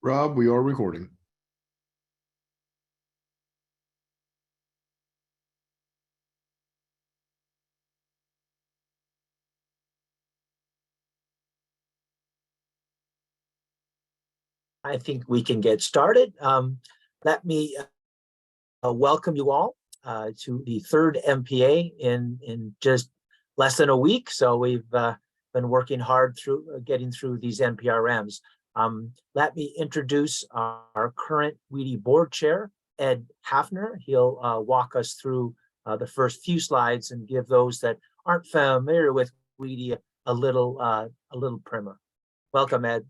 Rob, we are recording. I think we can get started. Let me welcome you all to the third MPA in just less than a week. So we've been working hard through getting through these NPRMs. Let me introduce our current WEDI board chair, Ed Hafner. He'll walk us through the first few slides and give those that aren't familiar with WEDI a little primer. Welcome, Ed.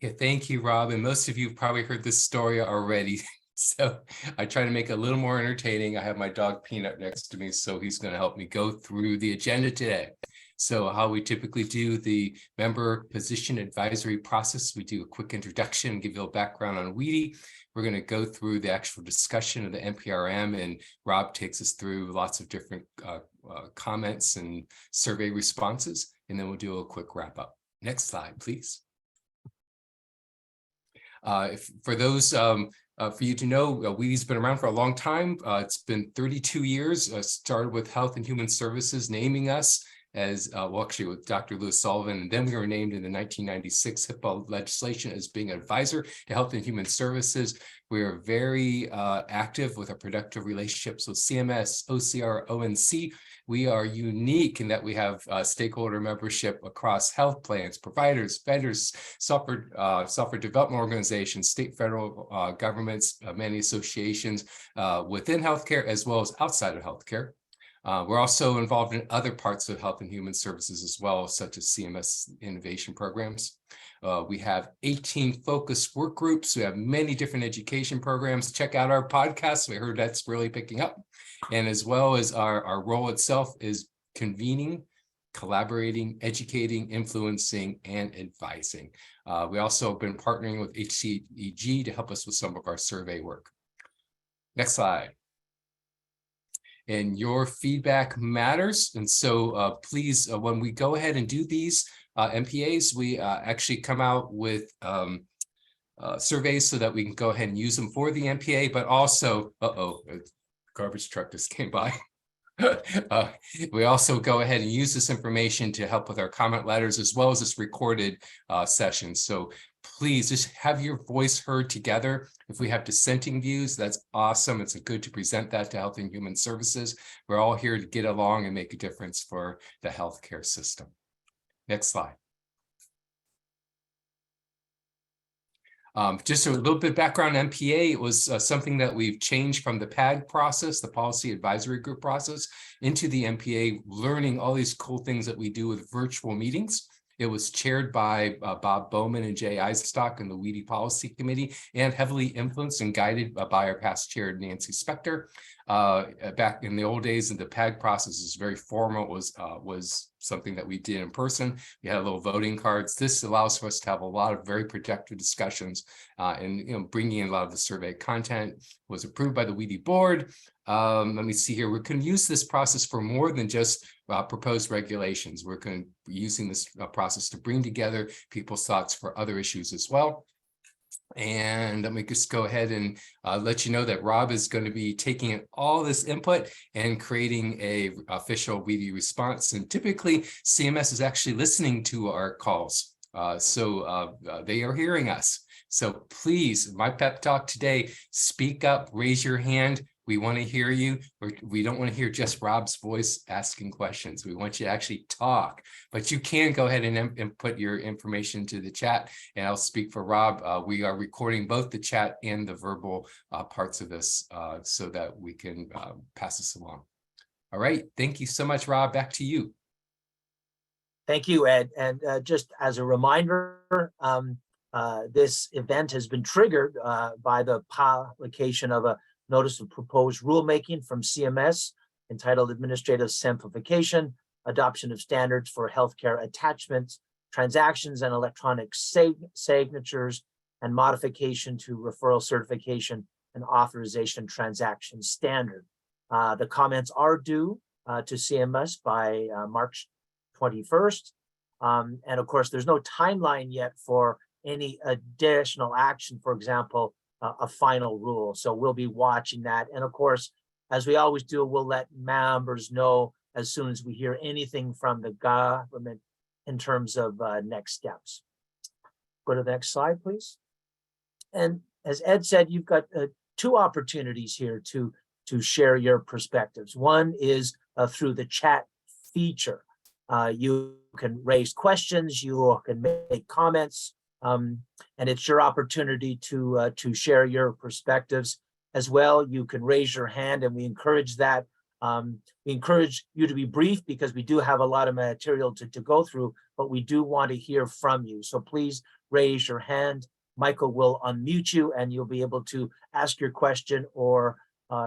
Yeah, thank you, Rob. And most of you have probably heard this story already. So I try to make it a little more entertaining. I have my dog Peanut next to me, so he's going to help me go through the agenda today. So how we typically do the member position advisory process, we do a quick introduction, give you a background on WEDI. We're going to go through the actual discussion of the NPRM, and Rob takes us through lots of different comments and survey responses, and then we'll do a quick wrap up. Next slide, please. For those for you to know, WEDI's been around for a long time. It's been 32 years. Started with Health and Human Services naming us as, well, actually with Dr. Lewis Sullivan, and then we were named in the 1996 HIPAA legislation as being an advisor to Health and Human Services. We are very active with our productive relationships with CMS, OCR, ONC. We are unique in that we have stakeholder membership across health plans, providers, vendors, software development organizations, state, federal governments, many associations within healthcare as well as outside of healthcare. We're also involved in other parts of Health and Human Services as well, such as CMS innovation programs. We have 18 focused work groups. We have many different education programs. Check out our podcast. We heard that's really picking up. And as well as our role itself is convening, collaborating, educating, influencing, and advising. We also have been partnering with HCEG to help us with some of our survey work. Next slide. And your feedback matters. And so please, when we go ahead and do these MPAs, we actually come out with surveys so that we can go ahead and use them for the MPA, but also, garbage truck just came by. We also go ahead and use this information to help with our comment letters as well as this recorded session. So please just have your voice heard together. If we have dissenting views, that's awesome. It's good to present that to Health and Human Services. We're all here to get along and make a difference for the healthcare system. Next slide. Just a little bit of background on MPA. It was something that we've changed from the PAG process, the Policy Advisory Group process, into the MPA, learning all these cool things that we do with virtual meetings. It was chaired by Bob Bowman and Jay Eisenstock in the WEDI Policy Committee, and heavily influenced and guided by our past chair, Nancy Spector. Back in the old days, the PAG process is very formal. It was something that we did in person. We had little voting cards. This allows for us to have a lot of very productive discussions, and bringing in a lot of the survey content. Was approved by the WEDI board. Let me see here. We can use this process for more than just proposed regulations. We're going to be using this process to bring together people's thoughts for other issues as well. And let me just go ahead and let you know that Rob is going to be taking all this input and creating a official WEDI response. And typically CMS is actually listening to our calls. So they are hearing us. So please, my pep talk today, speak up, raise your hand. We want to hear you. We don't want to hear just Rob's voice asking questions. We want you to actually talk, but you can go ahead and put your information to the chat, and I'll speak for Rob. We are recording both the chat and the verbal parts of this so that we can pass this along. All right. Thank you so much, Rob. Back to you. Thank you, Ed. And just as a reminder, this event has been triggered by the publication of a Notice of Proposed Rulemaking from CMS entitled Administrative Simplification, Adoption of Standards for Healthcare Attachments, Transactions and Electronic Signatures, and Modification to Referral Certification and Authorization Transaction Standard. The comments are due to CMS by March 21st. And of course, there's no timeline yet for any additional action, for example, a final rule. So we'll be watching that. And of course, as we always do, we'll let members know as soon as we hear anything from the government in terms of next steps. Go to the next slide, please. And as Ed said, you've got two opportunities here to share your perspectives. One is through the chat feature. You can raise questions, you can make comments, and it's your opportunity to share your perspectives as well. You can raise your hand, and we encourage that. We encourage you to be brief because we do have a lot of material to go through, but we do want to hear from you. So please raise your hand. Michael will unmute you and you'll be able to ask your question or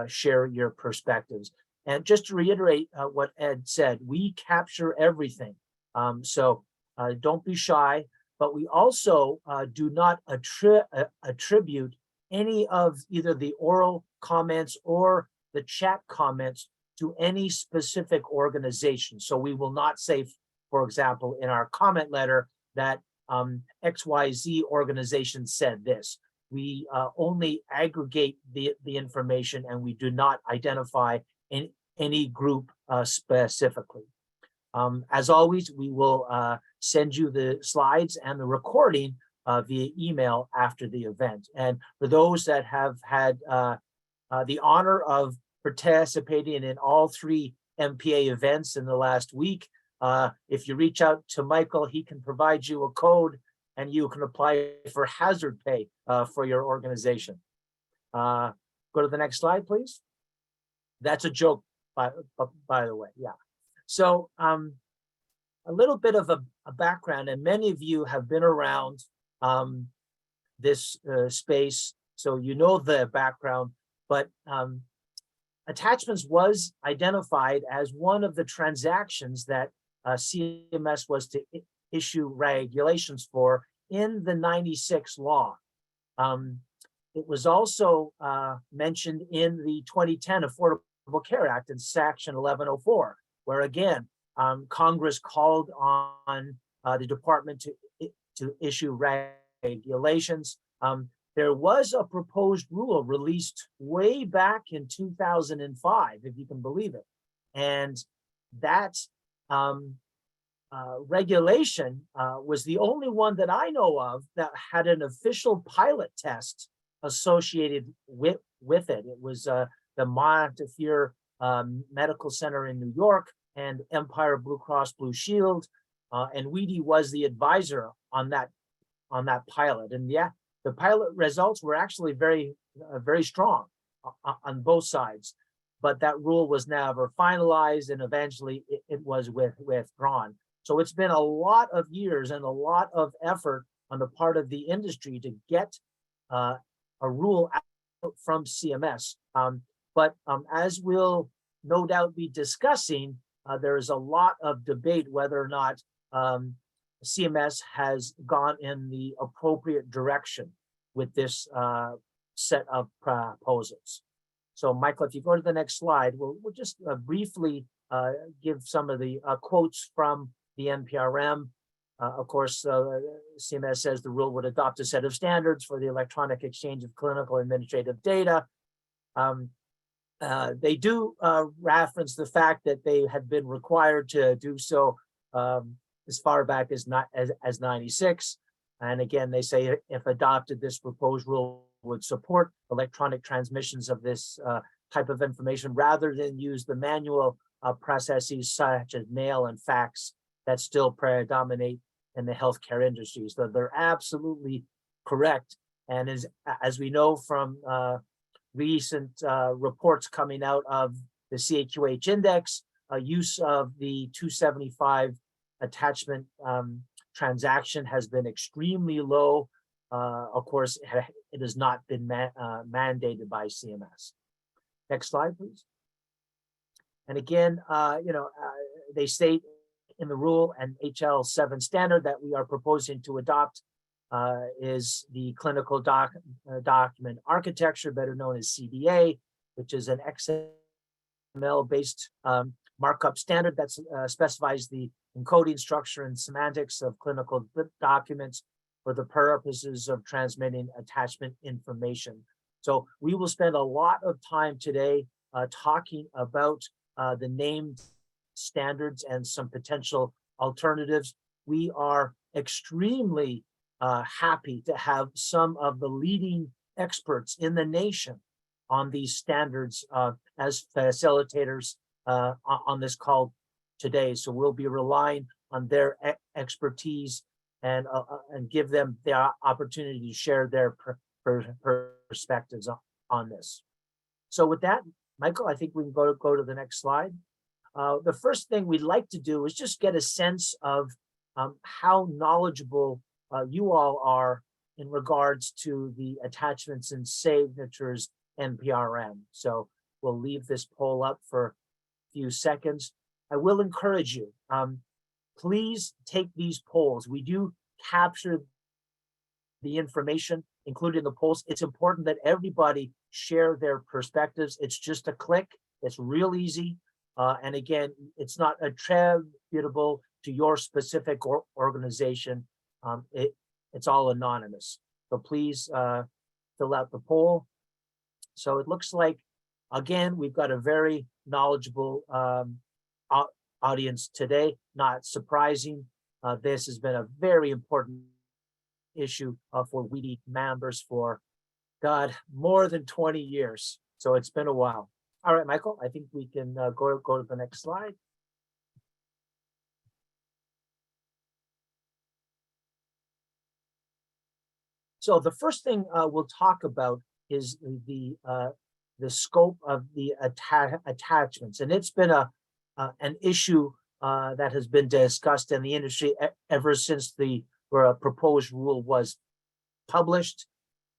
share your perspectives. And just to reiterate what Ed said, we capture everything. So don't be shy, but we also do not attribute any of either the oral comments or the chat comments to any specific organization. So we will not say, for example, in our comment letter that XYZ organization said this. We only aggregate the information and we do not identify any group specifically. As always, we will send you the slides and the recording via email after the event. And for those that have had the honor of participating in all 3 MPA events in the last week, if you reach out to Michael, he can provide you a code and you can apply for hazard pay for your organization. Go to the next slide, please. That's a joke, by the way, yeah. So a little bit of a background, and many of you have been around this space, so you know the background, but attachments was identified as one of the transactions that CMS was to issue regulations for in the '96 law. It was also mentioned in the 2010 Affordable Care Act in Section 1104, where again, Congress called on the department to issue regulations. There was a proposed rule released way back in 2005, if you can believe it. And that regulation was the only one that I know of that had an official pilot test associated with it. It was the Montefiore Medical Center in New York and Empire Blue Cross Blue Shield, and WEDI was the advisor on that pilot. And yeah, the pilot results were actually very strong on both sides, but that rule was never finalized, and eventually it was withdrawn. So it's been a lot of years and a lot of effort on the part of the industry to get a rule out from CMS. But as we'll no doubt be discussing, there is a lot of debate whether or not CMS has gone in the appropriate direction with this set of proposals. So Michael, if you go to the next slide, we'll just briefly give some of the quotes from the NPRM. Of course, CMS says the rule would adopt a set of standards for the electronic exchange of clinical administrative data. They do reference the fact that they had been required to do so as far back as '96. And again, they say if adopted, this proposed rule would support electronic transmissions of this type of information rather than use the manual processes such as mail and fax that still predominate in the healthcare industry. So they're absolutely correct. And as we know from recent reports coming out of the CAQH index, use of the 275 attachment transaction has been extremely low. Of course, it has not been mandated by CMS. Next slide, please. And again, they state in the rule and HL7 standard that we are proposing to adopt is the clinical document architecture, better known as CDA, which is an XML-based markup standard that specifies the encoding structure and semantics of clinical documents. for the purposes of transmitting attachment information. So we will spend a lot of time today talking about the named standards and some potential alternatives. We are extremely happy to have some of the leading experts in the nation on these standards as facilitators on this call today. So we'll be relying on their expertise and give them the opportunity to share their perspectives on this. So with that, Michael, I think we can go to the next slide. The first thing we'd like to do is just get a sense of how knowledgeable you all are in regards to the attachments and signatures NPRM. So we'll leave this poll up for a few seconds. I will encourage you, please take these polls. We do capture the information included in the polls. It's important that everybody share their perspectives. It's just a click. It's real easy. And again, it's not attributable to your specific organization. It's all anonymous. So please fill out the poll. So it looks like, again, we've got a very knowledgeable audience today. Not surprising. This has been a very important issue for WEDI members for, God, more than 20 years. So it's been a while. All right, Michael, I think we can go to the next slide. So the first thing we'll talk about is the scope of the attachments, and it's been an issue that has been discussed in the industry ever since the proposed rule was published.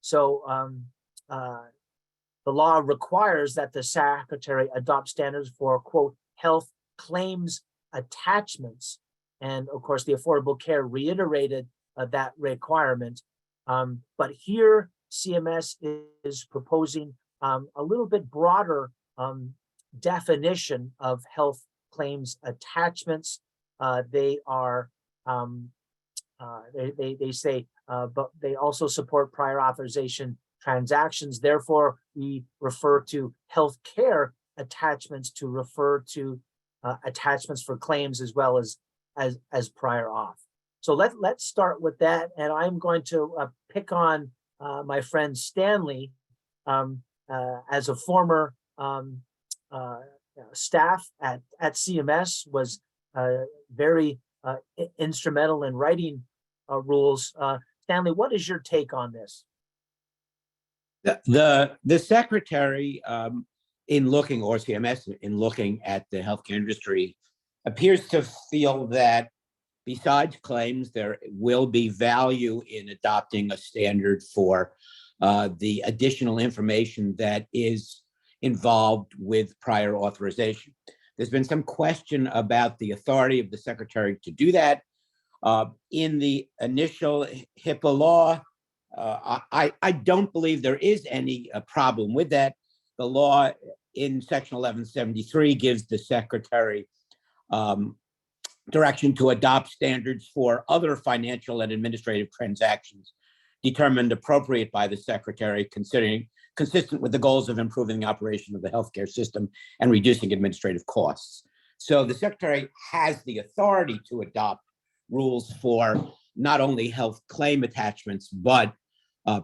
So the law requires that the Secretary adopt standards for, quote, health claims attachments. And of course, the Affordable Care reiterated that requirement. But here, CMS is proposing a little bit broader definition of health claims attachments. They are, they say, but they also support prior authorization transactions. Therefore, we refer to healthcare attachments to refer to attachments for claims as well as prior auth. So let's start with that, and I'm going to pick on my friend Stanley as a former staff at CMS, was very instrumental in writing rules. Stanley, what is your take on this? The Secretary, in looking, or CMS in looking at the healthcare industry, appears to feel that besides claims, there will be value in adopting a standard for the additional information that is involved with prior authorization. There's been some question about the authority of the Secretary to do that. In the initial HIPAA law, I don't believe there is any problem with that. The law in Section 1173 gives the Secretary direction to adopt standards for other financial and administrative transactions determined appropriate by the Secretary, consistent with the goals of improving the operation of the healthcare system and reducing administrative costs. So the Secretary has the authority to adopt rules for not only health claim attachments, but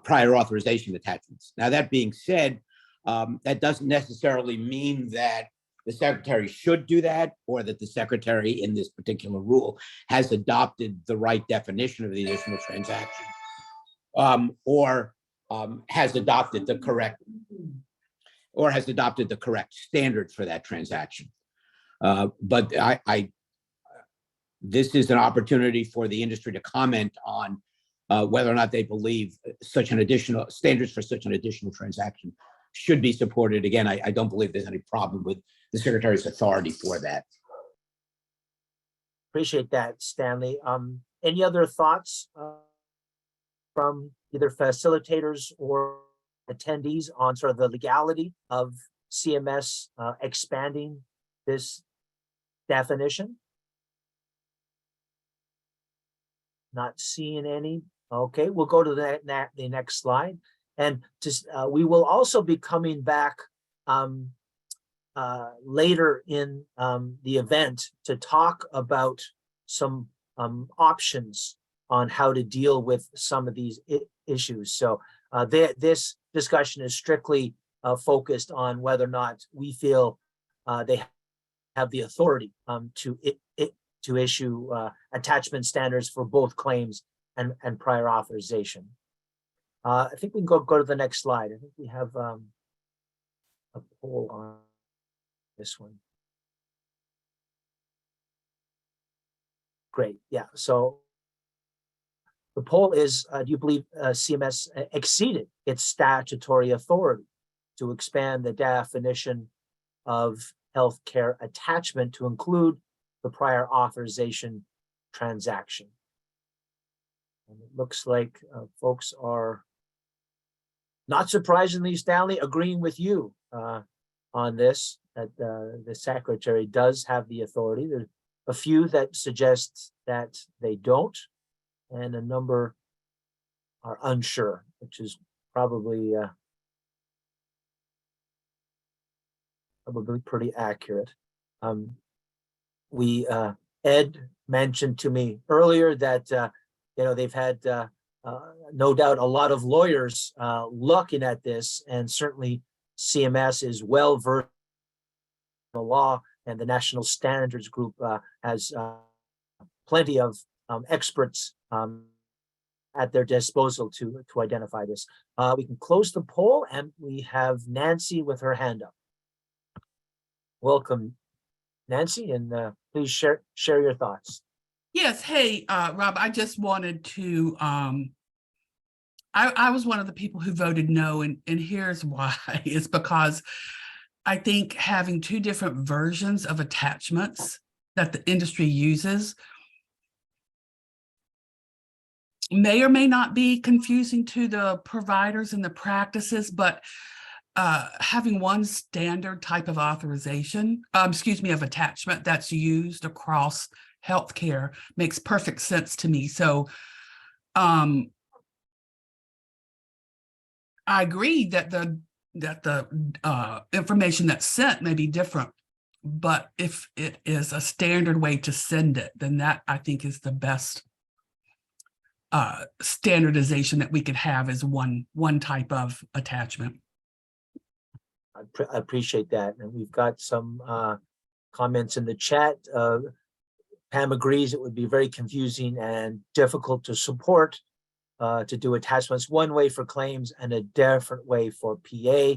prior authorization attachments. Now, that being said, that doesn't necessarily mean that the Secretary should do that, or that the Secretary in this particular rule has adopted the right definition of the additional transaction, or has adopted the correct standard for that transaction. But this is an opportunity for the industry to comment on whether or not they believe such an additional standards for such an additional transaction should be supported. Again, I don't believe there's any problem with the Secretary's authority for that. Appreciate that, Stanley. Any other thoughts from either facilitators or attendees on sort of the legality of CMS expanding this definition? Not seeing any. Okay, we'll go to the next slide. And just, we will also be coming back later in the event to talk about some options on how to deal with some of these issues. So this discussion is strictly focused on whether or not we feel they have the authority to issue attachment standards for both claims and prior authorization. I think we can go to the next slide. I think we have a poll on this one. Great, yeah. So the poll is, do you believe CMS exceeded its statutory authority to expand the definition of healthcare attachment to include the prior authorization transaction? And it looks like folks are, not surprisingly, Stanley, agreeing with you on this, that the secretary does have the authority. There's a few that suggest that they don't, and a number are unsure, which is probably pretty accurate. Ed mentioned to me earlier that they've had no doubt a lot of lawyers looking at this, and certainly CMS is well versed in the law, and the National Standards Group has plenty of experts at their disposal to identify this. We can close the poll, and we have Nancy with her hand up. Welcome, Nancy, and please share your thoughts. Yes. Hey, Rob, I just wanted to, I was one of the people who voted no, and here's why. It's because I think having two different versions of attachments that the industry uses may or may not be confusing to the providers and the practices, but having one standard type of authorization, of attachment that's used across healthcare makes perfect sense to me. So I agree that the information that's sent may be different, but if it is a standard way to send it, then that I think is the best standardization that we could have as one type of attachment. I appreciate that, and we've got some comments in the chat. Pam agrees it would be very confusing and difficult to support to do attachments one way for claims and a different way for PA.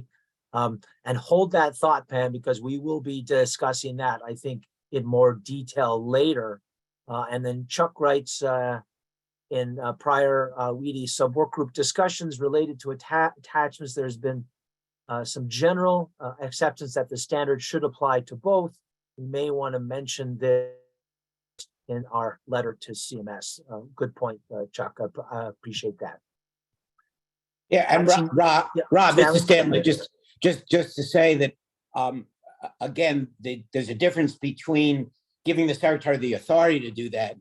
And hold that thought, Pam, because we will be discussing that, I think, in more detail later. And then Chuck writes in prior WEDI subwork group discussions related to attachments, there's been some general acceptance that the standard should apply to both. We may want to mention this in our letter to CMS. Good point, Chuck. I appreciate that. Yeah, and Rob, this is Stanley. Just to say that again, there's a difference between giving the secretary the authority to do that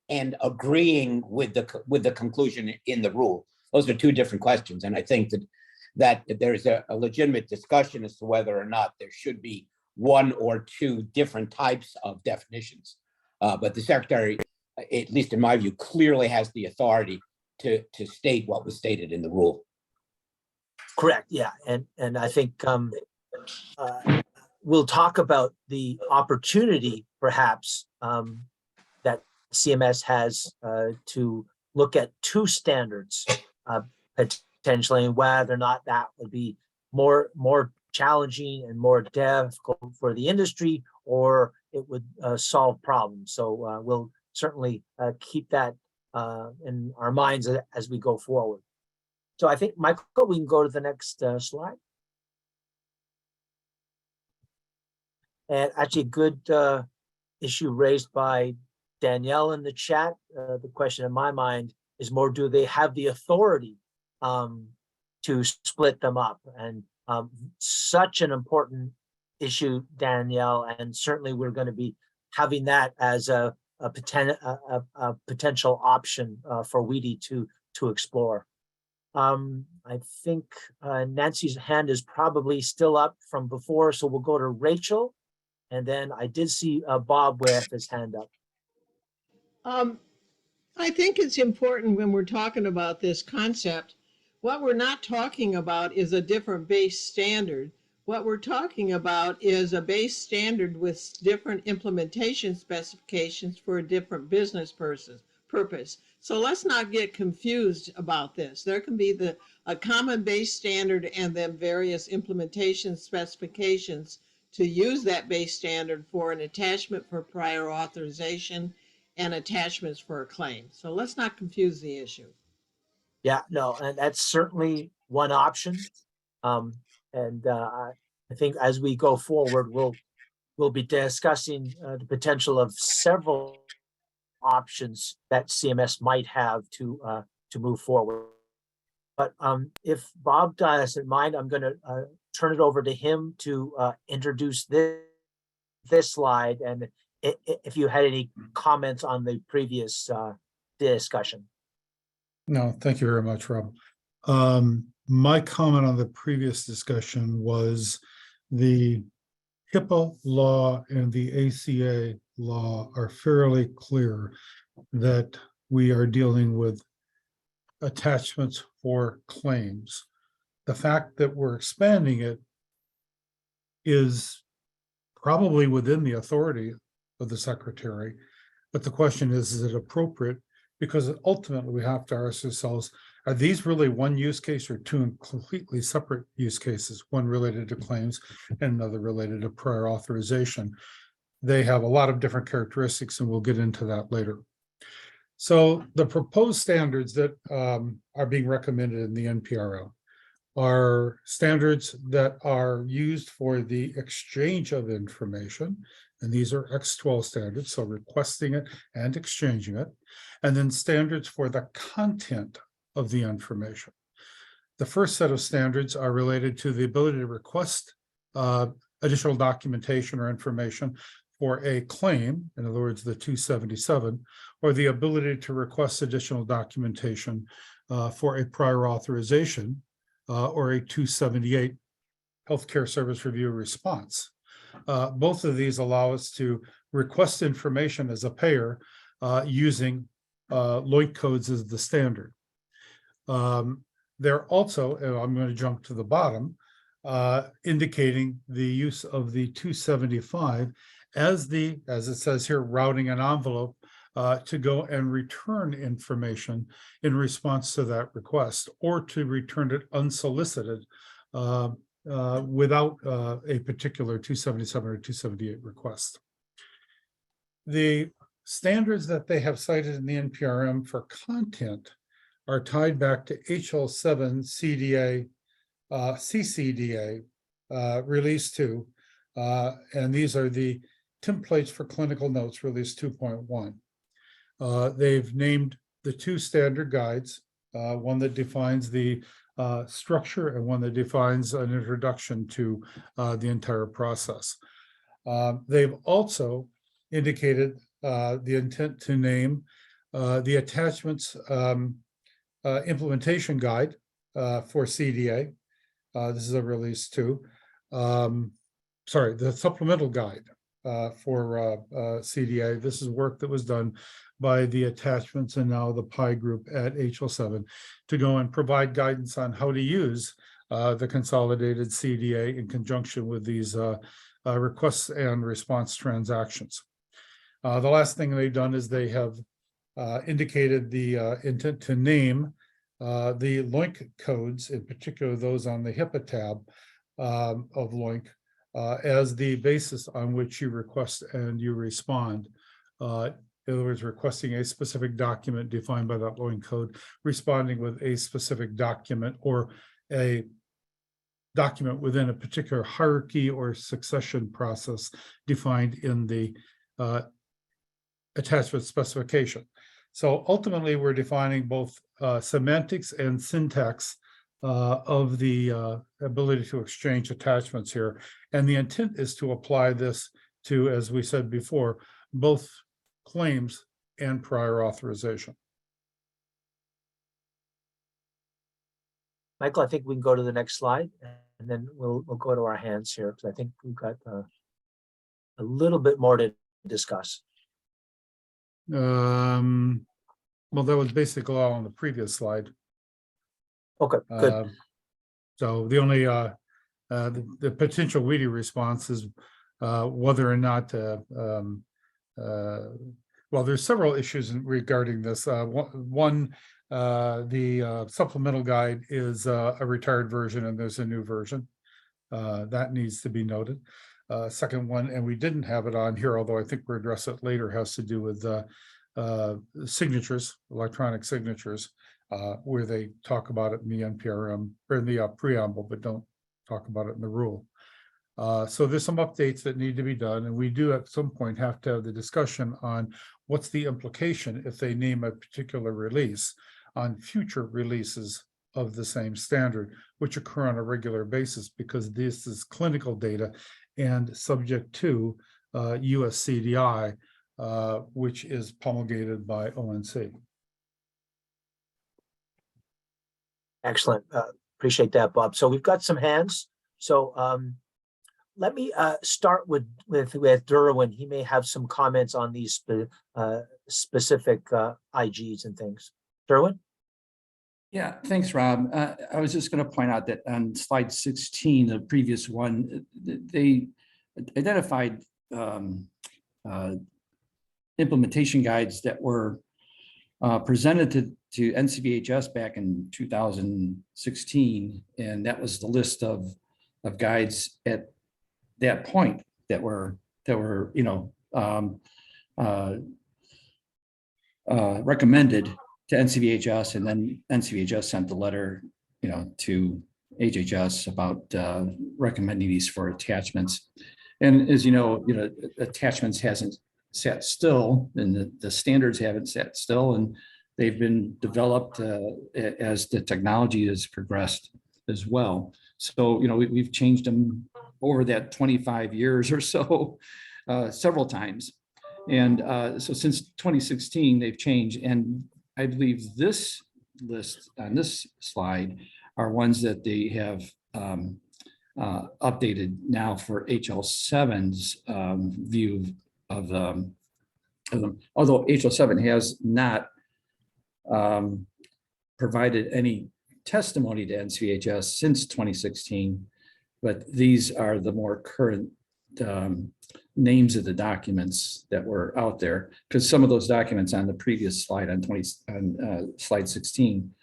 and agreeing with the conclusion in the rule. Those are two different questions, and I think that there's a legitimate discussion as to whether or not there should be one or two different types of definitions. But the secretary, at least in my view, clearly has the authority to state what was stated in the rule. Correct. Yeah, and I think we'll talk about the opportunity, perhaps, that CMS has to look at two standards potentially, and whether or not that would be more challenging and more difficult for the industry, or it would solve problems. So we'll certainly keep that in our minds as we go forward. So I think, Michael, we can go to the next slide. And actually, good issue raised by Danielle in the chat. The question in my mind is more, do they have the authority to split them up? And such an important issue, Danielle, and certainly we're going to be having that as a potential option for WEDI to to explore. I think Nancy's hand is probably still up from before, so we'll go to Rachel. And then I did see Bob with his hand up. I think it's important when we're talking about this concept, what we're not talking about is a different base standard. What we're talking about is a base standard with different implementation specifications for a different business purpose. So let's not get confused about this. There can be a common base standard and then various implementation specifications to use that base standard for an attachment for prior authorization and attachments for a claim. So let's not confuse the issue. Yeah, no, and that's certainly one option. I think as we go forward, we'll be discussing the potential of several options that CMS might have to move forward. But if Bob doesn't mind, I'm going to turn it over to him to introduce this slide, and if you had any comments on the previous discussion. No, thank you very much, Rob. My comment on the previous discussion was the HIPAA law and the ACA law are fairly clear that we are dealing with attachments for claims. The fact that we're expanding it is probably within the authority of the secretary, but the question is it appropriate? Because ultimately we have to ask ourselves, are these really one use case or two completely separate use cases, one related to claims and another related to prior authorization? They have a lot of different characteristics, and we'll get into that later. So the proposed standards that are being recommended in the NPRM are standards that are used for the exchange of information. And these are X12 standards, so requesting it and exchanging it. And then standards for the content of the information. The first set of standards are related to the ability to request additional documentation or information for a claim, in other words, the 277, or the ability to request additional documentation for a prior authorization or a 278 healthcare service review response. Both of these allow us to request information as a payer using LOIC codes as the standard. They're also, and I'm going to jump to the bottom, indicating the use of the 275 as it says here, routing an envelope to go and return information in response to that request, or to return it unsolicited without a particular 277 or 278 request. The standards that they have cited in the NPRM for content are tied back to HL7 CDA, CCDA, Release 2, and these are the templates for clinical notes, Release 2.1. They've named the two standard guides, one that defines the structure and one that defines an introduction to the entire process. They've also indicated the intent to name the attachments implementation guide for CDA. This is a Release 2. The supplemental guide for CDA. This is work that was done by the attachments and now the PI group at HL7 to go and provide guidance on how to use the consolidated CDA in conjunction with these requests and response transactions. The last thing they've done is they have indicated the intent to name the LOIC codes, in particular those on the HIPAA tab of LOIC, as the basis on which you request and you respond. In other words, requesting a specific document defined by that LOIC code, responding with a specific document or a document within a particular hierarchy or succession process defined in the attachment specification. So ultimately, we're defining both semantics and syntax of the ability to exchange attachments here. And the intent is to apply this to, as we said before, both claims and prior authorization. Michael, I think we can go to the next slide, and then we'll go to our hands here, because I think we've got a little bit more to discuss. Well, that was basically all on the previous slide. Okay, good. So the only the potential WEDI response is whether or not well, there's several issues regarding this. One, the supplemental guide is a retired version, and there's a new version that needs to be noted. Second one, and we didn't have it on here, although I think we'll address it later, has to do with signatures, electronic signatures, where they talk about it in the NPRM or in the preamble, but don't talk about it in the rule. So there's some updates that need to be done, and we do at some point have to have the discussion on what's the implication if they name a particular release on future releases of the same standard, which occur on a regular basis, because this is clinical data and subject to US CDI, which is promulgated by ONC. Excellent. Appreciate that, Bob. So we've got some hands. So let me start with Derwin. He may have some comments on these specific IGs and things. Derwin? Yeah, thanks, Rob. I was just going to point out that on slide 16, the previous one, they identified implementation guides that were presented to NCVHS back in 2016, and that was the list of guides at that point that were recommended to NCVHS, and then NCVHS sent the letter to HHS about recommending these for attachments. And as you know, attachments hasn't sat still, and the standards haven't sat still, and they've been developed as the technology has progressed as well. So we've changed them over that 25 years or so several times, and so since 2016 they've changed, and I believe this list on this slide are ones that they have updated now for HL7's view of them. Although HL7 has not provided any testimony to NCVHS since 2016, but these are the more current names of the documents that were out there, because some of those documents on the previous slide on slide 16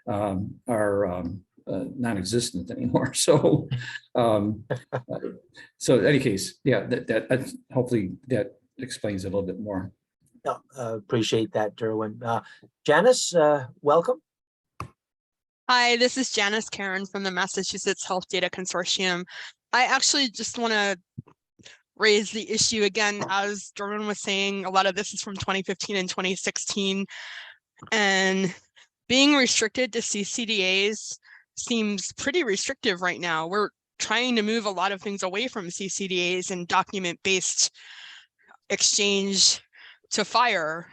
are non-existent anymore. So so in any case, yeah, that hopefully that explains it a little bit more. Yeah, appreciate that, Derwin. Janice, welcome. Hi, this is Janice Karen from the Massachusetts Health Data Consortium. I actually just want to raise the issue again. As Derwin was saying, a lot of this is from 2015 and 2016, and being restricted to CCDAs seems pretty restrictive right now. We're trying to move a lot of things away from CCDAs and document-based exchange to FHIR.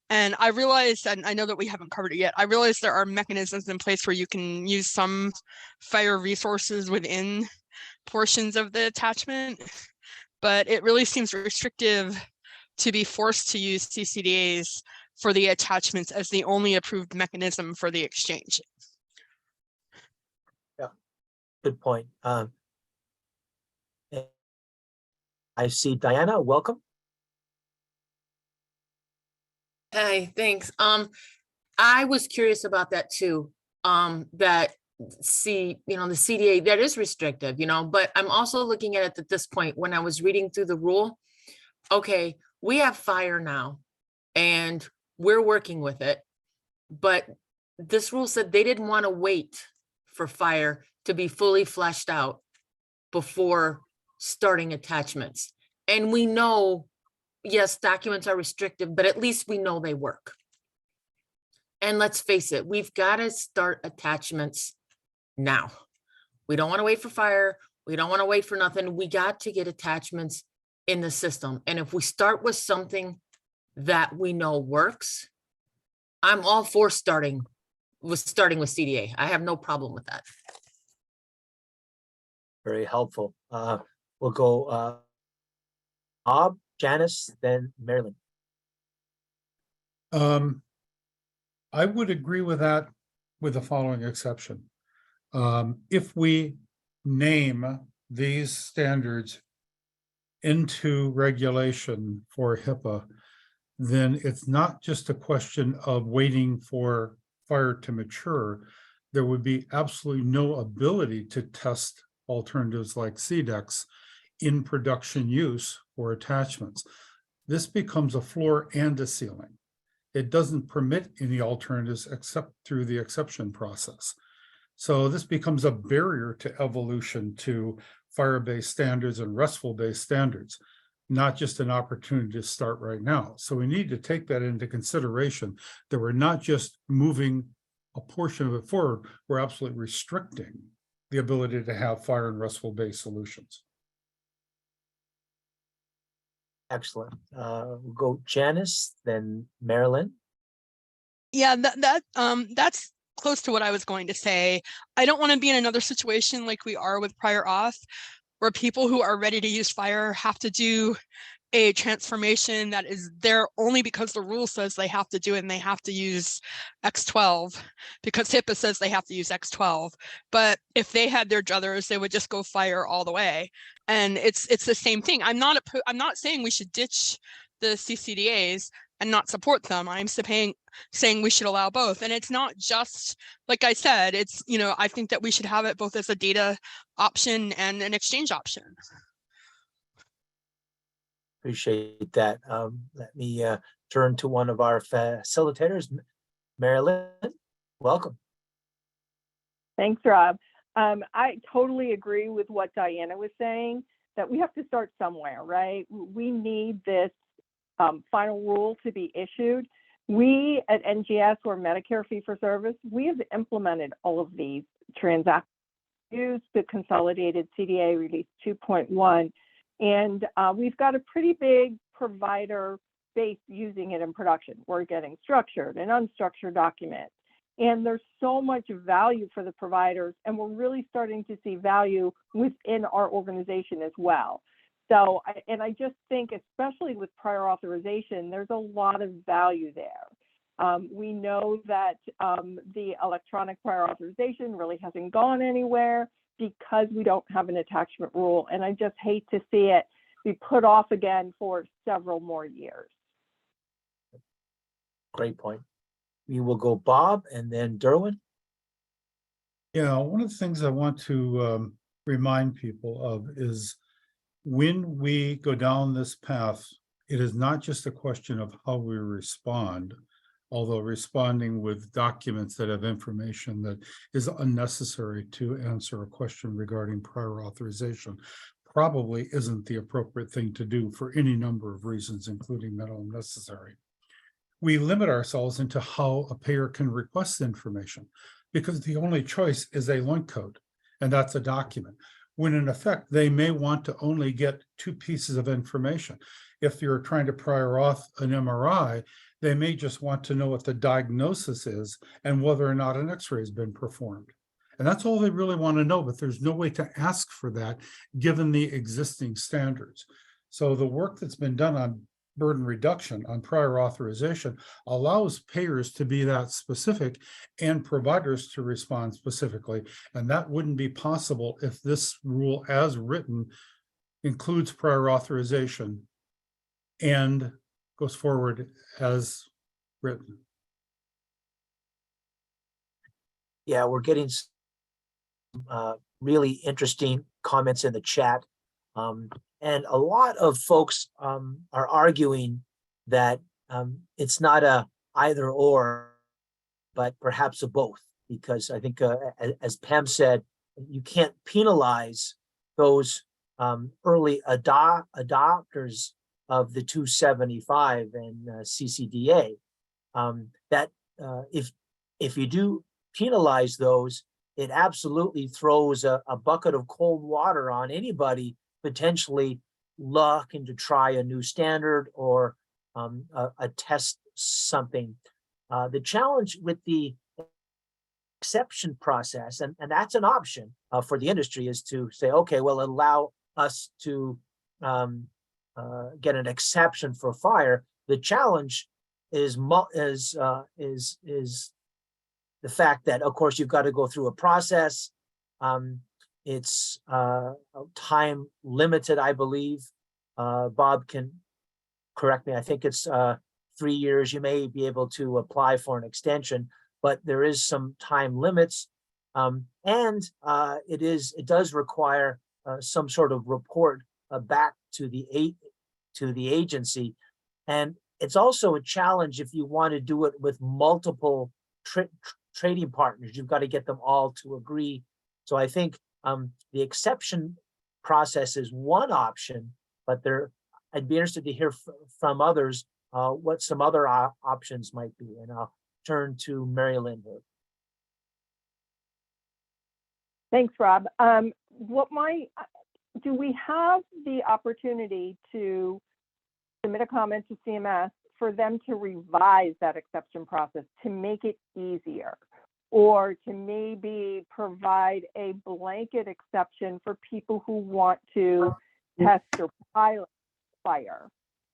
And I realized, and I know that we haven't covered it yet, I realize there are mechanisms in place where you can use some FHIR resources within portions of the attachment, but it really seems restrictive to be forced to use CCDAs for the attachments as the only approved mechanism for the exchange. Yeah, good point. I see Diana, welcome. Hi, thanks. I was curious about that too. That the CDA, that is restrictive, but I'm also looking at it at this point when I was reading through the rule. Okay, we have FHIR now and we're working with it, but this rule said they didn't want to wait for FHIR to be fully fleshed out before starting attachments. And we know, yes, documents are restrictive, but at least we know they work. And let's face it, we've got to start attachments now. We don't want to wait for FHIR. We don't want to wait for nothing. We got to get attachments in the system. And if we start with something that we know works, I'm all for starting was starting with CDA. I have no problem with that. Very helpful. We'll go Bob, Janice, then Marilyn. I would agree with that with the following exception. If we name these standards into regulation for HIPAA, then it's not just a question of waiting for fire to mature. There would be absolutely no ability to test alternatives like CDEX in production use for attachments. This becomes a floor and a ceiling. It doesn't permit any alternatives except through the exception process. So this becomes a barrier to evolution to fire-based standards and RESTful-based standards, not just an opportunity to start right now. So we need to take that into consideration, that we're not just moving a portion of it forward, we're absolutely restricting the ability to have fire and RESTful-based solutions. Excellent. We'll go Janice, then Marilyn. Yeah, that's close to what I was going to say. I don't want to be in another situation like we are with prior auth, where people who are ready to use fire have to do a transformation that is there only because the rule says they have to do it and they have to use X12 because HIPAA says they have to use X12. But if they had their druthers, they would just go fire all the way. And it's the same thing. I'm not saying we should ditch the CCDAs and not support them. I'm saying we should allow both. And it's not just, like I said, it's, I think that we should have it both as a data option and an exchange option. Appreciate that. Let me turn to one of our facilitators, Marilyn. Welcome. Thanks, Rob. I totally agree with what Diana was saying, that we have to start somewhere, right? We need this final rule to be issued. We at NGS, or Medicare Fee-for-Service, we have implemented all of these transactions, used the consolidated CDA release 2.1, and we've got a pretty big provider base using it in production. We're getting structured and unstructured documents, and there's so much value for the providers, and we're really starting to see value within our organization as well. So, I just think, especially with prior authorization, there's a lot of value there. We know that the electronic prior authorization really hasn't gone anywhere because we don't have an attachment rule. And I just hate to see it be put off again for several more years. Great point. We will go Bob and then Derwin. Yeah, one of the things I want to remind people of is when we go down this path, it is not just a question of how we respond, although responding with documents that have information that is unnecessary to answer a question regarding prior authorization probably isn't the appropriate thing to do for any number of reasons, including minimum necessary. We limit ourselves into how a payer can request information because the only choice is a link code, and that's a document. When in effect, they may want to only get two pieces of information. If you're trying to prior auth an MRI, they may just want to know what the diagnosis is and whether or not an X-ray has been performed. And that's all they really want to know, but there's no way to ask for that given the existing standards. So the work that's been done on burden reduction on prior authorization allows payers to be that specific and providers to respond specifically. And that wouldn't be possible if this rule as written includes prior authorization and goes forward as written. Yeah, we're getting some really interesting comments in the chat. And a lot of folks are arguing that it's not a either or, but perhaps a both, because I think, as Pam said, you can't penalize those early adopters of the 275 and CCDA. That if you do penalize those, it absolutely throws a bucket of cold water on anybody potentially looking to try a new standard or a test something. The challenge with the exception process, and that's an option for the industry, is to say, okay, well, allow us to get an exception for fire. The challenge is the fact that, of course, you've got to go through a process. It's time limited, I believe. Bob can correct me. I think it's 3 years. You may be able to apply for an extension, but there is some time limits, and it does require some sort of report back to the agency, and it's also a challenge if you want to do it with multiple trading partners. You've got to get them all to agree. So I think the exception process is one option, but I'd be interested to hear from others what some other options might be. And I'll turn to Mary Lynn here. Thanks, Rob. Do we have the opportunity to submit a comment to CMS for them to revise that exception process to make it easier, or to maybe provide a blanket exception for people who want to test or pilot fire,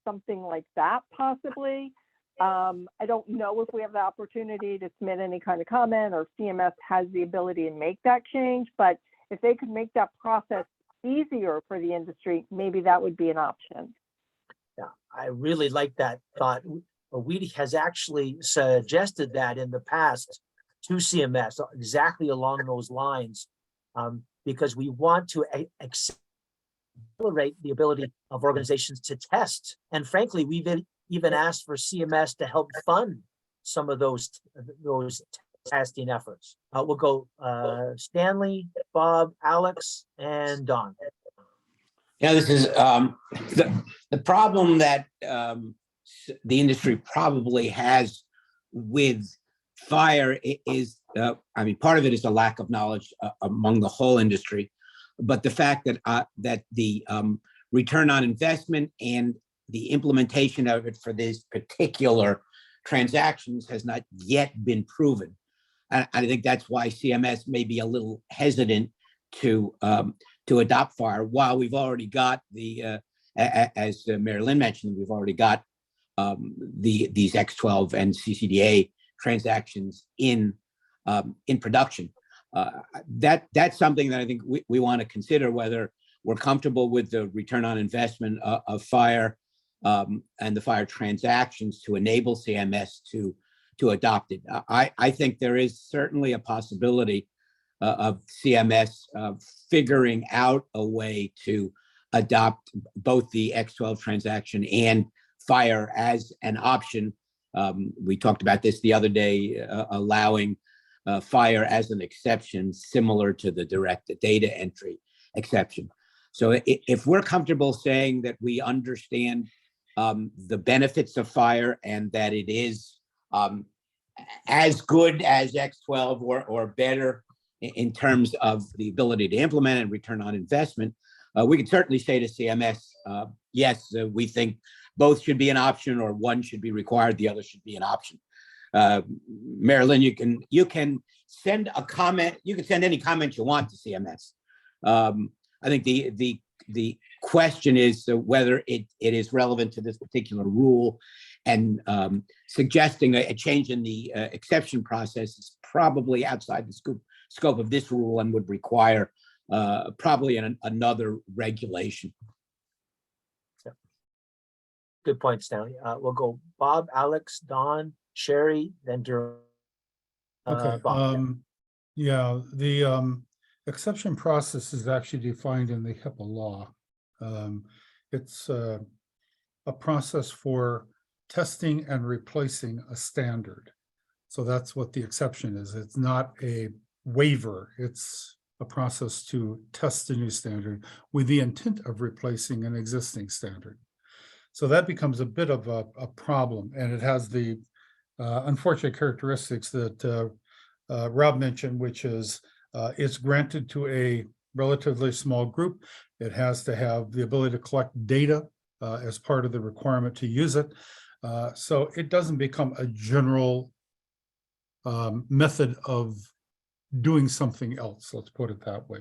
something like that possibly? I don't know if we have the opportunity to submit any kind of comment, or CMS has the ability to make that change, but if they could make that process easier for the industry, maybe that would be an option. Yeah, I really like that thought. WEDI has actually suggested that in the past to CMS, exactly along those lines, because we want to accelerate the ability of organizations to test. And frankly, we've even asked for CMS to help fund some of those testing efforts. We'll go Stanley, Bob, Alex, and Don. Yeah, this is the problem that the industry probably has with fire is, I mean, part of it is a lack of knowledge among the whole industry, but the fact that that the return on investment and the implementation of it for these particular transactions has not yet been proven. And I think that's why CMS may be a little hesitant to adopt fire, while we've already got the, as Mary Lynn mentioned, we've already got these X12 and CCDA transactions in production. That's something that I think we want to consider, whether we're comfortable with the return on investment of fire and the fire transactions to enable CMS to adopt it. I think there is certainly a possibility of CMS figuring out a way to adopt both the X12 transaction and fire as an option. We talked about this the other day, allowing fire as an exception similar to the direct data entry exception. So if we're comfortable saying that we understand the benefits of fire and that it is as good as X12 or better in terms of the ability to implement and return on investment, we can certainly say to CMS, yes, we think both should be an option, or one should be required, the other should be an option. Mary Lynn, you can send a comment, you can send any comment you want to CMS. I think the question is whether it is relevant to this particular rule, and suggesting a change in the exception process is probably outside the scope of this rule and would require probably another regulation. Good point, Stanley. We'll go Bob, Alex, Don, Sherry, then Durham. Okay. Bob. Yeah, the exception process is actually defined in the HIPAA law. It's a process for testing and replacing a standard. So that's what the exception is. It's not a waiver. It's a process to test a new standard with the intent of replacing an existing standard. So that becomes a bit of a problem, and it has the unfortunate characteristics that Rob mentioned, which is it's granted to a relatively small group. It has to have the ability to collect data as part of the requirement to use it. So it doesn't become a general method of doing something else, let's put it that way.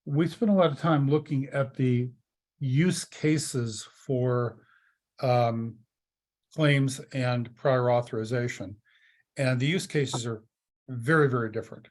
We spent a lot of time looking at the use cases for claims and prior authorization. And the use cases are very, very different.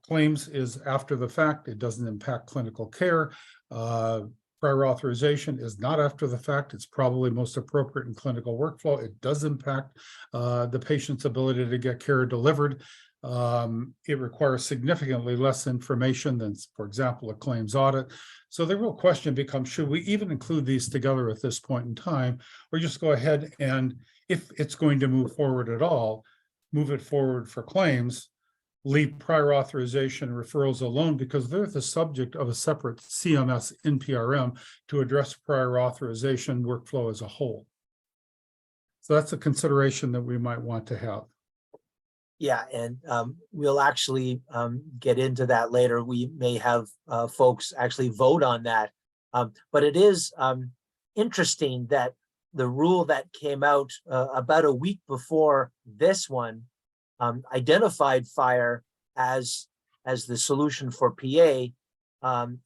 Claims is after the fact, it doesn't impact clinical care. Prior authorization is not after the fact, it's probably most appropriate in clinical workflow. It does impact the patient's ability to get care delivered. It requires significantly less information than, for example, a claims audit. So the real question becomes, should we even include these together at this point in time, or just go ahead and, if it's going to move forward at all, move it forward for claims, leave prior authorization and referrals alone because they're the subject of a separate CMS NPRM to address prior authorization workflow as a whole. So that's a consideration that we might want to have. Yeah, and we'll actually get into that later. We may have folks actually vote on that. But it is interesting that the rule that came out about a week before this one identified fire as the solution for PA.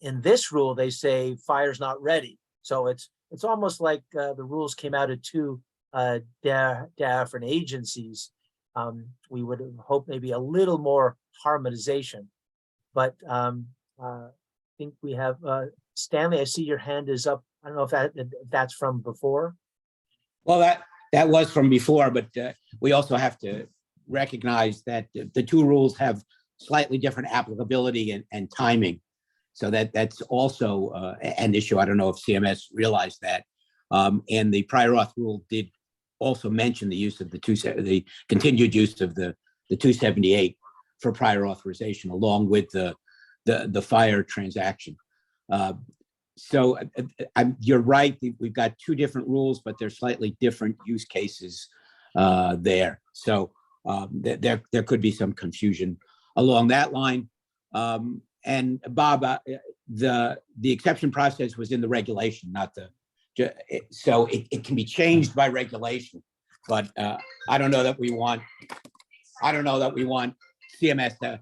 In this rule, they say fire's not ready. So it's almost like the rules came out of two different agencies. We would hope maybe a little more harmonization, but I think we have Stanley. I see your hand is up. I don't know if that's from before. Well, that was from before, but we also have to recognize that the two rules have slightly different applicability and timing. So that's also an issue. I don't know if CMS realized that. And the prior auth rule did also mention the use of the continued use of the 278 for prior authorization, along with the fire transaction. So you're right. We've got two different rules, but they're slightly different use cases there. So there could be some confusion along that line. And Bob, the exception process was in the regulation, not the. So it can be changed by regulation, but I don't know that we want CMS to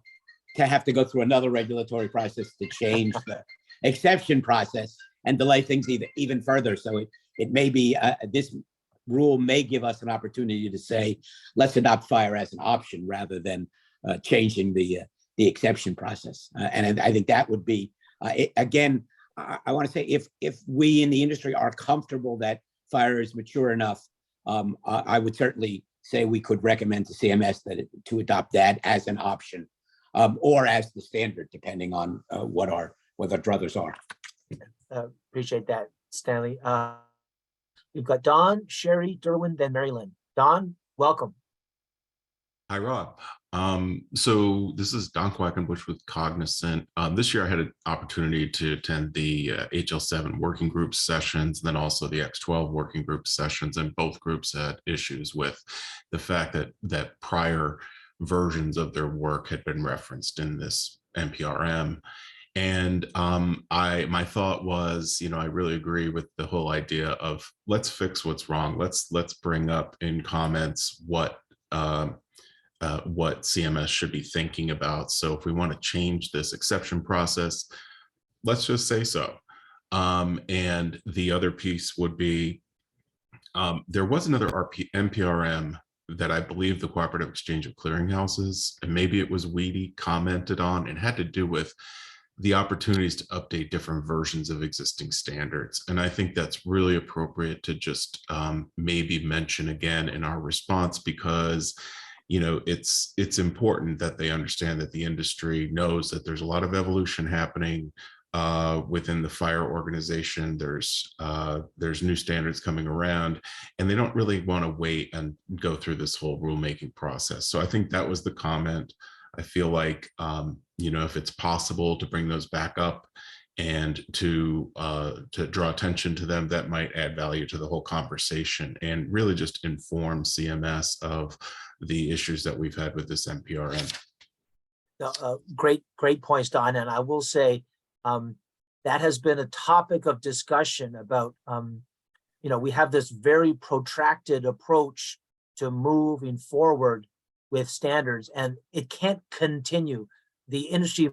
have to go through another regulatory process to change the exception process and delay things even further. So it may be this rule may give us an opportunity to say, let's adopt fire as an option rather than changing the exception process. And I think that would be again. I want to say if we in the industry are comfortable that fire is mature enough, I would certainly say we could recommend to CMS to adopt that as an option or as the standard, depending on what our druthers are. Appreciate that, Stanley. We've got Don, Sherry, Derwin, then Mary Lynn. Don, welcome. Hi, Rob. So this is Don Quackenbush with Cognizant. This year I had an opportunity to attend the HL7 working group sessions, and then also the X12 working group sessions, and both groups had issues with the fact that prior versions of their work had been referenced in this NPRM. And my thought was, I really agree with the whole idea of let's fix what's wrong. Let's bring up in comments what CMS should be thinking about. So if we want to change this exception process, let's just say so. And the other piece would be, there was another NPRM that I believe the Cooperative Exchange of Clearinghouses, and maybe it was WEDI, commented on, and had to do with the opportunities to update different versions of existing standards. And I think that's really appropriate to just maybe mention again in our response, because it's important that they understand that the industry knows that there's a lot of evolution happening within the fire organization. There's new standards coming around, and they don't really want to wait and go through this whole rulemaking process. So I think that was the comment. I feel like if it's possible to bring those back up and to draw attention to them, that might add value to the whole conversation and really just inform CMS of the issues that we've had with this NPRM. Great points, Don. And I will say that has been a topic of discussion about, we have this very protracted approach to moving forward with standards, and it can't continue. The industry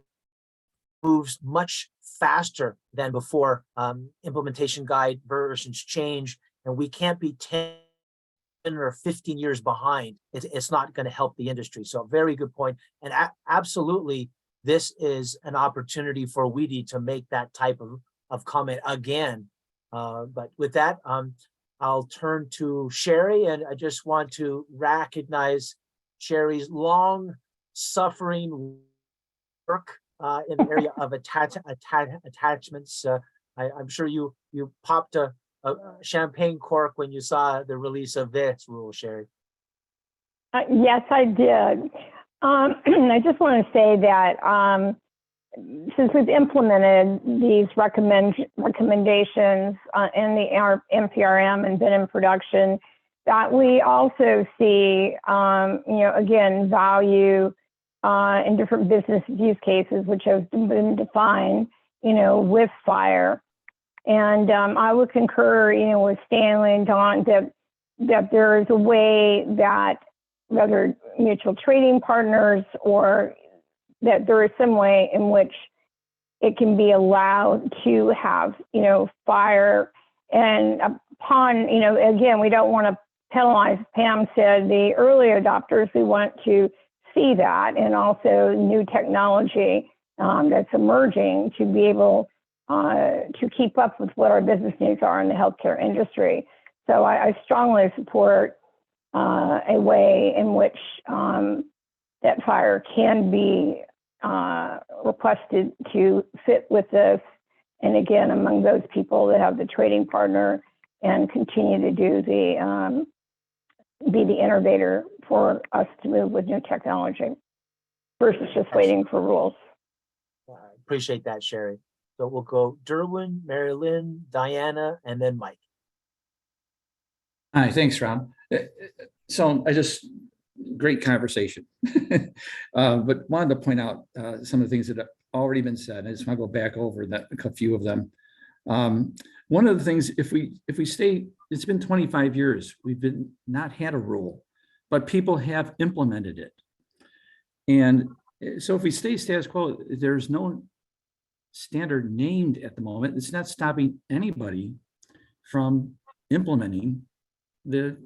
moves much faster than before. Implementation guide versions change, and we can't be 10 or 15 years behind. It's not going to help the industry. So very good point. And absolutely, this is an opportunity for WEDI to make that type of comment again. But with that, I'll turn to Sherry, and I just want to recognize Sherry's long suffering work in the area of attachments. I'm sure you popped a champagne cork when you saw the release of this rule, Sherry. Yes, I did. I just want to say that since we've implemented these recommendations in the NPRM and been in production, that we also see, again, value in different business use cases, which have been defined, with FHIR. And I would concur, with Stanley and Don that there is a way that whether mutual trading partners or that there is some way in which it can be allowed to have, FHIR. And upon, again, we don't want to penalize, Pam said, the early adopters. We want to see that, and also new technology that's emerging to be able to keep up with what our business needs are in the healthcare industry. So I strongly support a way in which that FHIR can be requested to fit with this. And again, among those people that have the trading partner and continue to do the be the innovator for us to move with new technology versus just waiting for rules. Appreciate that, Sherry. So we'll go Derwin, Mary Lynn, Diana, and then Mike. Hi, thanks, Rob. So great conversation. But wanted to point out some of the things that have already been said. I just want to go back over a few of them. One of the things, if we stay, it's been 25 years, we've not had a rule, but people have implemented it. And so if we stay status quo, there's no standard named at the moment. It's not stopping anybody from implementing the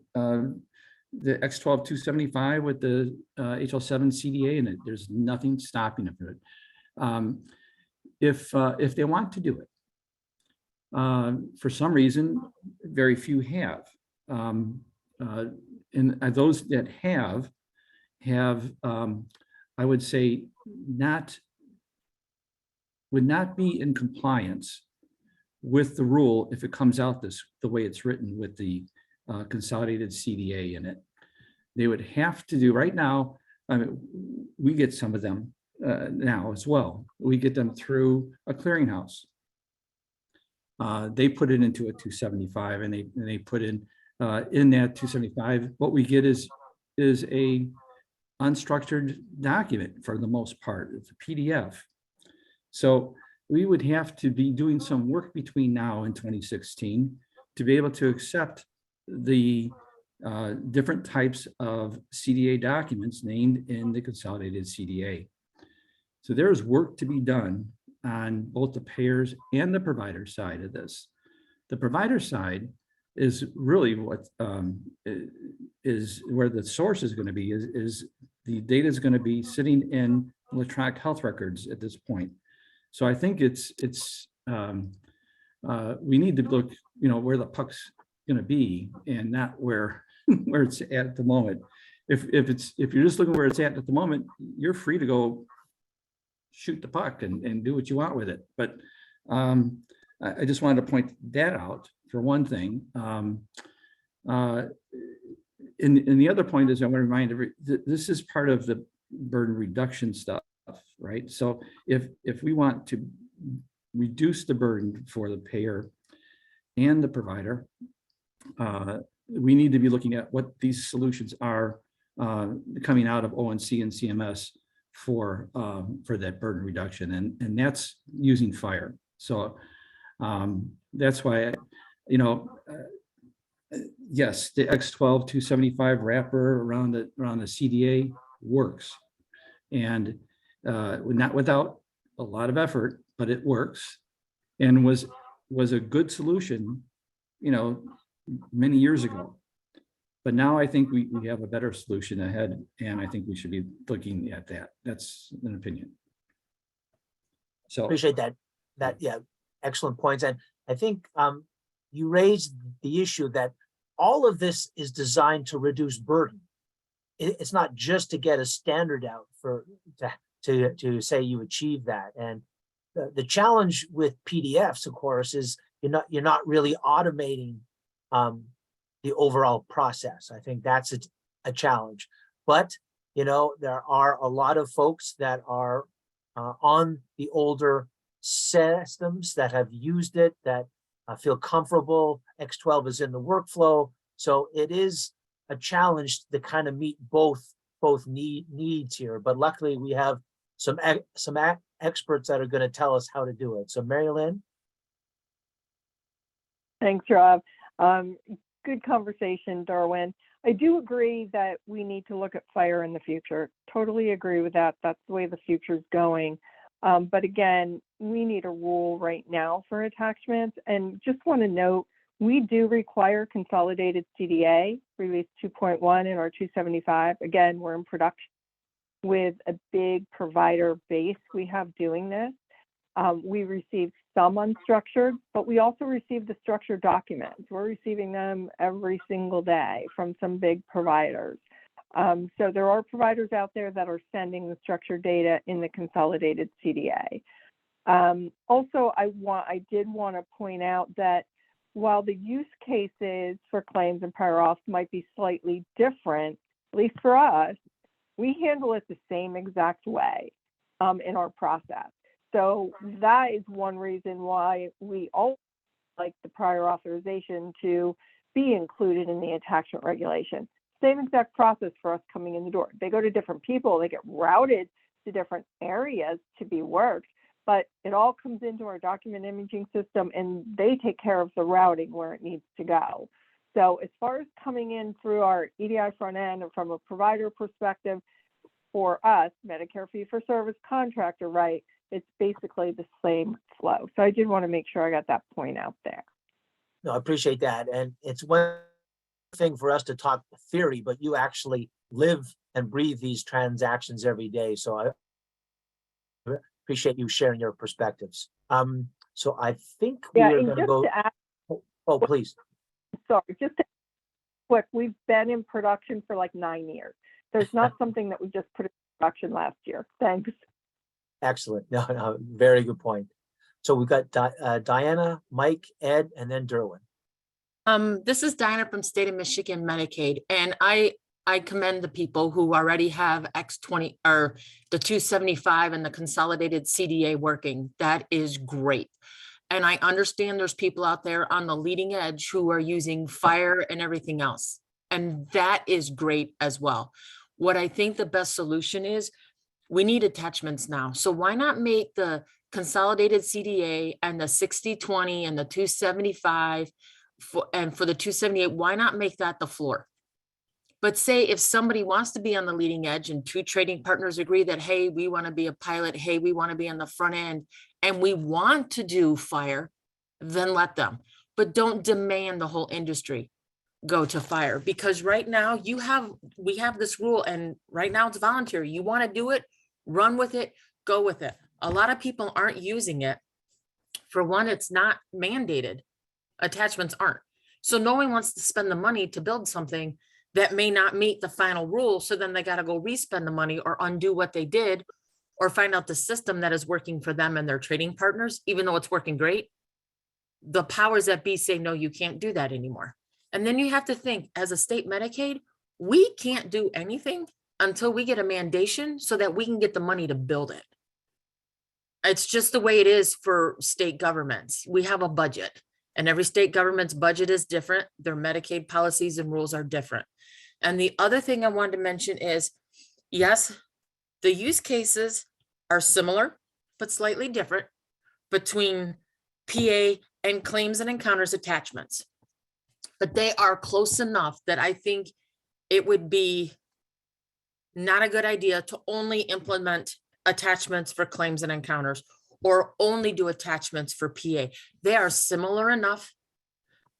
X12-275 with the HL7 CDA in it. There's nothing stopping it. If they want to do it, for some reason, very few have. And those that have, I would say, would not be in compliance with the rule if it comes out the way it's written with the consolidated CDA in it. They would have to do right now. I mean, we get some of them now as well. We get them through a clearinghouse. They put it into a 275, and they put in that 275. What we get is a unstructured document for the most part. It's a PDF. So we would have to be doing some work between now and 2016 to be able to accept the different types of CDA documents named in the consolidated CDA. So there is work to be done on both the payers and the provider side of this. The provider side is really what is where the source is going to be, is the data is going to be sitting in electronic health records at this point. So I think we need to look, where the puck's going to be, and not where it's at the moment. If you're just looking where it's at the moment, you're free to go shoot the puck and do what you want with it. But I just wanted to point that out for one thing. And the other point is, I want to remind this is part of the burden reduction stuff, right? So if we want to reduce the burden for the payer and the provider, we need to be looking at what these solutions are coming out of ONC and CMS for that burden reduction, and that's using FHIR. So that's why, yes, the X12 275 wrapper around the CDA works. And not without a lot of effort, but it works, and was a good solution, many years ago. But now I think we have a better solution ahead, and I think we should be looking at that. That's an opinion. So Appreciate that. Yeah, excellent points. And I think you raised the issue that all of this is designed to reduce burden. It's not just to get a standard out to say you achieve that. And the challenge with PDFs, of course, is you're not really automating the overall process. I think that's a challenge. But there are a lot of folks that are on the older systems that have used it, that feel comfortable. X12 is in the workflow, so it is a challenge to kind of meet both needs here. But luckily, we have some experts that are going to tell us how to do it. So, Mary Lynn. Thanks, Rob. Good conversation, Darwin. I do agree that we need to look at fire in the future. Totally agree with that. That's the way the future is going. But again, we need a rule right now for attachments. And just want to note, we do require consolidated CDA, release 2.1 in our 275. Again, we're in production with a big provider base we have doing this. We received some unstructured, but we also received the structured documents. We're receiving them every single day from some big providers. So there are providers out there that are sending the structured data in the consolidated CDA. Also, I did want to point out that while the use cases for claims and prior auths might be slightly different, at least for us, we handle it the same exact way in our process. So that is one reason why we all like the prior authorization to be included in the attachment regulation. Same exact process for us coming in the door. They go to different people, they get routed to different areas to be worked, but it all comes into our document imaging system and they take care of the routing where it needs to go. So as far as coming in through our EDI front end and from a provider perspective, for us, Medicare fee-for-service contractor, right, it's basically the same flow. So I did want to make sure I got that point out there. No, I appreciate that. And it's one thing for us to talk theory, but you actually live and breathe these transactions every day. So I appreciate you sharing your perspectives. So I think we are going to go. Oh, please. Sorry, just quick. We've been in production for like 9 years. So it's not something that we just put in production last year. Thanks. Excellent. No, very good point. So we've got Diana, Mike, Ed, and then Derwin. This is Diana from State of Michigan Medicaid, and I commend the people who already have X20 or the 275 and the consolidated CDA working. That is great. And I understand there's people out there on the leading edge who are using fire and everything else. And that is great as well. What I think the best solution is, we need attachments now. So why not make the consolidated CDA and the 60/20 and the 275 and for the 278, why not make that the floor? But say if somebody wants to be on the leading edge and two trading partners agree that, hey, we want to be a pilot, hey, we want to be on the front end, and we want to do fire, then let them. But don't demand the whole industry go to fire, because right now we have this rule, and right now it's voluntary. You want to do it, run with it, go with it. A lot of people aren't using it. For one, it's not mandated. Attachments aren't. So no one wants to spend the money to build something that may not meet the final rule. So then they got to go respend the money or undo what they did, or find out the system that is working for them and their trading partners, even though it's working great. The powers that be say, no, you can't do that anymore. And then you have to think, as a state Medicaid, we can't do anything until we get a mandation so that we can get the money to build it. It's just the way it is for state governments. We have a budget, and every state government's budget is different. Their Medicaid policies and rules are different. And the other thing I wanted to mention is, yes, the use cases are similar, but slightly different between PA and claims and encounters attachments. but they are close enough that I think it would be not a good idea to only implement attachments for claims and encounters or only do attachments for PA. They are similar enough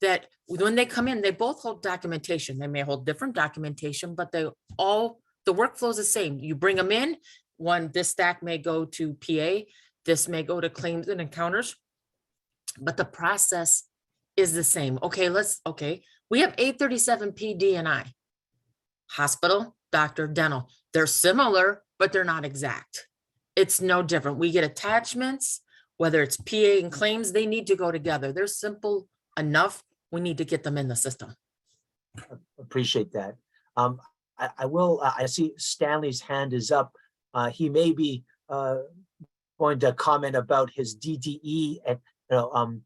that when they come in, they both hold documentation. They may hold different documentation, but the workflow is the same. You bring them in, this stack may go to PA, this may go to claims and encounters, but the process is the same. Okay, we have 837 PD and I. Hospital, doctor, dental. They're similar, but they're not exact. It's no different. We get attachments, whether it's PA and claims, they need to go together. They're simple enough. We need to get them in the system. Appreciate that. I see Stanley's hand is up. He may be going to comment about his DTE and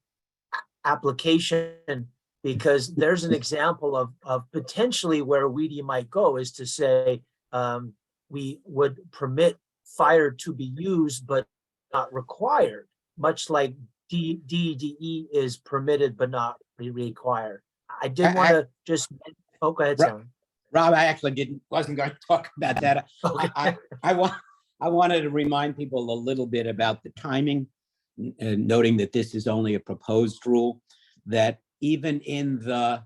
application, because there's an example of potentially where WEDI might go is to say we would permit fire to be used but not required, much like DDE is permitted but not required. I did want to just, go ahead, Sam. Rob, I actually wasn't going to talk about that. Okay. I wanted to remind people a little bit about the timing, noting that this is only a proposed rule, that even in the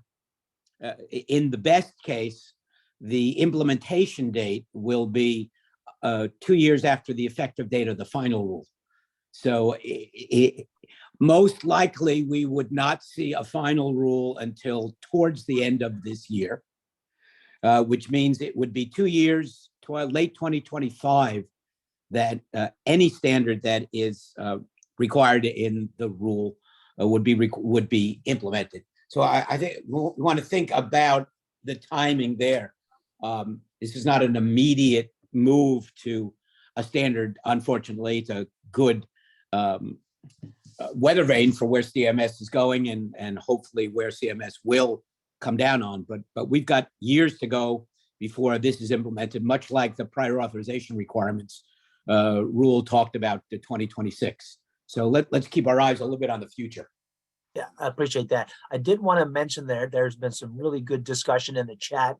best case, the implementation date will be 2 years after the effective date of the final rule. So most likely we would not see a final rule until towards the end of this year, which means it would be 2 years, late 2025, that any standard that is required in the rule would be implemented. So I think we want to think about the timing there. This is not an immediate move to a standard. Unfortunately, it's a good weather vane for where CMS is going and hopefully where CMS will come down on. But we've got years to go before this is implemented, much like the prior authorization requirements rule talked about the 2026. So let's keep our eyes a little bit on the future. Yeah, I appreciate that. I did want to mention there's been some really good discussion in the chat.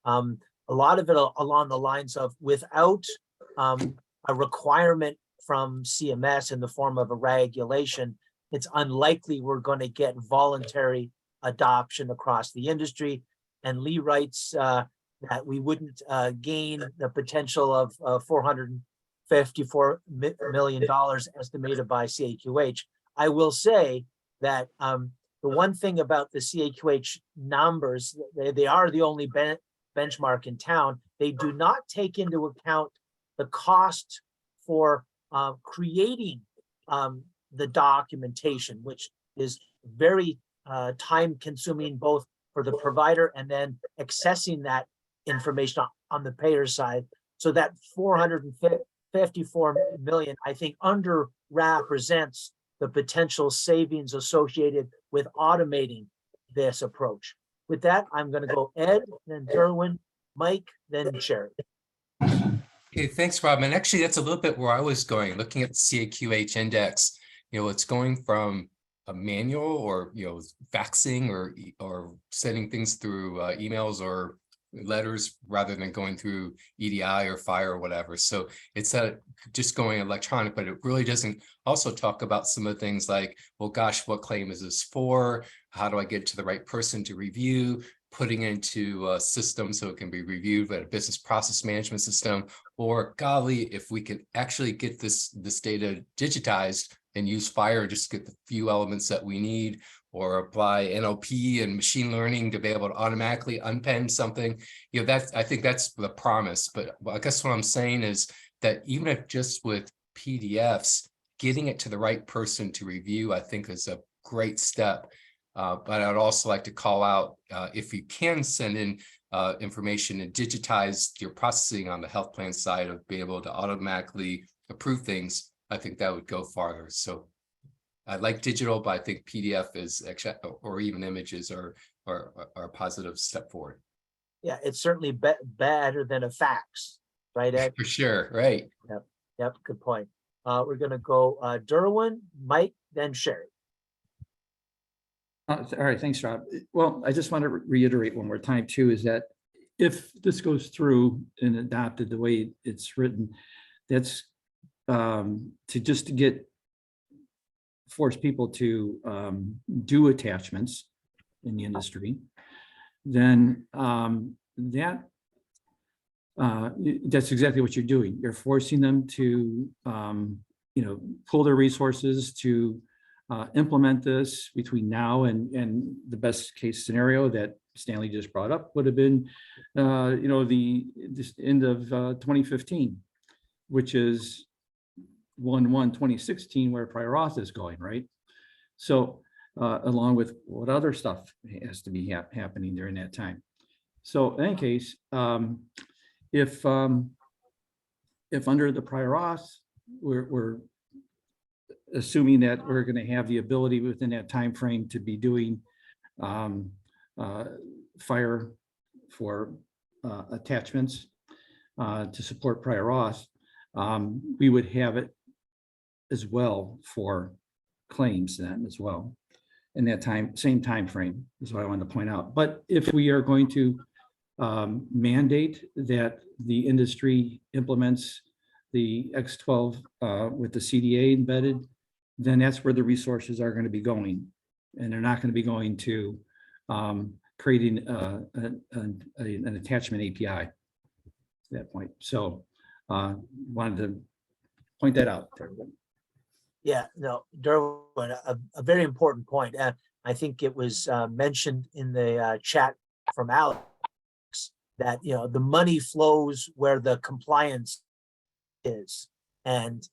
A lot of it along the lines of without a requirement from CMS in the form of a regulation, it's unlikely we're going to get voluntary adoption across the industry. And Lee writes that we wouldn't gain the potential of $454 million estimated by CAQH. I will say that the one thing about the CAQH numbers, they are the only benchmark in town. They do not take into account the cost for creating the documentation, which is very time consuming both for the provider and then accessing that information on the payer side. So that 454 million, I think, underrepresents the potential savings associated with automating this approach. With that, I'm going to go Ed, then Derwin, Mike, then Sherry. Okay, thanks, Rob. And actually, that's a little bit where I was going, looking at the CAQH index. It's going from a manual or faxing or sending things through emails or letters rather than going through EDI or FHIR or whatever. So it's just going electronic, but it really doesn't also talk about some of the things like, well, gosh, what claim is this for? How do I get to the right person to review? Putting into a system so it can be reviewed by a business process management system, or golly, if we can actually get this data digitized and use FHIR just to get the few elements that we need, or apply NLP and machine learning to be able to automatically unpen something. I think that's the promise. But I guess what I'm saying is that even if just with PDFs, getting it to the right person to review, I think is a great step. But I'd also like to call out, if you can send in information and digitize your processing on the health plan side of being able to automatically approve things, I think that would go farther. So I like digital, but I think PDF is actually, or even images are a positive step forward. Yeah, it's certainly better than a fax, right, Ed? For sure, right. Yep, good point. We're going to go Derwin, Mike, then Sherry. All right, thanks, Rob. Well, I just want to reiterate one more time too, is that if this goes through and adopted the way it's written, that's to get force people to do attachments in the industry, then that's exactly what you're doing. You're forcing them to pool their resources to implement this between now and the best case scenario that Stanley just brought up would have been the end of 2015, which is 1/1/2016, where prior auth is going, right? So along with what other stuff has to be happening during that time. So in any case, if under the prior auth, we're assuming that we're going to have the ability within that time frame to be doing fire for attachments to support prior auth, we would have it as well for claims then as well in that same time frame is what I wanted to point out. But if we are going to mandate that the industry implements the X12 with the CDA embedded, then that's where the resources are going to be going, and they're not going to be going to creating an attachment API at that point. So wanted to point that out to everybody. Yeah, no, Derwin, a very important point. I think it was mentioned in the chat from Alex that the money flows where the compliance is, and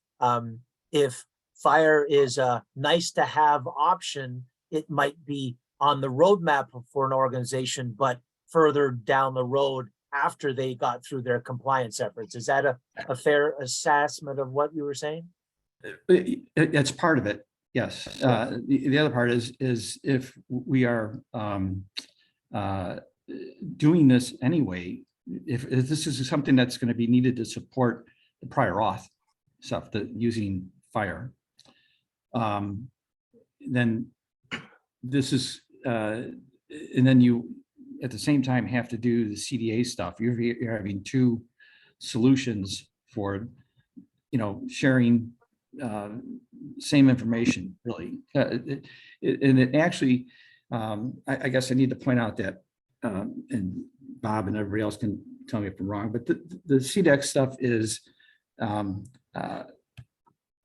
if fire is a nice to have option, it might be on the roadmap for an organization, but further down the road after they got through their compliance efforts. Is that a fair assessment of what you were saying? It's part of it, yes. The other part is if we are doing this anyway, if this is something that's going to be needed to support the prior auth stuff, using fire, then this is, and then you at the same time have to do the CDA stuff. You're having two solutions for, sharing same information, really. And it actually, I guess I need to point out that, and Bob and everybody else can tell me if I'm wrong, but the CDEX stuff is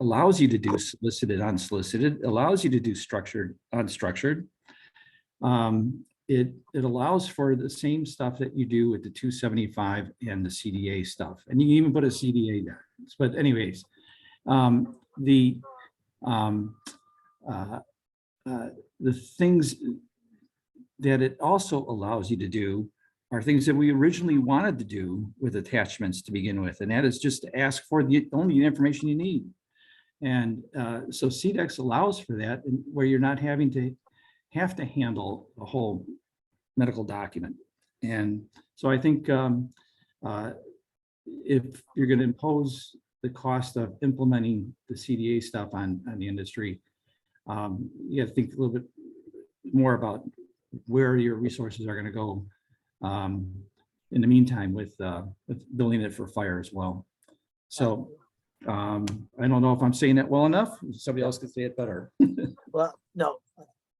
allows you to do solicited, unsolicited, allows you to do structured, unstructured. It allows for the same stuff that you do with the 275 and the CDA stuff, and you can even put a CDA there. But anyways, the things that it also allows you to do are things that we originally wanted to do with attachments to begin with, and that is just to ask for the only information you need. And so CDEX allows for that, and where you're not having to handle a whole medical document. And so I think if you're going to impose the cost of implementing the CDA stuff on the industry, you have to think a little bit more about where your resources are going to go in the meantime with building it for fire as well. So I don't know if I'm saying that well enough. Somebody else could say it better. Well, no,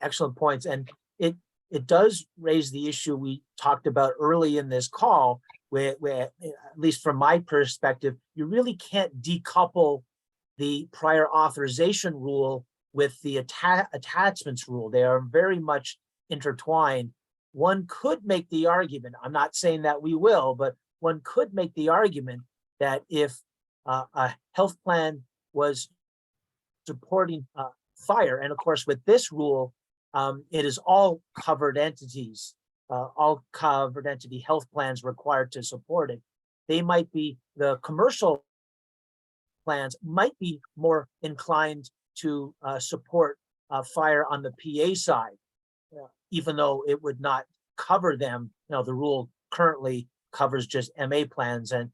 excellent points. And it does raise the issue we talked about early in this call, where at least from my perspective, you really can't decouple the prior authorization rule with the attachments rule. They are very much intertwined. One could make the argument, I'm not saying that we will, but one could make the argument that if a health plan was supporting fire, and of course with this rule, it is all covered entities, all covered entity health plans required to support it. They might be, the commercial plans might be more inclined to support fire on the PA side, even though it would not cover them. The rule currently covers just MA plans and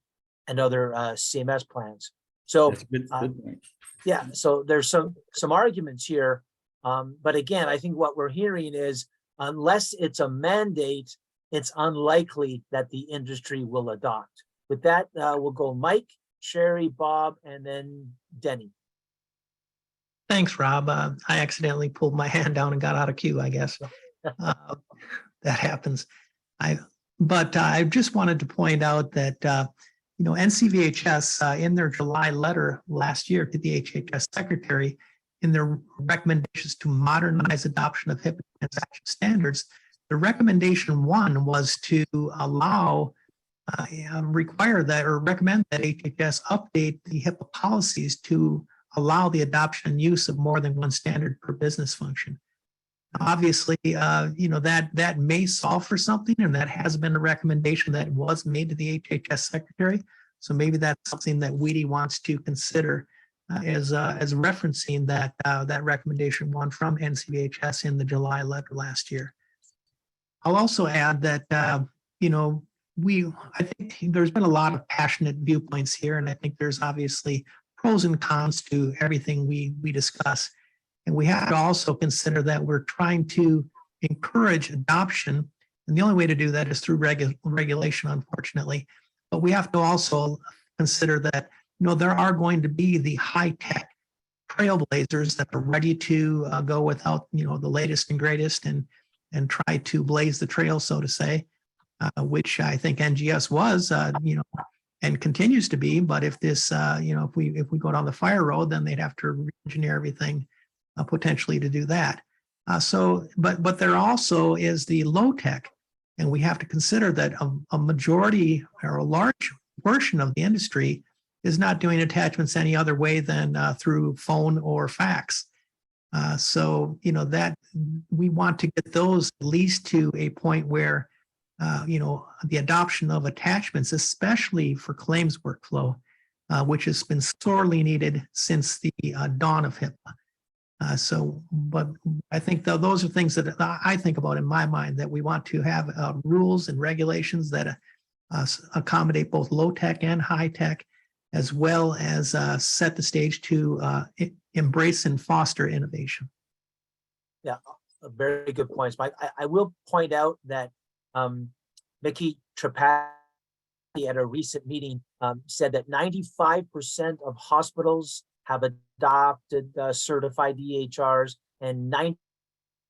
other CMS plans. So That's a good point. yeah, so there's some arguments here But again, I think what we're hearing is unless it's a mandate, it's unlikely that the industry will adopt. With that, we'll go Mike, Sherry, Bob, and then Denny. Thanks, Rob. I accidentally pulled my hand down and got out of queue, I guess. That happens. But I just wanted to point out that, NCVHS in their July letter last year to the HHS secretary, in their recommendations to modernize adoption of HIPAA transaction standards, the recommendation one was to allow, require that or recommend that HHS update the HIPAA policies to allow the adoption and use of more than one standard per business function. Obviously, that may solve for something, and that has been a recommendation that was made to the HHS secretary. So maybe that's something that WEDI wants to consider as referencing that recommendation one from NCVHS in the July letter last year. I'll also add that I think there's been a lot of passionate viewpoints here, and I think there's obviously pros and cons to everything we discuss. And we have to also consider that we're trying to encourage adoption. And the only way to do that is through regulation, unfortunately. But we have to also consider that, there are going to be the high-tech trailblazers that are ready to go without, the latest and greatest and try to blaze the trail, so to say, which I think NGS was, and continues to be. But if this, if we go down the fire road, then they'd have to re-engineer everything potentially to do that. But there also is the low tech, and we have to consider that a majority or a large portion of the industry is not doing attachments any other way than through phone or fax. That we want to get those at least to a point where, the adoption of attachments, especially for claims workflow, which has been sorely needed since the dawn of HIPAA. But I think those are things that I think about in my mind, that we want to have rules and regulations that accommodate both low tech and high tech, as well as set the stage to embrace and foster innovation. Yeah, very good points, Mike. I will point out that Mickey Tripathi at a recent meeting said that 95% of hospitals have adopted certified EHRs, and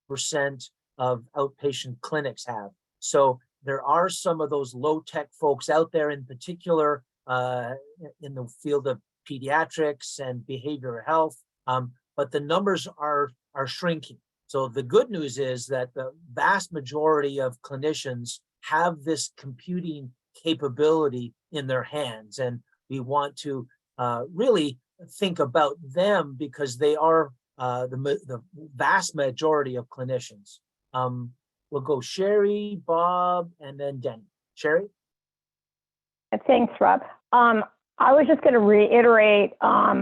90% of outpatient clinics have. So there are some of those low-tech folks out there, in particular in the field of pediatrics and behavioral health, but the numbers are shrinking. So the good news is that the vast majority of clinicians have this computing capability in their hands, and we want to really think about them, because they are the vast majority of clinicians. We'll go Sherry, Bob, and then Denny. Sherry? Thanks, Rob. I was just going to reiterate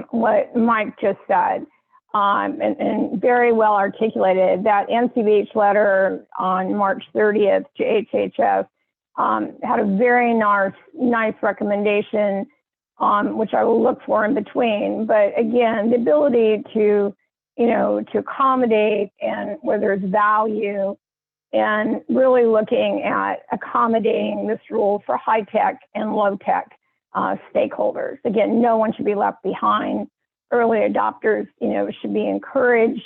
what Mike just said, and very well articulated. That NCVH letter on March 30th to HHS had a very nice recommendation, which I will look for in between. But again, the ability to accommodate, and where there's value, and really looking at accommodating this rule for high tech and low tech stakeholders. Again, no one should be left behind. Early adopters, should be encouraged.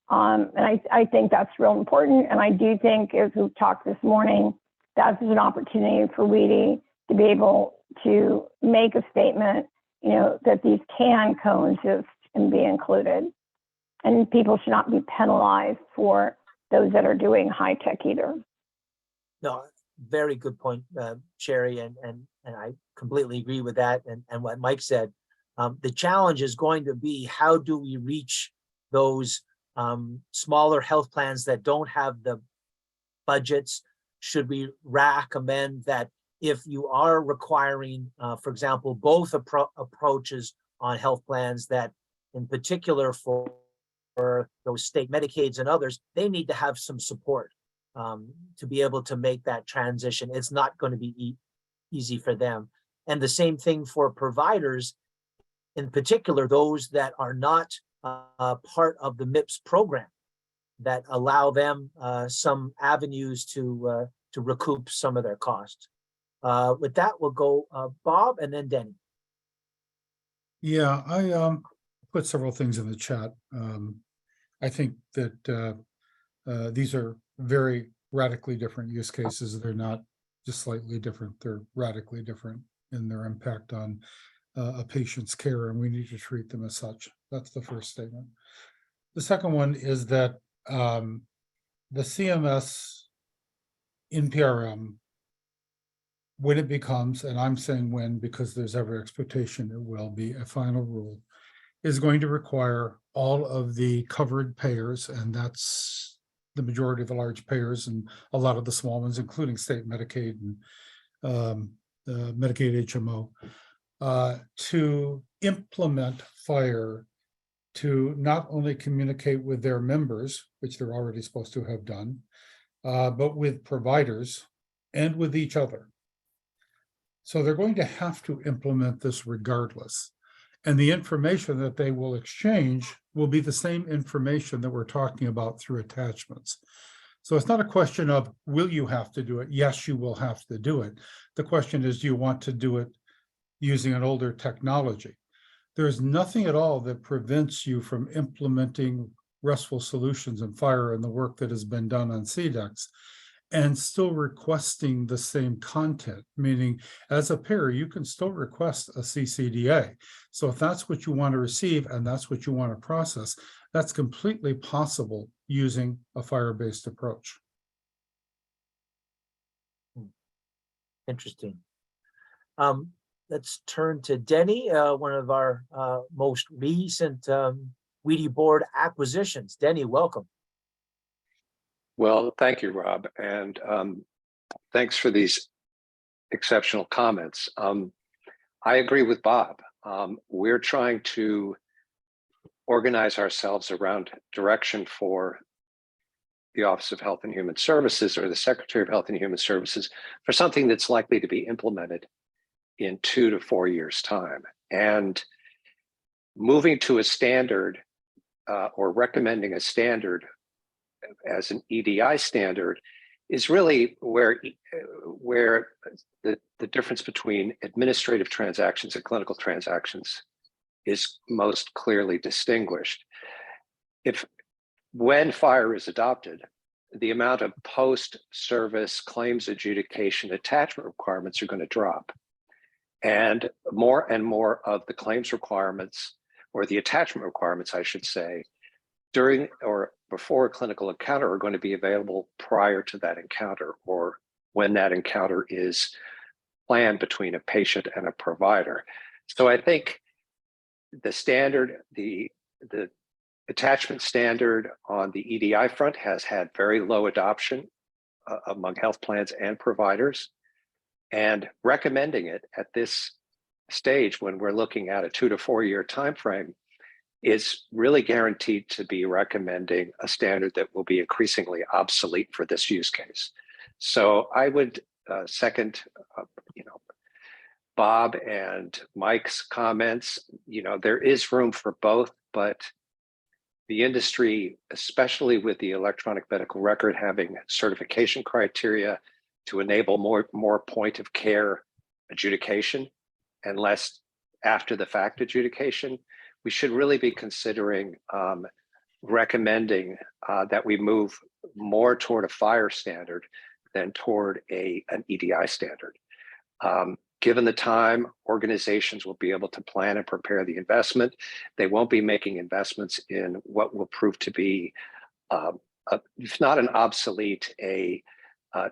And I think that's real important. And I do think, as we've talked this morning, that's an opportunity for WEDI to be able to make a statement, that these can coexist and be included. And people should not be penalized for those that are doing high tech either. No, very good point, Sherry, and I completely agree with that. And what Mike said, the challenge is going to be, how do we reach those smaller health plans that don't have the budgets? Should we recommend that if you are requiring, for example, both approaches on health plans, that in particular for those state Medicaids and others, they need to have some support to be able to make that transition. It's not going to be easy for them. And the same thing for providers, in particular, those that are not part of the MIPS program. that allow them some avenues to recoup some of their costs. With that, we'll go Bob and then Denny. Yeah, I put several things in the chat. I think that these are very radically different use cases. They're not just slightly different, they're radically different in their impact on a patient's care, and we need to treat them as such. That's the first statement. The second one is that the CMS NPRM, when it becomes, and I'm saying when because there's every expectation it will be a final rule, is going to require all of the covered payers, and that's the majority of the large payers and a lot of the small ones, including state Medicaid and Medicaid HMO, to implement FHIR to not only communicate with their members, which they're already supposed to have done, but with providers and with each other. So they're going to have to implement this regardless. And the information that they will exchange will be the same information that we're talking about through attachments. So it's not a question of, will you have to do it? Yes, you will have to do it. The question is, do you want to do it using an older technology? There's nothing at all that prevents you from implementing RESTful solutions and FHIR and the work that has been done on CDEX and still requesting the same content, meaning as a payer, you can still request a CCDA. So if that's what you want to receive and that's what you want to process, that's completely possible using a FHIR-based approach. Interesting. Let's turn to Denny, one of our most recent WEDI board acquisitions. Denny, welcome. Well, thank you, Rob, and thanks for these exceptional comments. I agree with Bob. We're trying to organize ourselves around direction for the Office of Health and Human Services or the Secretary of Health and Human Services for something that's likely to be implemented in 2 to 4 years' time. And moving to a standard or recommending a standard as an EDI standard is really where the difference between administrative transactions and clinical transactions is most clearly distinguished. When FHIR is adopted, the amount of post-service claims adjudication attachment requirements are going to drop. And more of the claims requirements, or the attachment requirements, I should say, during or before a clinical encounter are going to be available prior to that encounter, or when that encounter is planned between a patient and a provider. So I think the standard, the attachment standard on the EDI front has had very low adoption among health plans and providers. And recommending it at this stage, when we're looking at a 2 to 4 year timeframe, is really guaranteed to be recommending a standard that will be increasingly obsolete for this use case. So I would second, Bob and Mike's comments. There is room for both, but the industry, especially with the electronic medical record having certification criteria to enable more point of care adjudication and less after the fact adjudication, we should really be considering recommending that we move more toward a FHIR standard than toward an EDI standard. Given the time, organizations will be able to plan and prepare the investment. They won't be making investments in what will prove to be, if not an obsolete,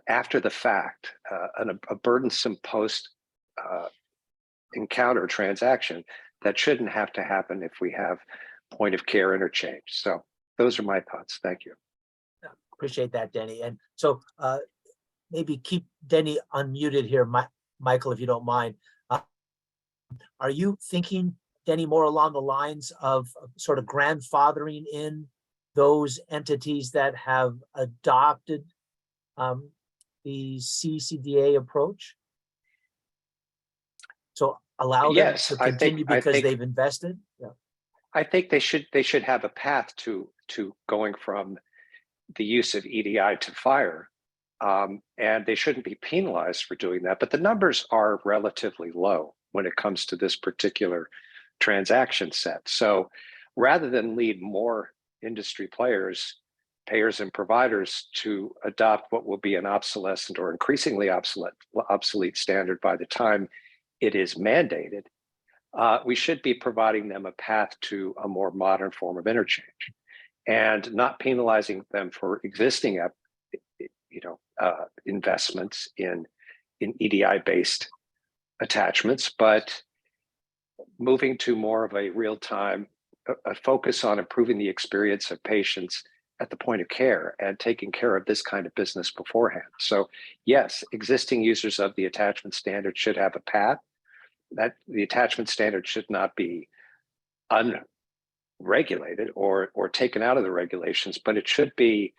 after the fact, a burdensome post encounter transaction that shouldn't have to happen if we have point of care interchange. So those are my thoughts. Thank you. Appreciate that, Denny. And so maybe keep Denny unmuted here, Michael, if you don't mind. Are you thinking, Denny, more along the lines of sort of grandfathering in those entities that have adopted the CCDA approach? So allow them to continue because they've invested? Yeah. I think they should have a path to going from the use of EDI to fire, and they shouldn't be penalized for doing that. But the numbers are relatively low when it comes to this particular transaction set. So rather than lead more industry players, payers and providers to adopt what will be an obsolescent or increasingly obsolete standard by the time it is mandated, we should be providing them a path to a more modern form of interchange and not penalizing them for existing investments in EDI-based attachments, but moving to more of a real-time, a focus on improving the experience of patients at the point of care and taking care of this kind of business beforehand. So yes, existing users of the attachment standard should have a path. That the attachment standard should not be unregulated or taken out of the regulations, but it should be,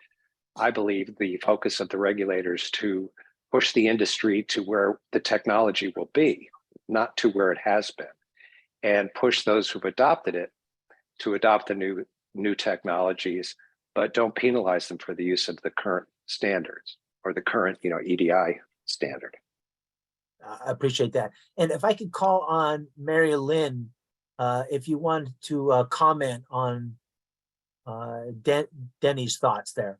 I believe, the focus of the regulators to push the industry to where the technology will be, not to where it has been, and push those who've adopted it to adopt the new technologies, but don't penalize them for the use of the current standards or the current EDI standard. I appreciate that. And if I could call on Mary Lynn, if you want to comment on Denny's thoughts there.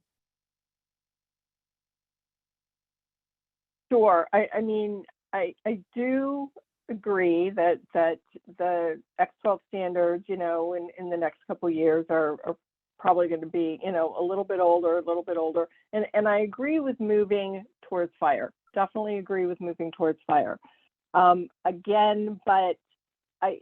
Sure. I mean, I do agree that the X12 standards, in the next couple of years are probably going to be, a little bit older. And I agree with moving towards fire. Definitely agree with moving towards fire. Again, but I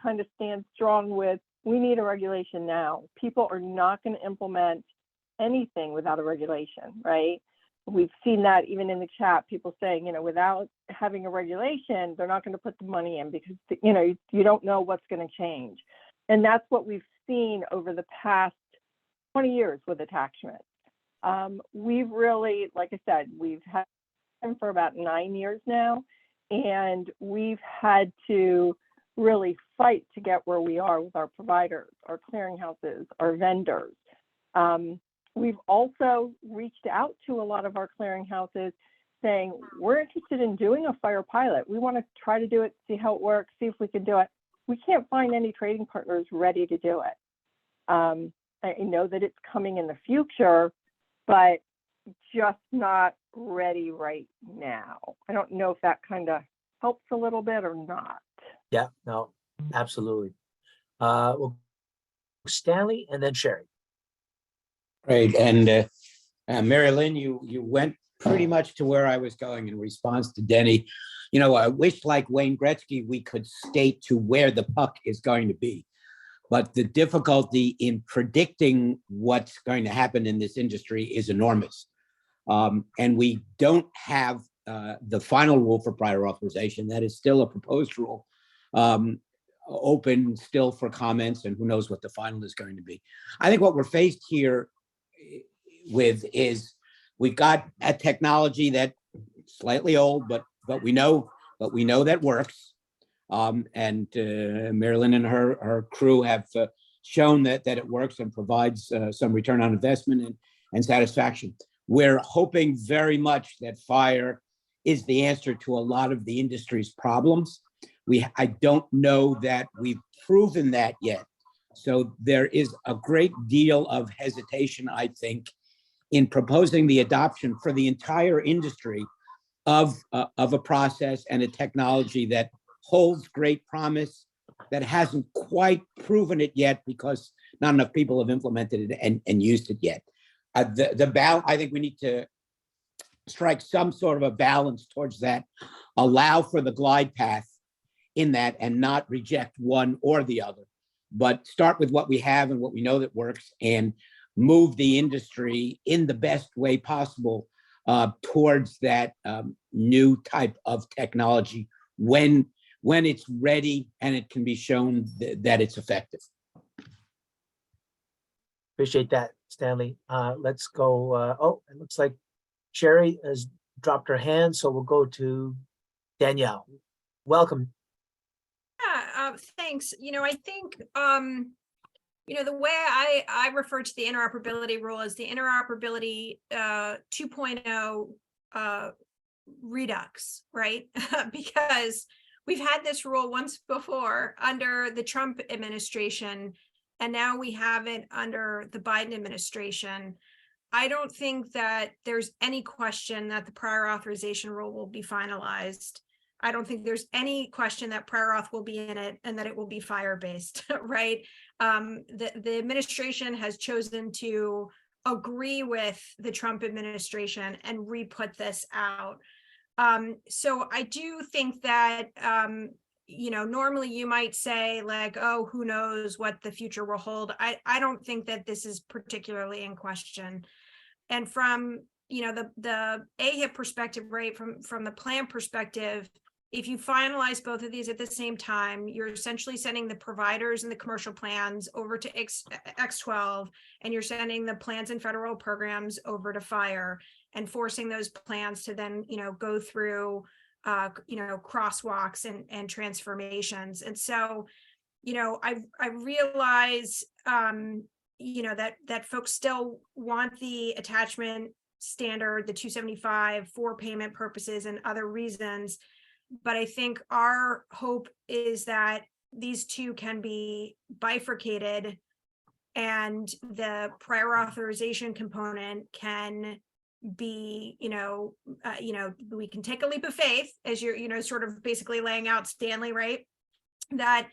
kind of stand strong with, we need a regulation now. People are not going to implement anything without a regulation, right? We've seen that even in the chat, people saying, without having a regulation, they're not going to put the money in because, you don't know what's going to change. And that's what we've seen over the past 20 years with attachments. We've really, like I said, we've had them for about 9 years now, and we've had to really fight to get where we are with our providers, our clearinghouses, our vendors. We've also reached out to a lot of our clearinghouses saying, we're interested in doing a fire pilot. We want to try to do it, see how it works, see if we can do it. We can't find any trading partners ready to do it. I know that it's coming in the future, but just not ready right now. I don't know if that kind of helps a little bit or not. Yeah, no, absolutely. Well, Stanley and then Sherry. Great. And Mary Lynn, you went pretty much to where I was going in response to Denny. I wish, like Wayne Gretzky, we could skate to where the puck is going to be. But the difficulty in predicting what's going to happen in this industry is enormous. And we don't have the final rule for prior authorization. That is still a proposed rule, open still for comments, and who knows what the final is going to be. I think what we're faced here with is we've got a technology that's slightly old, but we know that works. And Marilyn and her crew have shown that it works and provides some return on investment and satisfaction. We're hoping very much that fire is the answer to a lot of the industry's problems. I don't know that we've proven that yet. So there is a great deal of hesitation, I think, in proposing the adoption for the entire industry of a process and a technology that holds great promise, that hasn't quite proven it yet because not enough people have implemented it and used it yet. I think we need to strike some sort of a balance towards that, allow for the glide path in that and not reject one or the other, but start with what we have and what we know that works and move the industry in the best way possible towards that new type of technology when it's ready and it can be shown that it's effective. Appreciate that, Stanley. Let's go. It looks like Sherry has dropped her hand, so we'll go to Danielle. Welcome. Yeah, thanks. I think, the way I refer to the interoperability rule as the interoperability 2.0 redux, right? Because we've had this rule once before under the Trump administration, and now we have it under the Biden administration. I don't think that there's any question that the prior authorization rule will be finalized. I don't think there's any question that prior auth will be in it and that it will be FHIR-based, right? The administration has chosen to agree with the Trump administration and re-put this out. So I do think that, normally you might say like, oh, who knows what the future will hold. I don't think that this is particularly in question. And from, the AHIP perspective, right, from the plan perspective, if you finalize both of these at the same time, you're essentially sending the providers and the commercial plans over to X12, and you're sending the plans and federal programs over to FHIR, and forcing those plans to then, go through, crosswalks and transformations. And so, I realize, that folks still want the attachment standard, the 275 for payment purposes and other reasons. But I think our hope is that these two can be bifurcated, and the prior authorization component can be, we can take a leap of faith, as you're, sort of basically laying out, Stanley, right? That,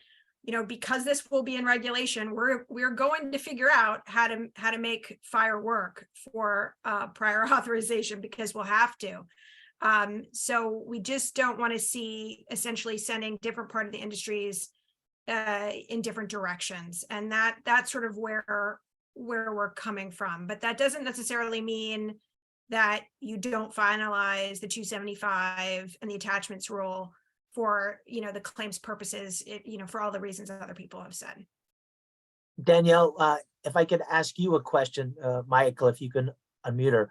because this will be in regulation, we're going to figure out how to make FHIR work for prior authorization, because we'll have to. So we just don't want to see essentially sending different part of the industries in different directions. And that's sort of where we're coming from. But that doesn't necessarily mean that you don't finalize the 275 and the attachments rule for, the claims purposes, for all the reasons that other people have said. Danielle, if I could ask you a question, Michael, if you can unmute her.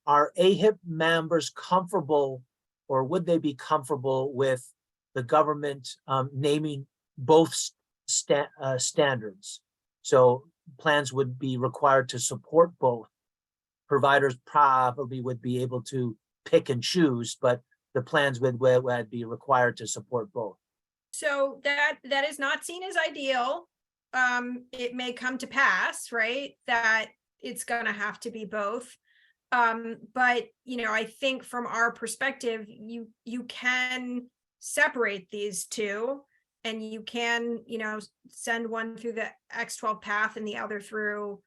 Are AHIP members comfortable, or would they be comfortable with the government naming both standards? So plans would be required to support both. Providers probably would be able to pick and choose, but the plans would be required to support both. So that is not seen as ideal. It may come to pass, right, that it's going to have to be both. But, I think from our perspective, you can separate these two, and you can, send one through the X12 path and the other through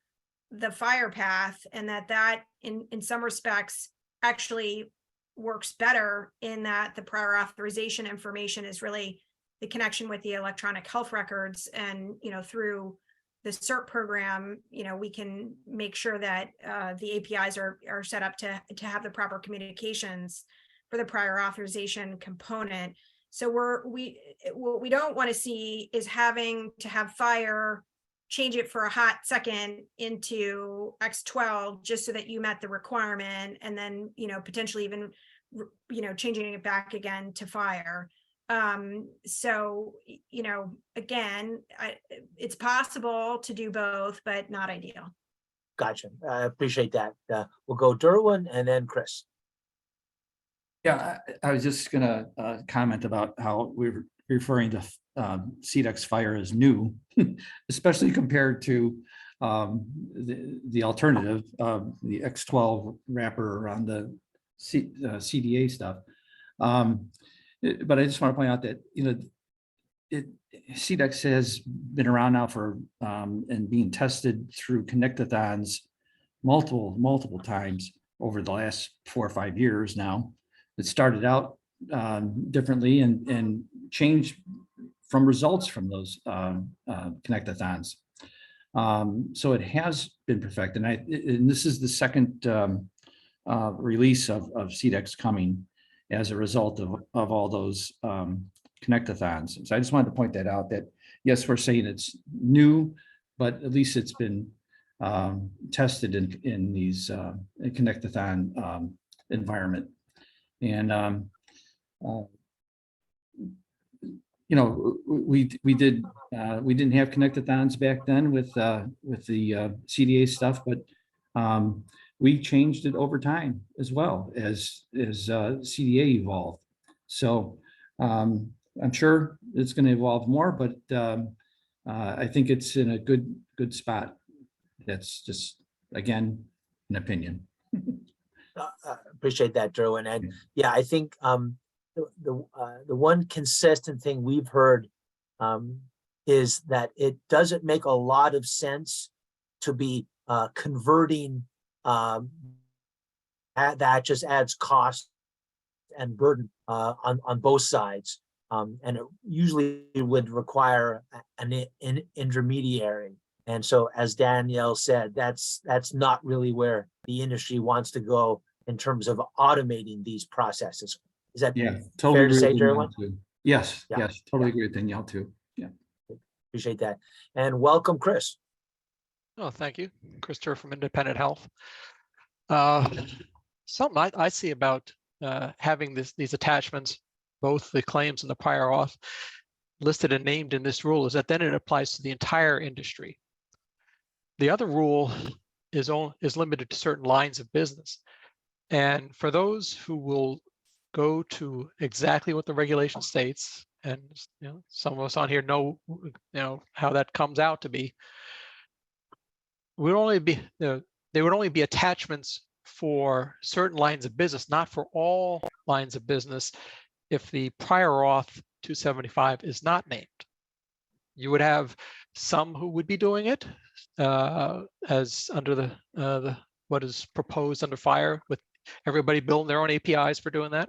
the FHIR path, and that in some respects actually works better, in that the prior authorization information is really the connection with the electronic health records, and, through the CERT program, we can make sure that the APIs are set up to have the proper communications for the prior authorization component. So what we don't want to see is having to have FHIR change it for a hot second into X12 just so that you met the requirement, and then, potentially even, changing it back again to FHIR. So, again, it's possible to do both, but not ideal. Gotcha. I appreciate that. We'll go Derwin and then Chris. Yeah, I was just gonna comment about how we're referring to CDEX FHIR as new, especially compared to the alternative, the X12 wrapper around the CDA stuff. But I just want to point out that, CDEX has been around now for and being tested through connectathons multiple times over the last 4 or 5 years now. It started out differently and changed from results from those connectathons. So it has been perfected. And this is the second release of CDEX coming as a result of all those connectathons. So I just wanted to point that out, that yes, we're saying it's new, but at least it's been tested in these connectathon environment. And you know, we did, we didn't have connectathons back then with the CDA stuff, but we changed it over time as well as CDA evolved. So I'm sure it's going to evolve more, but I think it's in a good spot. That's just, again, an opinion. Appreciate that, Drew. And yeah, I think the one consistent thing we've heard is that it doesn't make a lot of sense to be converting. That just adds cost and burden on both sides, and it usually would require an intermediary. And so, as Danielle said, that's not really where the industry wants to go in terms of automating these processes. Is that totally fair to say, Drew? Yes, Yeah. yes, totally agree with Danielle too. Yeah. Appreciate that. And welcome, Chris. Oh, thank you. Christopher from Independent Health. Something I see about having these attachments, both the claims and the prior auth, listed and named in this rule, is that then it applies to the entire industry. The other rule is limited to certain lines of business. And for those who will go to exactly what the regulation states, and some of us on here know how that comes out to be, there would only be attachments for certain lines of business, not for all lines of business, if the prior auth 275 is not named. You would have some who would be doing it as under the what is proposed under FHIR, with everybody building their own APIs for doing that.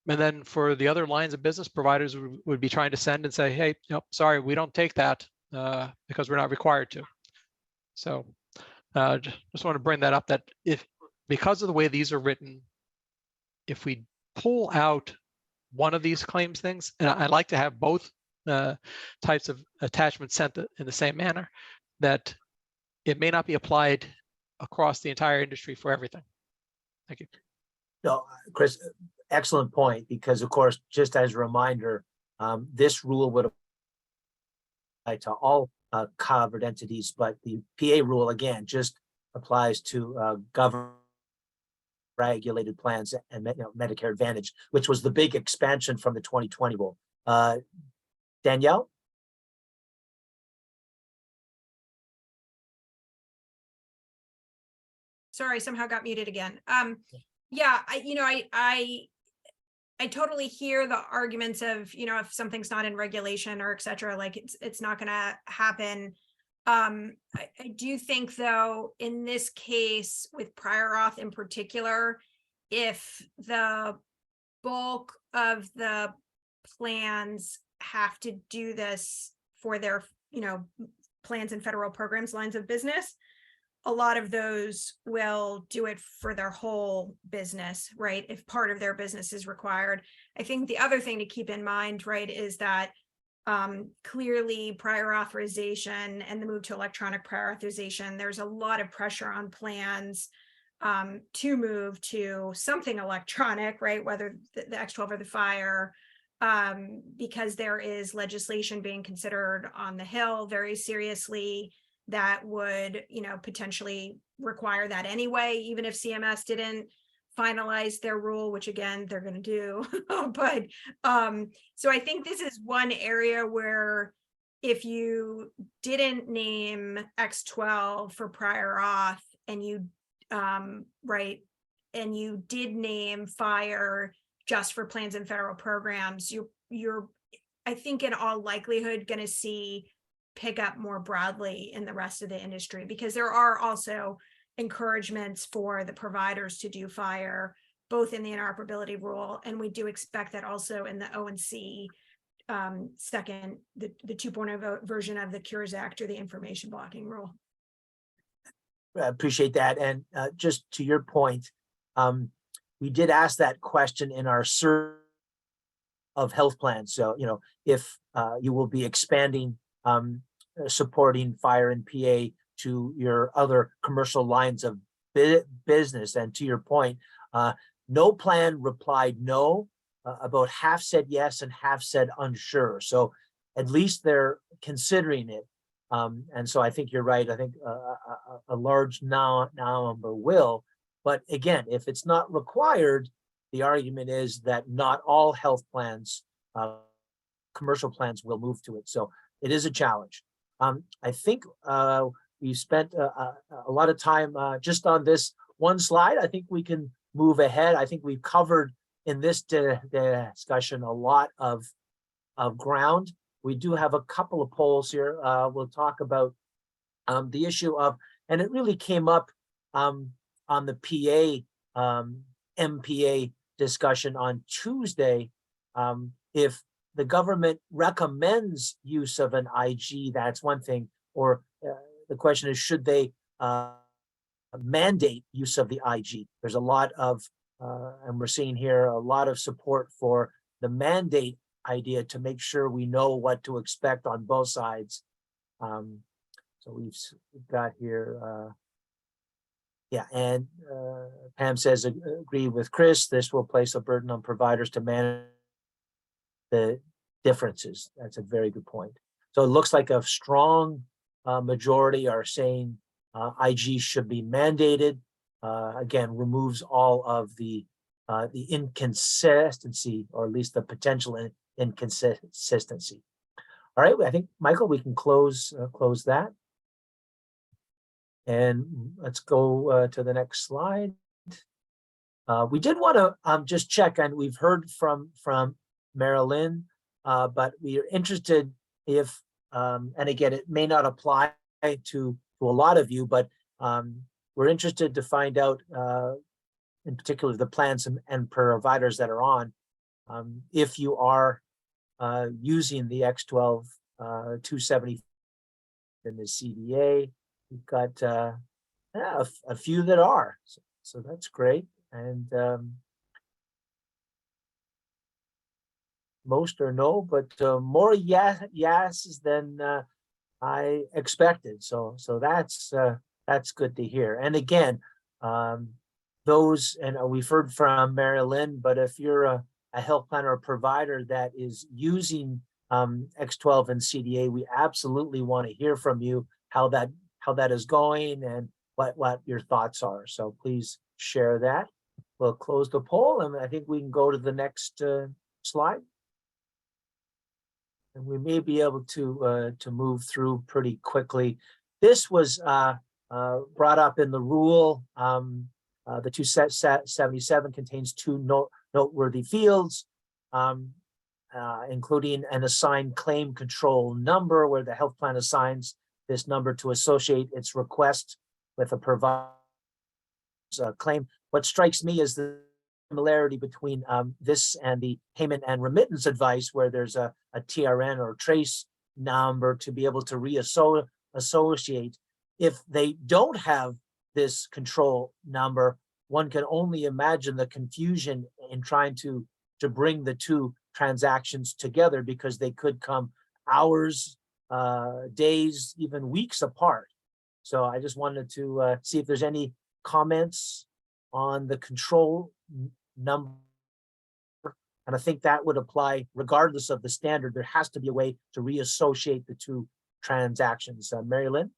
And then for the other lines of business, providers would be trying to send and say, hey, nope, sorry, we don't take that because we're not required to. So just want to bring that up, that because of the way these are written, if we pull out one of these claims things, and I'd like to have both types of attachments sent in the same manner, that it may not be applied across the entire industry for everything. Thank you. No, Chris, excellent point, because of course, just as a reminder, this rule would apply to all covered entities, but the PA rule, again, just applies to government regulated plans and Medicare Advantage, which was the big expansion from the 2020 rule. Danielle? Sorry, somehow got muted again. Yeah, I totally hear the arguments of, if something's not in regulation or et cetera, like it's not gonna happen. I do think though, in this case with prior auth in particular, if the bulk of the plans have to do this for their, plans and federal programs, lines of business, a lot of those will do it for their whole business, right? If part of their business is required. I think the other thing to keep in mind, right, is that clearly prior authorization and the move to electronic prior authorization, there's a lot of pressure on plans to move to something electronic, right? Whether the X12 or the FHIR, because there is legislation being considered on the Hill very seriously that would, potentially require that anyway, even if CMS didn't finalize their rule, which again, they're going to do. But so I think this is one area where if you didn't name X12 for prior auth and you, right, and you did name FHIR just for plans and federal programs, you're, I think in all likelihood, going to see pick up more broadly in the rest of the industry, because there are also encouragements for the providers to do FHIR, both in the interoperability rule, and we do expect that also in the O&C second, the 2.0 version of the Cures Act, or the information blocking rule. I appreciate that. And just to your point, we did ask that question in our survey of health plans. So, if you will be expanding supporting FHIR and PA to your other commercial lines of business. And to your point, no plan replied no, about half said yes and half said unsure. So at least they're considering it. And so I think you're right. I think a large number will. But again, if it's not required, the argument is that not all health plans, commercial plans, will move to it. So it is a challenge. I think we spent a lot of time just on this one slide. I think we can move ahead. I think we've covered in this discussion a lot of ground. We do have a couple of polls here. We'll talk about the issue of, and it really came up on the PA MPA discussion on Tuesday. If the government recommends use of an IG, that's one thing, or the question is, should they mandate use of the IG? There's a lot of, and we're seeing here a lot of support for the mandate idea to make sure we know what to expect on both sides. So we've got here, yeah, and Pam says, agree with Chris, this will place a burden on providers to manage the differences. That's a very good point. So it looks like a strong majority are saying IG should be mandated. Again, removes all of the inconsistency, or at least the potential inconsistency. All right, I think, Michael, we can close that. And let's go to the next slide. We did want to just check, and we've heard from Marilyn, but we are interested if, and again, it may not apply to a lot of you, but we're interested to find out, in particular, the plans and providers that are on, if you are using the X12 270 in the CDA. We've got a few that are, so that's great. And most are no, but more yeses than I expected. So that's good to hear. And again, those, and we've heard from Mary Lynn, but if you're a health plan or a provider that is using X12 and CDA, we absolutely want to hear from you how that is going and what your thoughts are. So please share that. We'll close the poll, and I think we can go to the next slide. And we may be able to move through pretty quickly. This was brought up in the rule. The 277 contains two noteworthy fields, including an assigned claim control number, where the health plan assigns this number to associate its request with a provider's claim. What strikes me is the similarity between this and the payment and remittance advice, where there's a TRN or trace number to be able to reassociate. If they don't have this control number, one can only imagine the confusion in trying to bring the two transactions together, because they could come hours, days, even weeks apart. So I just wanted to see if there's any comments on the control number. And I think that would apply regardless of the standard. There has to be a way to reassociate the two transactions. Mary Lynn?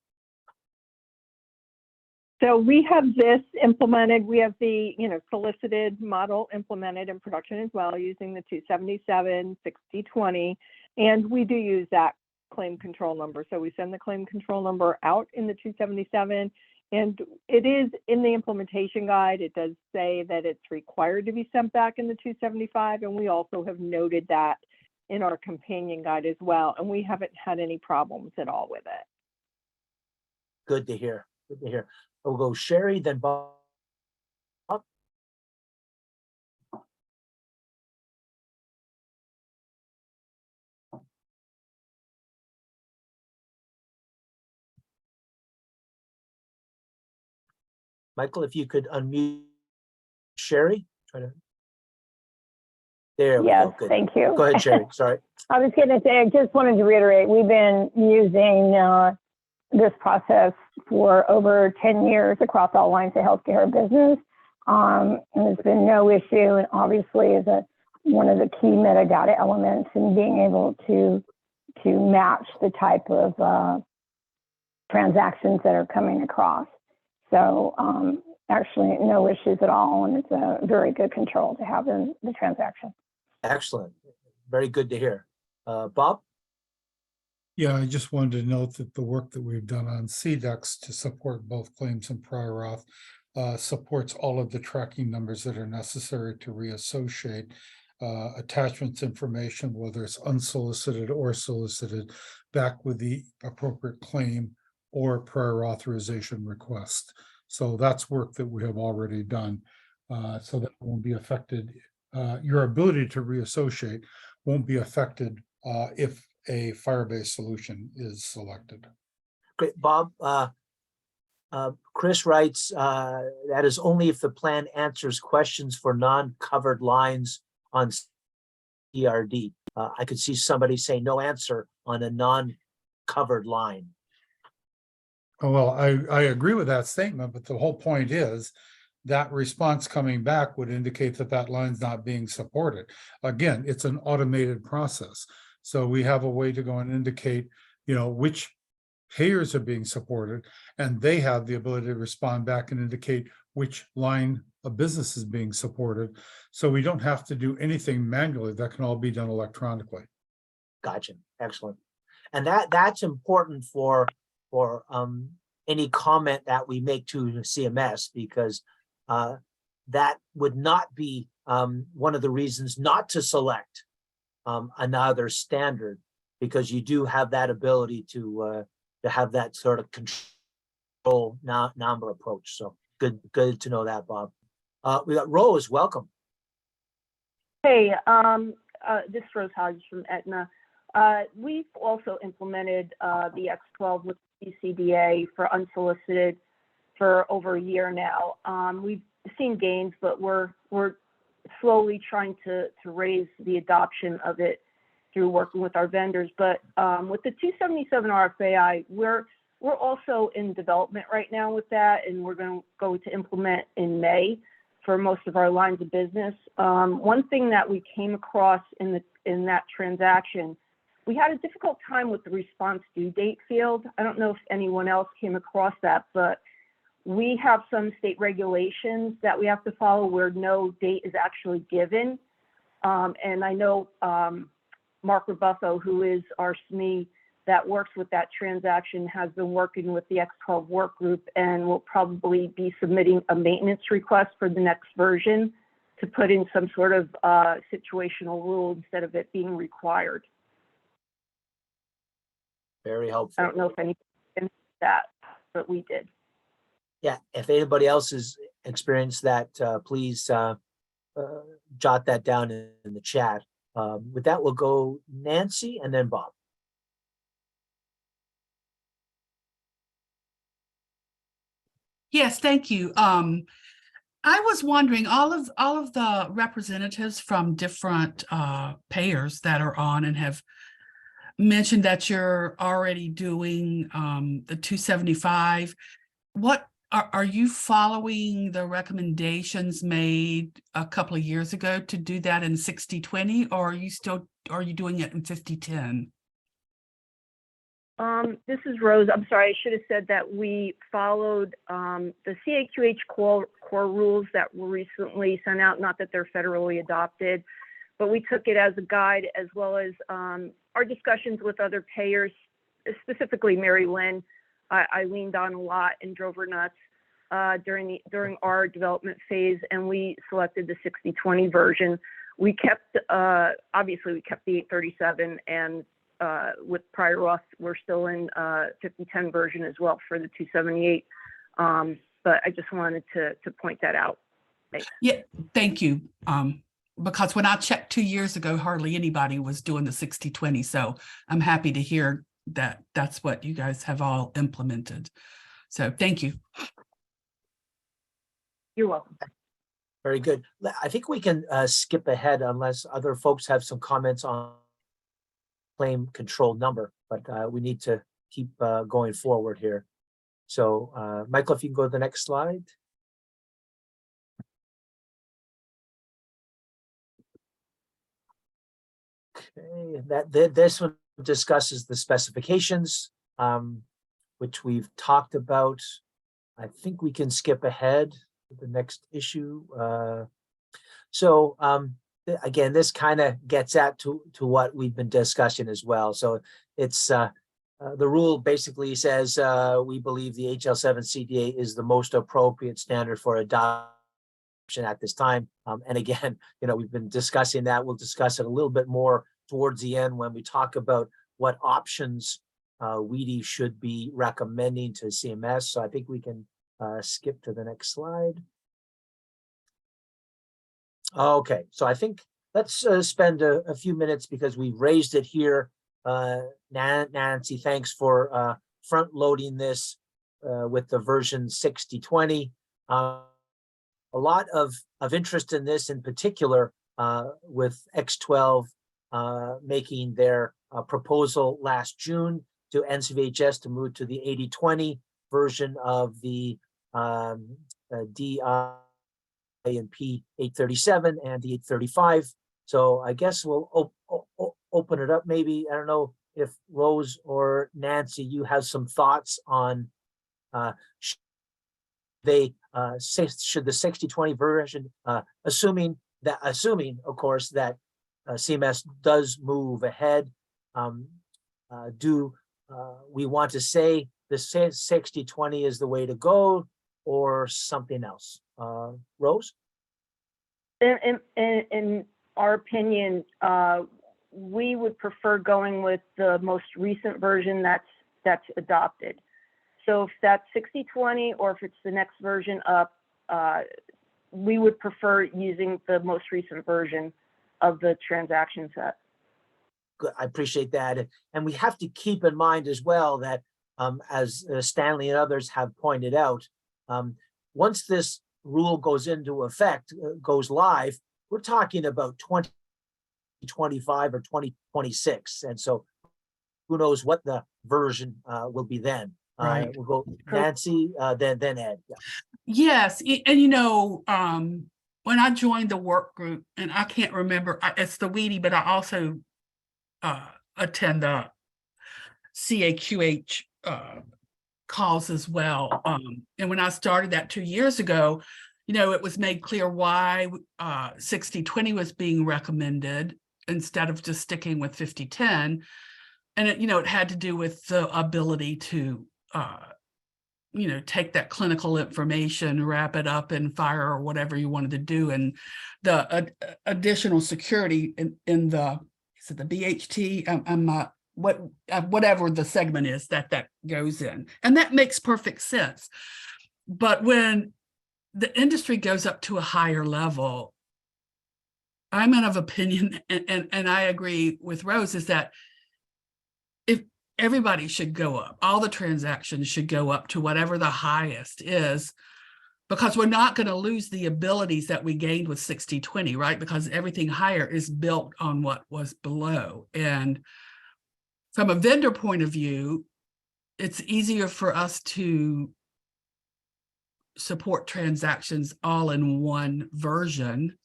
So we have this implemented. We have the solicited model implemented in production as well, using the 277 6020, and we do use that claim control number. So we send the claim control number out in the 277, and it is in the implementation guide. It does say that it's required to be sent back in the 275, and we also have noted that in our companion guide as well, and we haven't had any problems at all with it. Good to hear. Good to hear. We'll go Sherry, then Bob. Michael, if you could unmute Sherry. There we Yes, go. Good. thank you. Go ahead, Sherry. Sorry. I was going to say, I just wanted to reiterate, we've been using this process for over 10 years across all lines of healthcare business. And there's been no issue. And obviously, as a one of the key metadata elements in being able to match the type of transactions that are coming across. So actually no issues at all, and it's a very good control to have in the transaction. Excellent. Very good to hear. Bob? Yeah, I just wanted to note that the work that we've done on CDEX to support both claims and prior auth supports all of the tracking numbers that are necessary to reassociate attachments information, whether it's unsolicited or solicited, back with the appropriate claim or prior authorization request. So that's work that we have already done, so that won't be affected. Your ability to reassociate won't be affected if a Firebase solution is selected. Great, Bob. Chris writes, that is only if the plan answers questions for non-covered lines on CRD. I could see somebody say no answer on a non-covered line. Oh, well, I agree with that statement, but the whole point is that response coming back would indicate that that line's not being supported. Again, it's an automated process. So we have a way to go and indicate, which payers are being supported, and they have the ability to respond back and indicate which line of business is being supported. So we don't have to do anything manually. That can all be done electronically. Gotcha. Excellent. And that's important for any comment that we make to CMS, because that would not be one of the reasons not to select another standard, because you do have that ability to have that sort of control number approach. So good to know that, Bob. We got Rose. Welcome. Hey, this is Rose Hodges from Aetna. We've also implemented the X12 with CCDA for unsolicited for over a year now. We've seen gains, but we're slowly trying to raise the adoption of it through working with our vendors. But with the 277 RFAI, we're also in development right now with that, and we're going to implement in May for most of our lines of business. One thing that we came across in that transaction, we had a difficult time with the response due date field. I don't know if anyone else came across that, but we have some state regulations that we have to follow where no date is actually given. And I know Mark Rebuffo, who is our SME that works with that transaction, has been working with the X12 work group and will probably be submitting a maintenance request for the next version to put in some sort of situational rule instead of it being required. Very helpful. I don't know if anybody did that, but we did. Yeah, if anybody else has experienced that, please jot that down in the chat. With that, we'll go Nancy and then Bob. Yes, thank you. I was wondering, all of the representatives from different payers that are on and have mentioned that you're already doing the 275. What are you following the recommendations made a couple of years ago to do that in 60/20, or are you doing it in 50/10? This is Rose. I'm sorry, I should have said that we followed the CAQH core rules that were recently sent out, not that they're federally adopted, but we took it as a guide, as well as our discussions with other payers, specifically Mary Lynn. I leaned on a lot and drove her nuts during our development phase, and we selected the 60/20 version. We kept, obviously we kept the 837, and with prior auth, we're still in 50/10 version as well for the 278. But I just wanted to point that out. Thanks. Yeah, thank you. Because when I checked 2 years ago, hardly anybody was doing the 60/20. So I'm happy to hear that that's what you guys have all implemented. So thank you. You're welcome. Very good. I think we can skip ahead unless other folks have some comments on claim control number, but we need to keep going forward here. So Michael, if you can go to the next slide. Okay, this one discusses the specifications, which we've talked about. I think we can skip ahead to the next issue. Again, this kind of gets at to what we've been discussing as well. So it's the rule basically says we believe the HL7 CDA is the most appropriate standard for adoption at this time. And again, we've been discussing that. We'll discuss it a little bit more towards the end when we talk about what options WEDI should be recommending to CMS. So I think we can skip to the next slide. Okay, so I think let's spend a few minutes because we've raised it here. Nancy, thanks for front loading this with the version 6020. A lot of interest in this in particular with X12 making their proposal last June to NCVHS to move to the 8020 version of the DI and P 837 and the 835. So I guess we'll open it up. Maybe, I don't know if Rose or Nancy, you have some thoughts on should the 6020 version, assuming of course that CMS does move ahead, do we want to say the 6020 is the way to go or something else? Rose? In our opinion, we would prefer going with the most recent version that's adopted. So if that's 6020 or if it's the next version up, we would prefer using the most recent version of the transaction set. Good, I appreciate that. And we have to keep in mind as well that as Stanley and others have pointed out, once this rule goes into effect, goes live, we're talking about 2025 or 2026. And so who knows what the version will be then. Right. We'll go Nancy, then Ed. Yeah. Yes, and when I joined the work group, and I can't remember, it's the WEDI, but I also attend the CAQH calls as well. And when I started that 2 years ago, it was made clear why 6020 was being recommended instead of just sticking with 5010. And it had to do with the ability to take that clinical information, wrap it up in FHIR or whatever you wanted to do, and the additional security in the BHT, whatever the segment is that goes in, and that makes perfect sense. But when the industry goes up to a higher level, I'm of opinion, and I agree with Rose, is that if everybody should go up, all the transactions should go up to whatever the highest is, because we're not going to lose the abilities that we gained with 6020, right? Because everything higher is built on what was below. And from a vendor point of view, it's easier for us to support transactions all in one version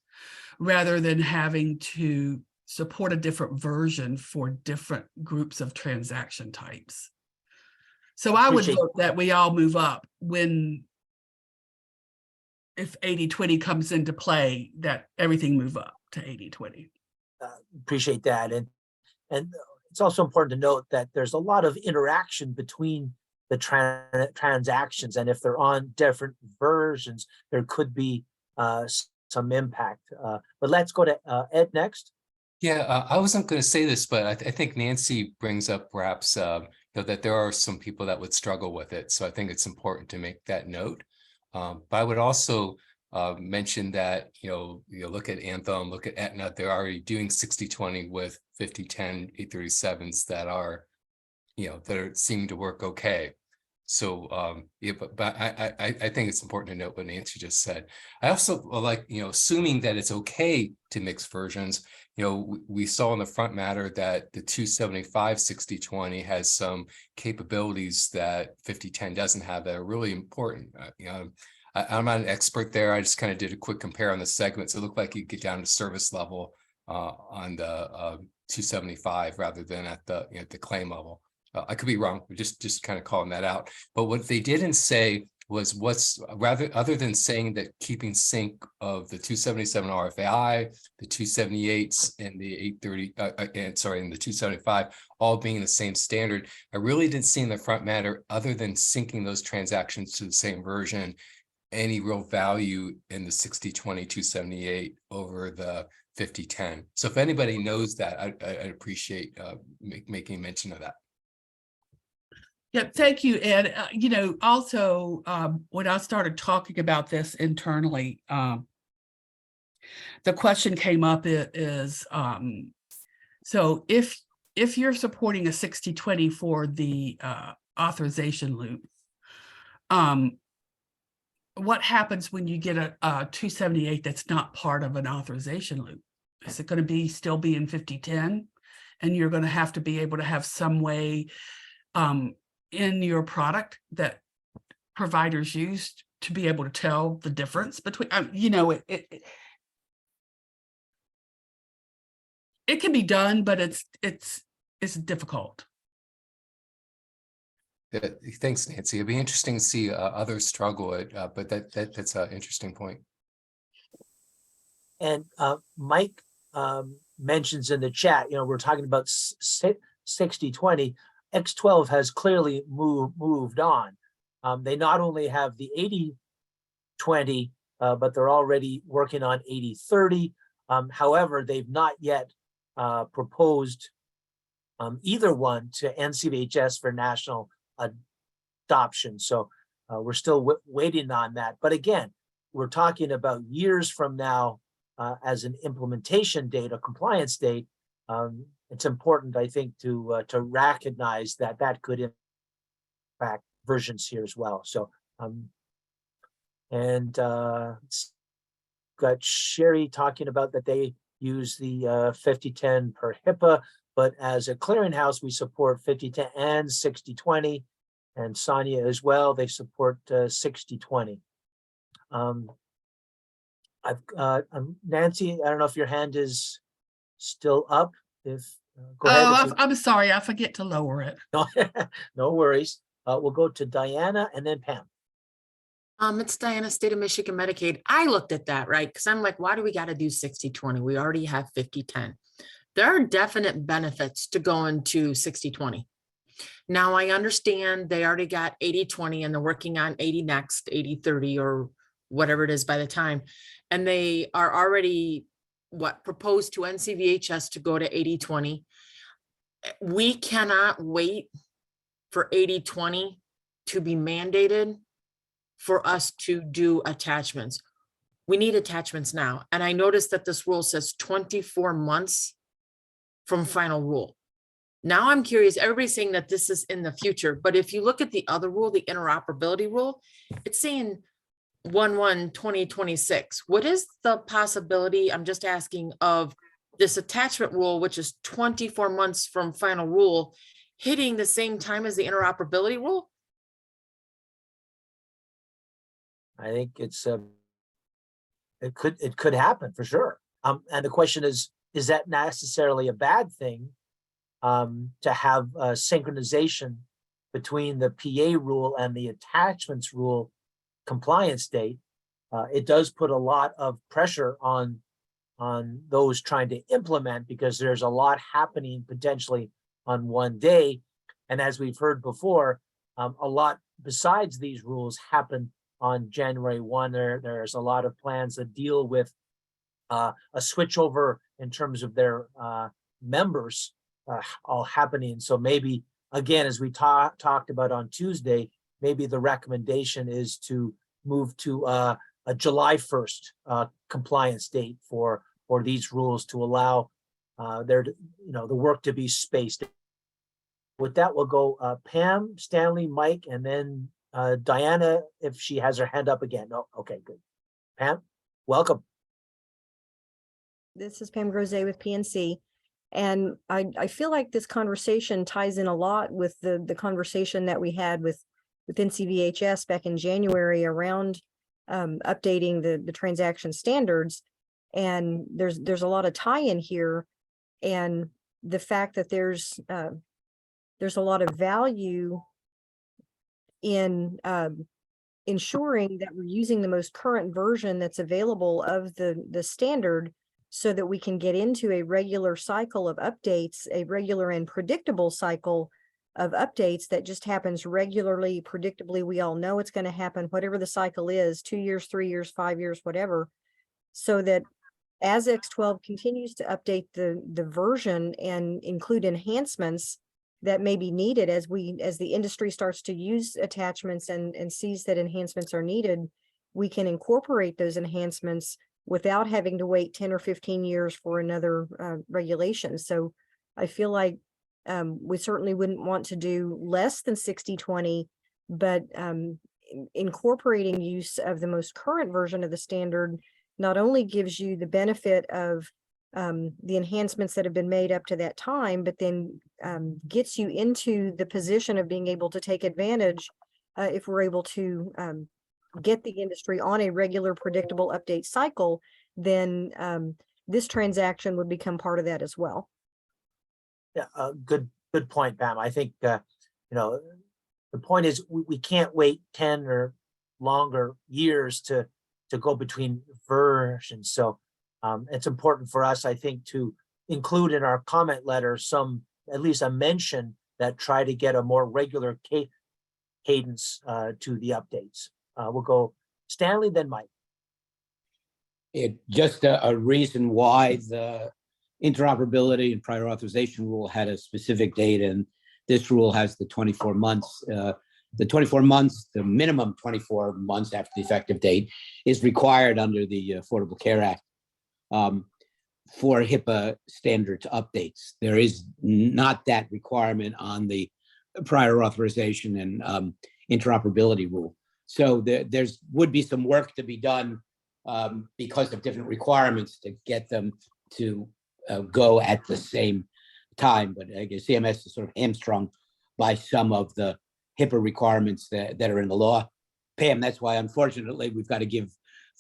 rather than having to support a different version for different groups of transaction types. So I would hope that we all move up if 8020 comes into play, that everything move up to 8020. Appreciate that. And it's also important to note that there's a lot of interaction between the transactions, and if they're on different versions, there could be some impact. But let's go to Ed next. Yeah, I wasn't going to say this, but I think Nancy brings up perhaps that there are some people that would struggle with it. So I think it's important to make that note. But I would also mention that you look at Anthem, look at Aetna, they're already doing 6020 with 5010 837s that are seeming to work okay. So yeah, but I think it's important to note what Nancy just said. I also like assuming that it's okay to mix versions. We saw in the front matter that the 275 6020 has some capabilities that 5010 doesn't have that are really important. I'm not an expert there. I just kind of did a quick compare on the segments. It looked like you get down to service level on the 275 rather than at the claim level. I could be wrong, just kind of calling that out. But what they didn't say was other than saying that keeping sync of the 277 RFAI, the 278s and the 830, and the 275 all being the same standard. I really didn't see in the front matter, other than syncing those transactions to the same version, any real value in the 60/20 278 over the 50/10. So if anybody knows that, I'd appreciate making mention of that. Yeah, thank you, Ed. Also, when I started talking about this internally, the question came up is, so if you're supporting a 60/20 for the authorization loop, what happens when you get a 278 that's not part of an authorization loop? Is it going to still be in 50/10? And you're going to have to be able to have some way in your product that providers use to be able to tell the difference between, it can be done, but it's difficult. Thanks, Nancy. It'd be interesting to see others struggle it, but that's an interesting point. And Mike mentions in the chat, we're talking about 60/20. X12 has clearly moved on. They not only have the 80/20, but they're already working on 80/30. However, they've not yet proposed either one to NCVHS for national adoption. So we're still waiting on that. But again, we're talking about years from now as an implementation date, a compliance date. It's important, I think, to recognize that could impact versions here as well. So, got Sherry talking about that they use the 50/10 per HIPAA, but as a clearinghouse, we support 50/10 and 60/20, and Sonia as well. They support 60/20. Nancy, I don't know if your hand is still up. Go ahead. I'm sorry, I forget to lower it. No worries. We'll go to Diana and then Pam. It's Diana, State of Michigan Medicaid. I looked at that, right? Because I'm like, why do we got to do 60/20? We already have 50/10. There are definite benefits to going to 60/20. Now I understand they already got 80/20 and they're working on 80 next, 80/30 or whatever it is by the time. And they are already proposed to NCVHS to go to 80/20. We cannot wait for 80/20 to be mandated for us to do attachments. We need attachments now. And I noticed that this rule says 24 months from final rule. Now I'm curious, everybody's saying that this is in the future, but if you look at the other rule, the interoperability rule, it's saying 1/1/2026. What is the possibility, I'm just asking, of this attachment rule, which is 24 months from final rule, hitting the same time as the interoperability rule? I think it could happen for sure. And the question is that necessarily a bad thing to have synchronization between the PA rule and the attachments rule compliance date? It does put a lot of pressure on those trying to implement, because there's a lot happening potentially on one day. And as we've heard before, a lot besides these rules happen on January 1. There's a lot of plans that deal with a switchover in terms of their members all happening. So maybe, again, as we talked about on Tuesday, maybe the recommendation is to move to a July 1st compliance date for these rules to allow the work to be spaced. With that, we'll go Pam, Stanley, Mike, and then Diana, if she has her hand up again. Oh, okay, good. Pam, welcome. This is Pam Grose with PNC. And I feel like this conversation ties in a lot with the conversation that we had with NCVHS back in January around updating the transaction standards. And there's a lot of tie-in here. And the fact that there's a lot of value in ensuring that we're using the most current version that's available of the standard, so that we can get into a regular cycle of updates, a regular and predictable cycle of updates that just happens regularly, predictably. We all know it's going to happen, whatever the cycle is, 2 years, 3 years, 5 years, whatever, so that as X12 continues to update the version and include enhancements that may be needed as the industry starts to use attachments and sees that enhancements are needed, we can incorporate those enhancements without having to wait 10 or 15 years for another regulation. So I feel like we certainly wouldn't want to do less than 60/20, but incorporating use of the most current version of the standard not only gives you the benefit of the enhancements that have been made up to that time, but then gets you into the position of being able to take advantage if we're able to get the industry on a regular, predictable update cycle, then this transaction would become part of that as well. Yeah, good point, Pam. I think, you know, the point is we can't wait 10 or longer years to go between versions. So it's important for us, I think, to include in our comment letter at least a mention that try to get a more regular cadence to the updates. We'll go Stanley, then Mike. Just a reason why the interoperability and prior authorization rule had a specific date, and this rule has the 24 months. The 24 months, the minimum 24 months after the effective date, is required under the Affordable Care Act for HIPAA standards updates. There is not that requirement on the prior authorization and interoperability rule. So there's would be some work to be done because of different requirements to get them to go at the same time. But I guess CMS is sort of hamstrung by some of the HIPAA requirements that are in the law. Pam, that's why, unfortunately, we've got to give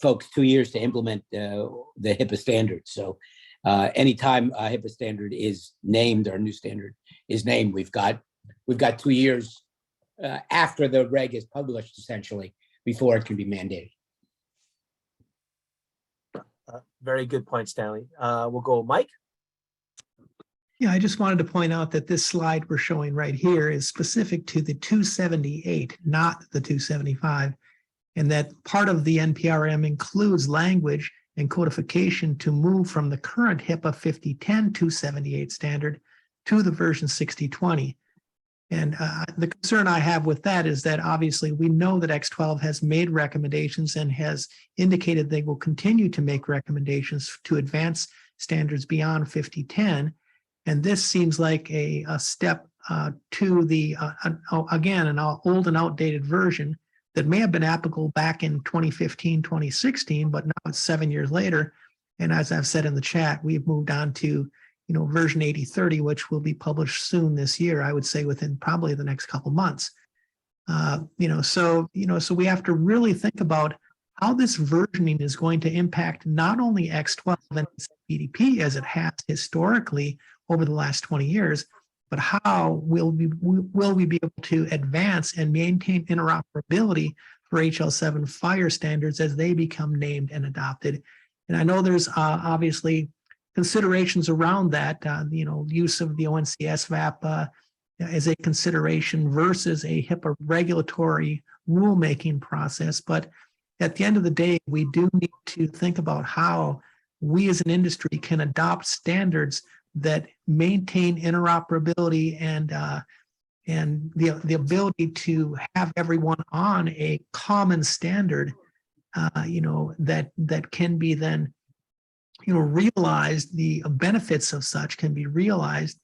folks 2 years to implement the HIPAA standards. So anytime a HIPAA standard is named or a new standard is named, we've got 2 years after the reg is published, essentially, before it can be mandated. Very good point, Stanley. We'll go Mike. Yeah, I just wanted to point out that this slide we're showing right here is specific to the 278, not the 275, and that part of the NPRM includes language and codification to move from the current HIPAA 5010 278 standard to the version 6020. And the concern I have with that is that obviously we know that X12 has made recommendations and has indicated they will continue to make recommendations to advance standards beyond 5010. And this seems like a step to the, again, an old and outdated version that may have been applicable back in 2015, 2016, but now it's 7 years later. And as I've said in the chat, we've moved on to version 8030, which will be published soon this year, I would say within probably the next couple months. So we have to really think about how this versioning is going to impact not only X12 and BDP as it has historically over the last 20 years, but how will we be able to advance and maintain interoperability for HL7 fire standards as they become named and adopted. And I know there's obviously considerations around that, use of the ONCS VAP as a consideration versus a HIPAA regulatory rulemaking process. But at the end of the day, we do need to think about how we as an industry can adopt standards that maintain interoperability and the ability to have everyone on a common standard, that can be then realized, the benefits of such can be realized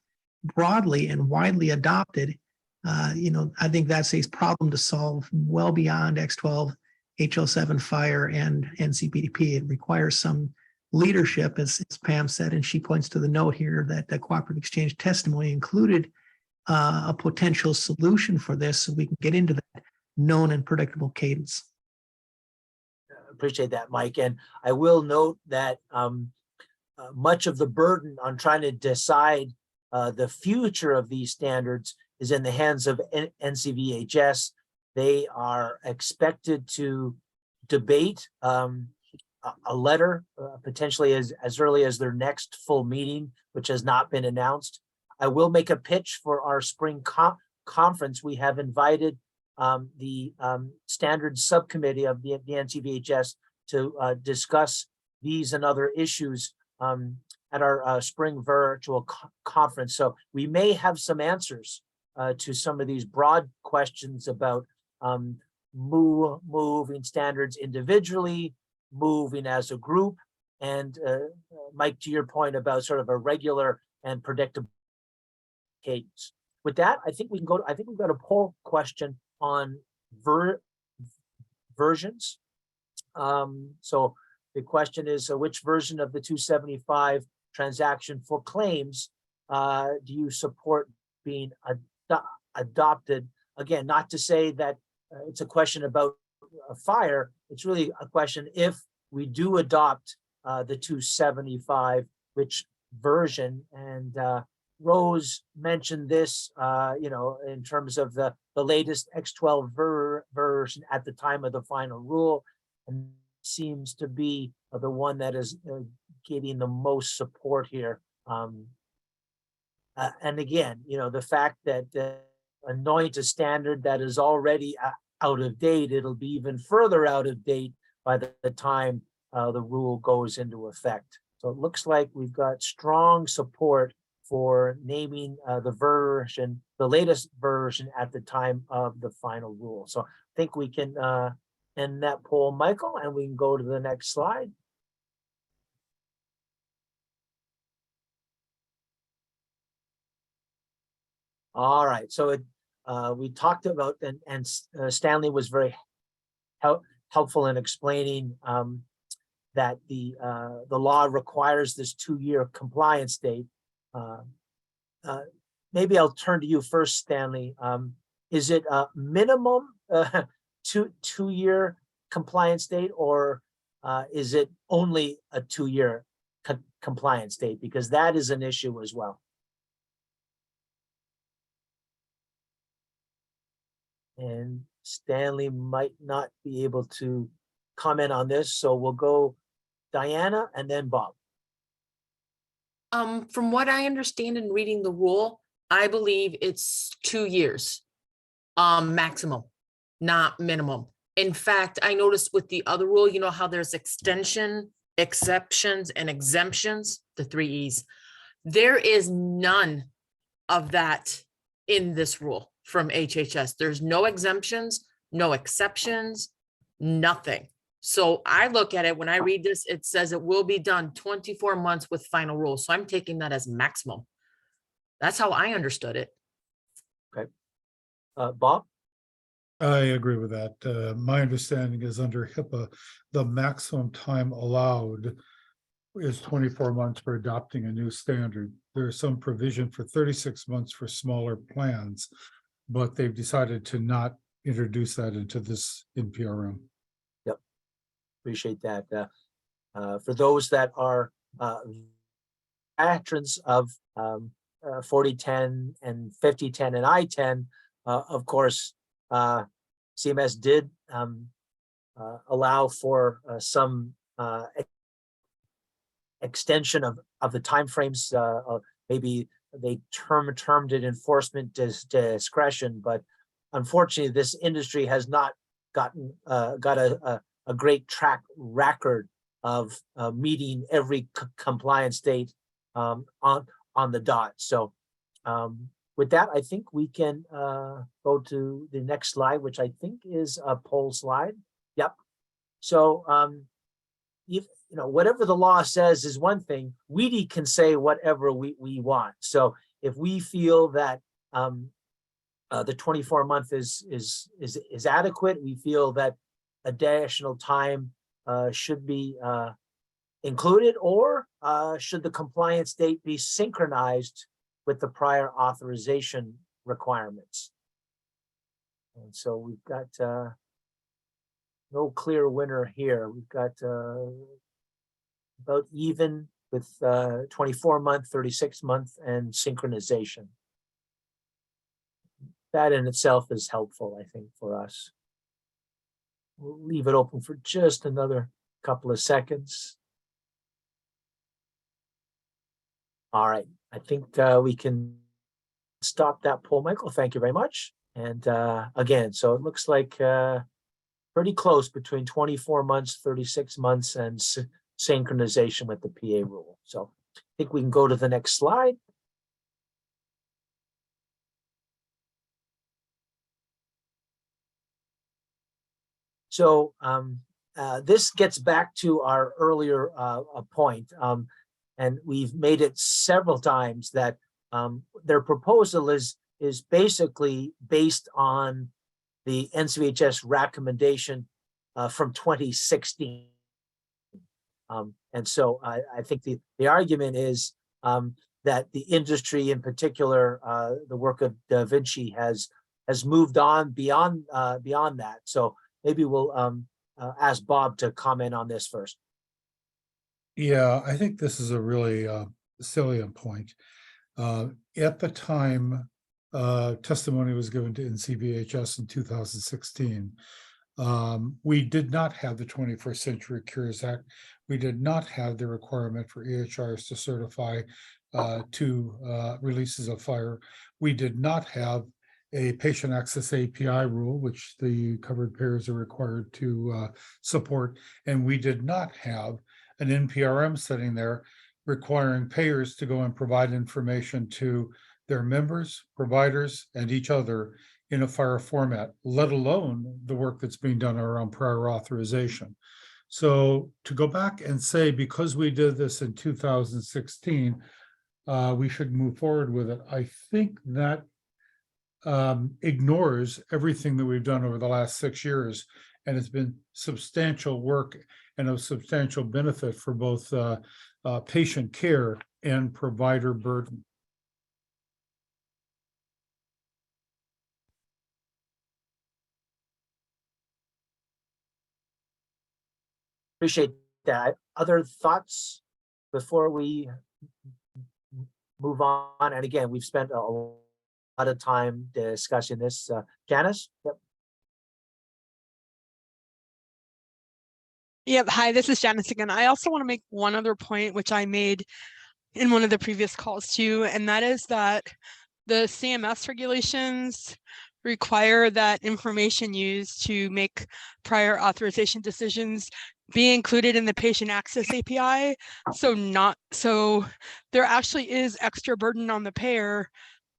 broadly and widely adopted. I think that's a problem to solve well beyond X12, HL7 fire, and NCPDP. It requires some leadership, as Pam said, and she points to the note here that the cooperative exchange testimony included a potential solution for this, so we can get into that known and predictable cadence. Appreciate that, Mike. And I will note that much of the burden on trying to decide the future of these standards is in the hands of NCVHS. They are expected to debate a letter potentially as early as their next full meeting, which has not been announced. I will make a pitch for our spring conference. We have invited the standards subcommittee of the NCVHS to discuss these and other issues at our spring virtual conference. So we may have some answers to some of these broad questions about moving standards individually, moving as a group, and Mike, to your point about sort of a regular and predictable cadence. With that, I think we can go to, I think we've got a poll question on versions. So the question is, which version of the 275 transaction for claims do you support being adopted? Again, not to say that it's a question about a fire. It's really a question if we do adopt the 275, which version. And Rose mentioned this, you know, in terms of the latest X12 version at the time of the final rule, and seems to be the one that is getting the most support here. And again, you know, the fact that anoint a standard that is already out of date, it'll be even further out of date by the time the rule goes into effect. So it looks like we've got strong support for naming the version, the latest version at the time of the final rule. So I think we can end that poll, Michael, and we can go to the next slide. All right, so we talked about, and Stanley was very helpful in explaining that the law requires this 2-year compliance date. Maybe I'll turn to you first, Stanley. Is it a minimum two-year compliance date, or is it only a 2-year compliance date? Because that is an issue as well. And Stanley might not be able to comment on this, so we'll go Diana and then Bob. From what I understand in reading the rule, I believe it's 2 years, maximum, not minimum. In fact, I noticed with the other rule, you know how there's extension, exceptions, and exemptions, the 3 E's. There is none of that in this rule from HHS. There's no exemptions, no exceptions, nothing. So I look at it, when I read this, it says it will be done 24 months with final rule. So I'm taking that as maximum. That's how I understood it. Okay. Bob? I agree with that. My understanding is under HIPAA, the maximum time allowed is 24 months for adopting a new standard. There's some provision for 36 months for smaller plans, but they've decided to not introduce that into this NPRM. Yep, appreciate that. For those that are patrons of 4010 and 5010 and I-10, of course, CMS did allow for some extension of the timeframes. Maybe they termed it enforcement discretion, but unfortunately, this industry has not got a great track record of meeting every compliance date on the dot. So with that, I think we can go to the next slide, which I think is a poll slide. Yep. So if you know, whatever the law says is one thing. WEDI can say whatever we want. So if we feel that the 24-month is adequate, we feel that additional time should be included, or should the compliance date be synchronized with the prior authorization requirements? And so we've got no clear winner here. We've got about even with 24-month, 36-month, and synchronization. That in itself is helpful, I think, for us. We'll leave it open for just another couple of seconds. All right, I think we can stop that poll, Michael. Thank you very much. And again, so it looks like pretty close between 24 months, 36 months, and synchronization with the PA rule. So I think we can go to the next slide. So this gets back to our earlier point, and we've made it several times that their proposal is basically based on the NCVHS recommendation from 2016. And so I think the argument is that the industry, in particular, the work of Da Vinci has moved on beyond that. So maybe we'll ask Bob to comment on this first. Yeah, I think this is a really salient point. At the time testimony was given to NCVHS in 2016, we did not have the 21st Century Cures Act. We did not have the requirement for EHRs to certify to releases of fire. We did not have a patient access API rule, which the covered payers are required to support. And we did not have an NPRM sitting there requiring payers to go and provide information to their members, providers, and each other in a FHIR format, let alone the work that's being done around prior authorization. So to go back and say, because we did this in 2016, we should move forward with it, I think that ignores everything that we've done over the last 6 years, and it's been substantial work and of substantial benefit for both patient care and provider burden. Appreciate that. Other thoughts before we move on? And again, we've spent a lot of time discussing this. Janice? Yep. Yep. Hi, this is Janice again. I also want to make one other point, which I made in one of the previous calls too, and that is that the CMS regulations require that information used to make prior authorization decisions be included in the patient access API. So there actually is extra burden on the payer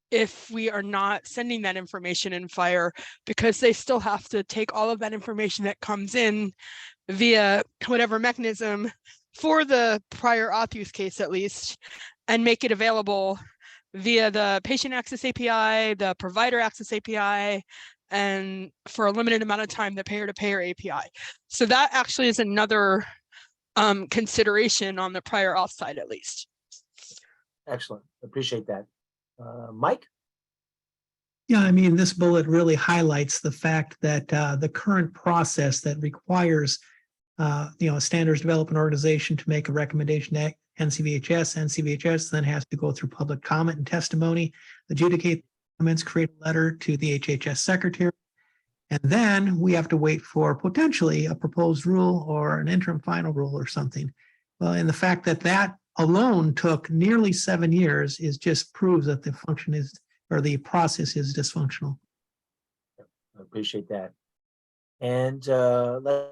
if we are not sending that information in FHIR, because they still have to take all of that information that comes in via whatever mechanism for the prior auth use case, at least, and make it available via the patient access API, the provider access API, and for a limited amount of time, the payer-to-payer API. So that actually is another consideration on the prior auth side, at least. Excellent. Appreciate that. Mike? Yeah, I mean, this bullet really highlights the fact that the current process that requires a standards development organization to make a recommendation to NCVHS then has to go through public comment and testimony, adjudicate comments, create a letter to the HHS secretary, and then we have to wait for potentially a proposed rule or an interim final rule or something. Well, and the fact that that alone took nearly 7 years just proves that the function is, or the process is, dysfunctional. I appreciate that. And let's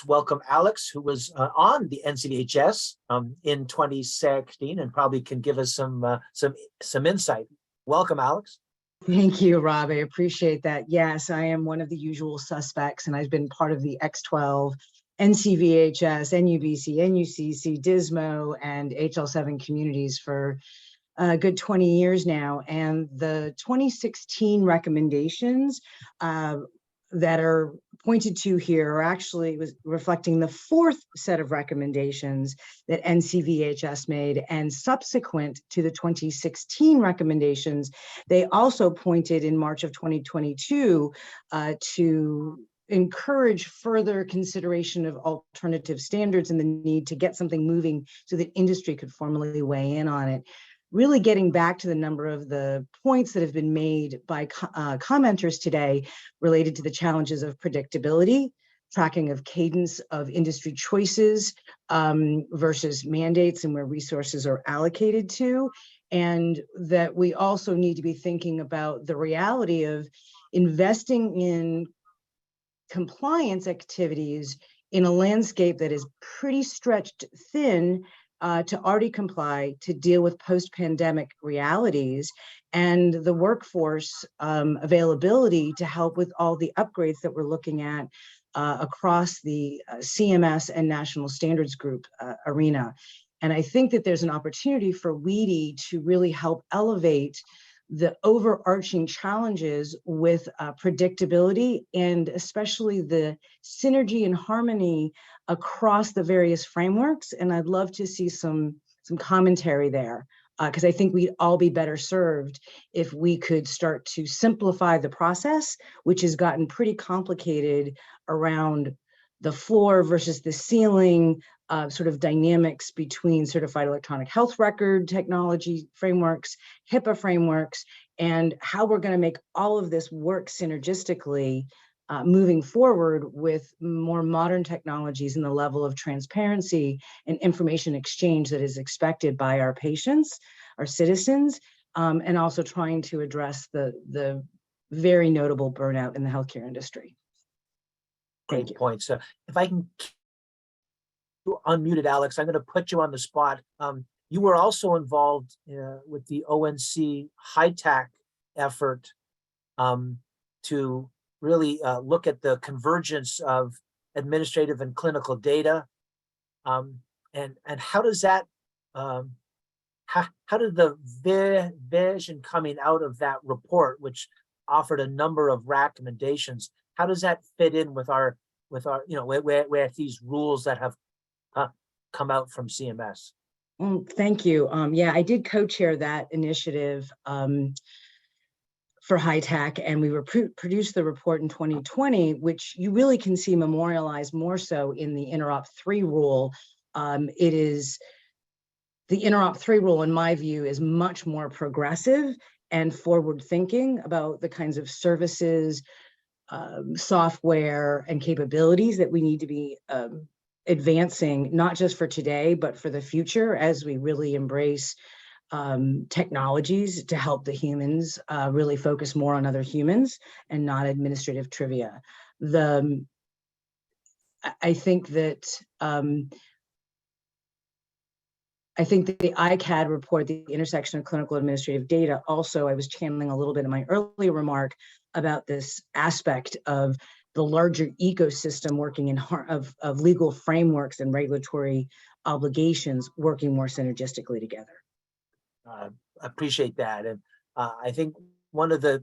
welcome Alex, who was on the NCVHS in 2016 and probably can give us some insight. Welcome, Alex. Thank you, Rob. I appreciate that. Yes, I am one of the usual suspects, and I've been part of the X12, NCVHS, NUBC, NUCC, DISMO, and HL7 communities for a good 20 years now. And the 2016 recommendations that are pointed to here are actually reflecting the fourth set of recommendations that NCVHS made, and subsequent to the 2016 recommendations, they also pointed in March of 2022 to encourage further consideration of alternative standards and the need to get something moving so that industry could formally weigh in on it. Really getting back to the number of the points that have been made by commenters today related to the challenges of predictability, tracking of cadence of industry choices versus mandates and where resources are allocated to, and that we also need to be thinking about the reality of investing in compliance activities in a landscape that is pretty stretched thin to already comply, to deal with post-pandemic realities, and the workforce availability to help with all the upgrades that we're looking at across the CMS and National Standards Group arena. And I think that there's an opportunity for WEDI to really help elevate the overarching challenges with predictability, and especially the synergy and harmony across the various frameworks. And I'd love to see some commentary there, because I think we'd all be better served if we could start to simplify the process, which has gotten pretty complicated around the floor versus the ceiling sort of dynamics between certified electronic health record technology frameworks, HIPAA frameworks, and how we're going to make all of this work synergistically moving forward with more modern technologies and the level of transparency and information exchange that is expected by our patients, our citizens, and also trying to address the very notable burnout in the healthcare industry. Great points. If I can unmuted, Alex, I'm going to put you on the spot. You were also involved with the ONC HITAC effort to really look at the convergence of administrative and clinical data. And how does that, how did the vision coming out of that report, which offered a number of recommendations, how does that fit in with our, you know, where these rules that have come out from CMS? Thank you. Yeah, I did co-chair that initiative for HITAC, and we produced the report in 2020, which you really can see memorialized more so in the Interop 3 rule. It is, the Interop 3 rule, in my view, is much more progressive and forward-thinking about the kinds of services, software, and capabilities that we need to be advancing, not just for today, but for the future, as we really embrace technologies to help the humans really focus more on other humans and not administrative trivia. I think that the ICAD report, the intersection of clinical administrative data, also, I was channeling a little bit in my earlier remark about this aspect of the larger ecosystem working in of legal frameworks and regulatory obligations working more synergistically together. Appreciate that. And I think one of the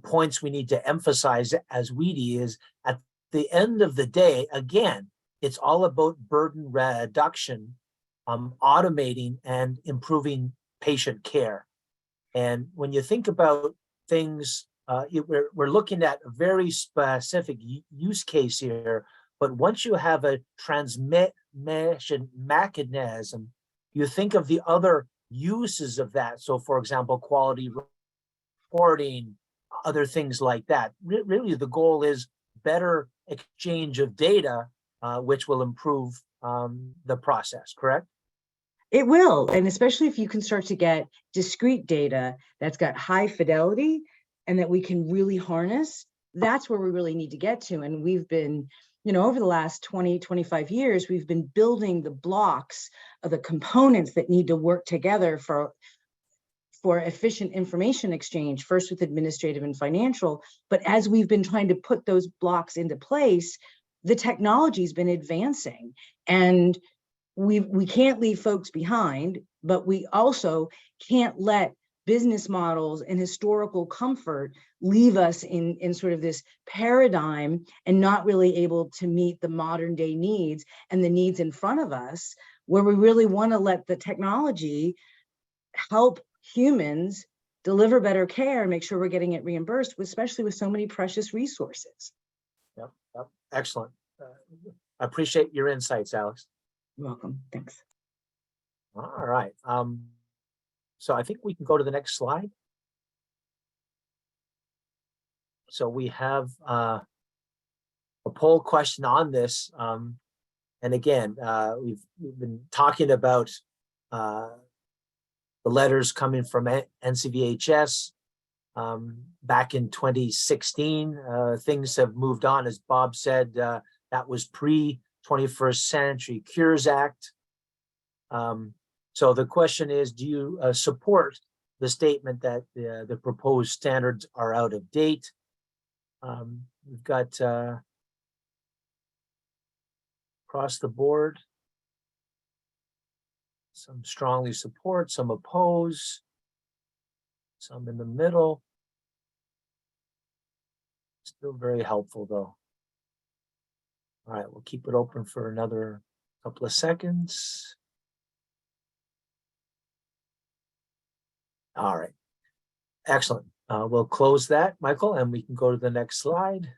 points we need to emphasize as WEDI is, at the end of the day, again, it's all about burden reduction, automating and improving patient care. And when you think about things, we're looking at a very specific use case here, but once you have a transmission mechanism, you think of the other uses of that. So for example, quality reporting, other things like that. Really, the goal is better exchange of data, which will improve the process, correct? It will, and especially if you can start to get discrete data that's got high fidelity and that we can really harness, that's where we really need to get to. And we've been, you know, over the last 20, 25 years, we've been building the blocks of the components that need to work together for efficient information exchange, first with administrative and financial. But as we've been trying to put those blocks into place, the technology's been advancing, and we can't leave folks behind, but we also can't let business models and historical comfort leave us in sort of this paradigm and not really able to meet the modern day needs and the needs in front of us, where we really want to let the technology help humans deliver better care and make sure we're getting it reimbursed, especially with so many precious resources. Excellent. I appreciate your insights, Alex. You're welcome. Thanks. All right. So I think we can go to the next slide. So we have a poll question on this. And again, we've been talking about the letters coming from NCVHS back in 2016. Things have moved on, as Bob said. That was pre-21st Century Cures Act. So the question is, do you support the statement that the proposed standards are out of date? We've got across the board, some strongly support, some oppose, some in the middle. Still very helpful though. All right, we'll keep it open for another couple of seconds. All right, excellent. We'll close that, Michael, and we can go to the next slide.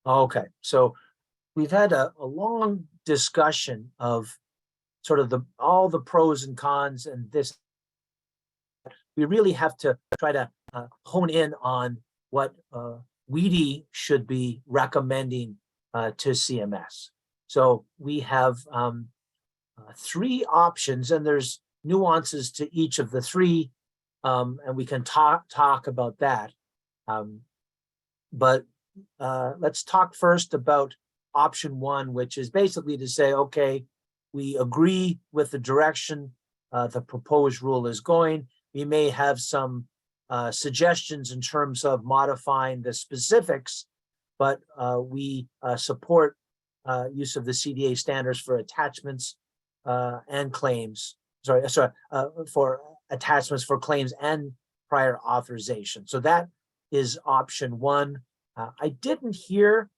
Okay, so we've had a long discussion of sort of all the pros and cons, and this, we really have to try to hone in on what WEDI should be recommending to CMS. So we have 3 options, and there's nuances to each of the 3, and we can talk about that. But let's talk first about option 1, which is basically to say, okay, we agree with the direction the proposed rule is going. We may have some suggestions in terms of modifying the specifics, but we support use of the CDA standards for attachments and claims. For attachments for claims and prior authorization. So that is option 1. I didn't hear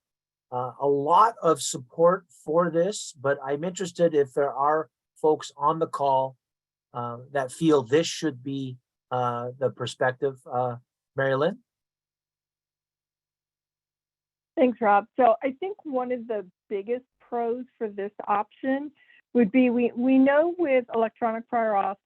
a lot of support for this, but I'm interested if there are folks on the call that feel this should be the perspective. Mary Lynn? Thanks, Rob. So I think one of the biggest pros for this option would be, we know with electronic prior auth,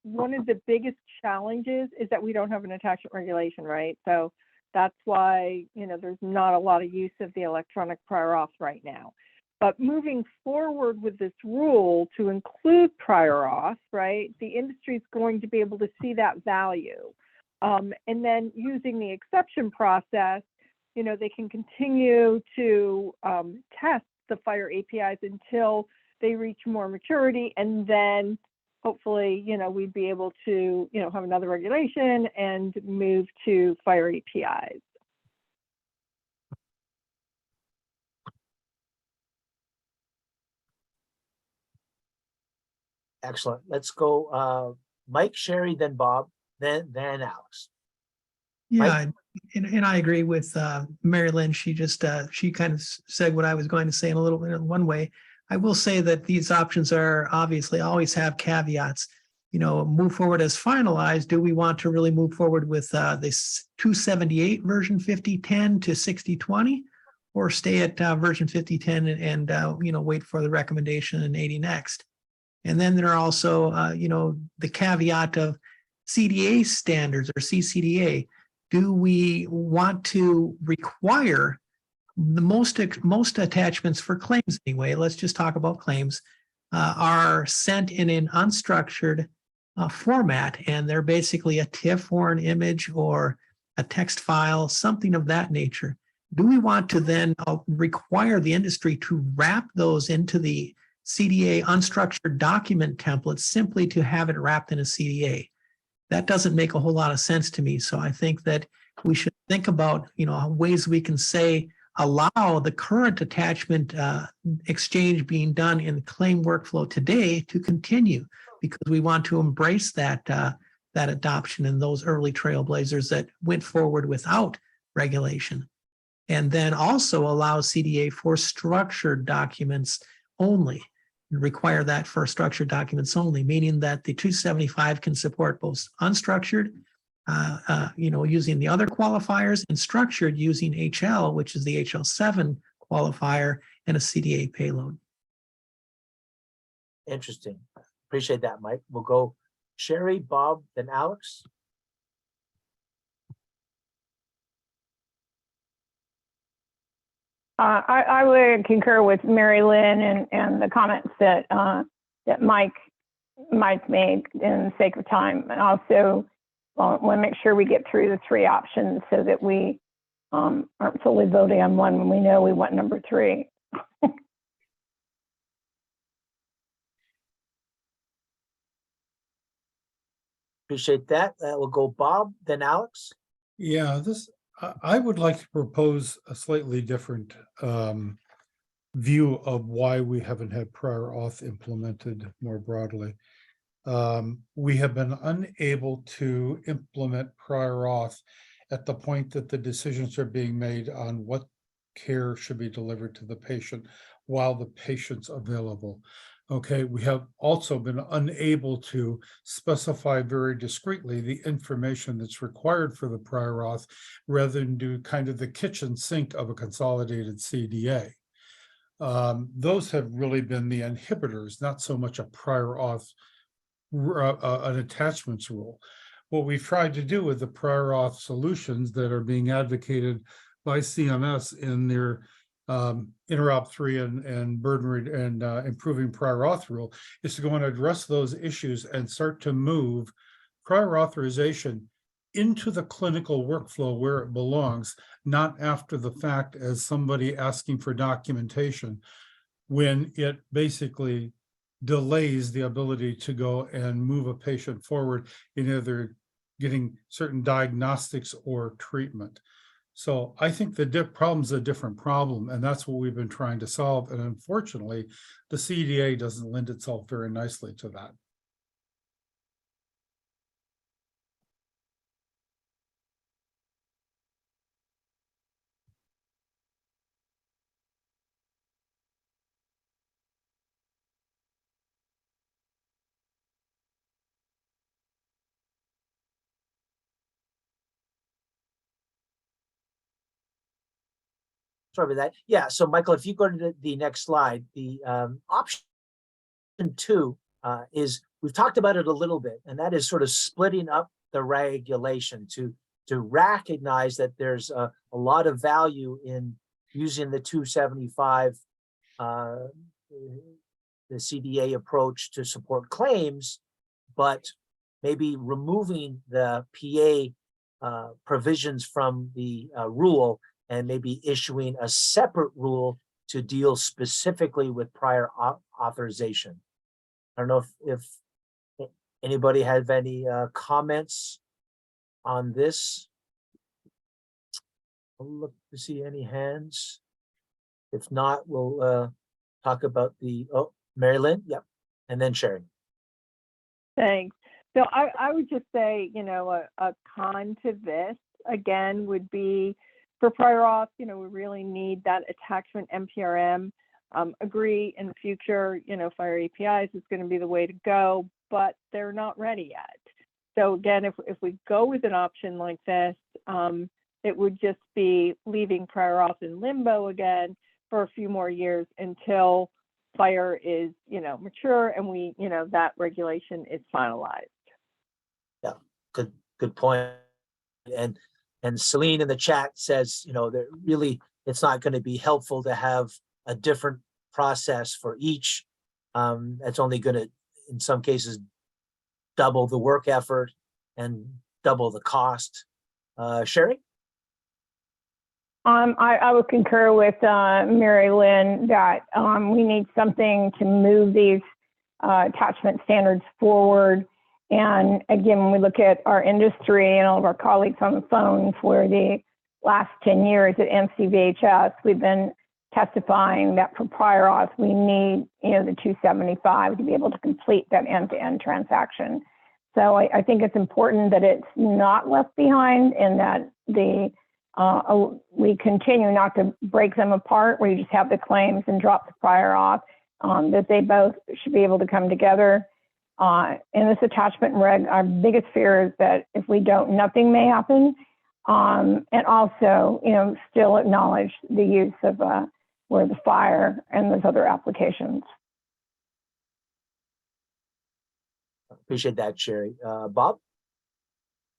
one of the biggest challenges is that we don't have an attachment regulation, right? So that's why, there's not a lot of use of the electronic prior auth right now. But moving forward with this rule to include prior auth, right, the industry is going to be able to see that value. And then using the exception process, they can continue to test the FHIR APIs until they reach more maturity, and then hopefully, we'd be able to, have another regulation and move to FHIR APIs. Excellent. Let's go Mike, Sherry, then Bob, then Alex. Yeah, and I agree with Mary Lynn. She just she kind of said what I was going to say in a little bit in one way. I will say that these options are obviously always have caveats. Move forward as finalized. Do we want to really move forward with this 278 version 5010 to 6020, or stay at version 5010 and wait for the recommendation in 80 next? And then there are also the caveat of CDA standards or CCDA. Do we want to require the most attachments for claims anyway? Let's just talk about claims. Are sent in an unstructured format, and they're basically a TIFF or an image or a text file, something of that nature. Do we want to then require the industry to wrap those into the CDA unstructured document template simply to have it wrapped in a CDA? That doesn't make a whole lot of sense to me. So I think that we should think about, ways we can say, allow the current attachment exchange being done in the claim workflow today to continue, because we want to embrace that adoption and those early trailblazers that went forward without regulation. And then also allow CDA for structured documents only, and require that for structured documents only, meaning that the 275 can support both unstructured using the other qualifiers, and structured using HL, which is the HL7 qualifier, and a CDA payload. Interesting. Appreciate that, Mike. We'll go Sherry, Bob, then Alex. I would concur with Mary Lynn and the comments that Mike made in the sake of time. And also want to make sure we get through the three options so that we aren't fully voting on one when we know we want number three. Appreciate that. We'll go Bob, then Alex. Yeah, I would like to propose a slightly different view of why we haven't had prior auth implemented more broadly. We have been unable to implement prior auth at the point that the decisions are being made on what care should be delivered to the patient while the patient's available. Okay, we have also been unable to specify very discreetly the information that's required for the prior auth rather than do kind of the kitchen sink of a consolidated CDA. Those have really been the inhibitors, not so much a prior auth, an attachments rule. What we've tried to do with the prior auth solutions that are being advocated by CMS in their interop 3 and burden and improving prior auth rule is to go and address those issues and start to move prior authorization into the clinical workflow where it belongs, not after the fact as somebody asking for documentation, when it basically delays the ability to go and move a patient forward in either getting certain diagnostics or treatment. So I think the problem's a different problem, and that's what we've been trying to solve. And unfortunately, the CDA doesn't lend itself very nicely to that. Sorry about that. Yeah, so Michael, if you go to the next slide, the option 2 is, we've talked about it a little bit, and that is sort of splitting up the regulation to recognize that there's a lot of value in using the 275, the CDA approach to support claims, but maybe removing the PA provisions from the rule and maybe issuing a separate rule to deal specifically with prior authorization. I don't know if anybody have any comments on this. I'll look to see any hands. If not, we'll talk about the, Mary Lynn, yep, and then Sherry. Thanks. So I would just say, a con to this, again, would be for prior auth, we really need that attachment NPRM. Agree in the future, FHIR APIs is going to be the way to go, but they're not ready yet. So again, if we go with an option like this, it would just be leaving prior auth in limbo again for a few more years until FHIR is, mature and we, that regulation is finalized. Yeah, good point. And Celine in the chat says, that really it's not going to be helpful to have a different process for each. That's only going to, in some cases, double the work effort and double the cost. Sherry? I would concur with Mary Lynn that we need something to move these attachment standards forward. And again, when we look at our industry and all of our colleagues on the phone for the last 10 years at NCVHS, we've been testifying that for prior auth, we need, the 275 to be able to complete that end-to-end transaction. So I think it's important that it's not left behind and that we continue not to break them apart where you just have the claims and drop the prior auth, that they both should be able to come together. in this attachment reg, our biggest fear is that if we don't, nothing may happen. And also, still acknowledge the use of where the fire and those other applications. Appreciate that, Sherry. Bob?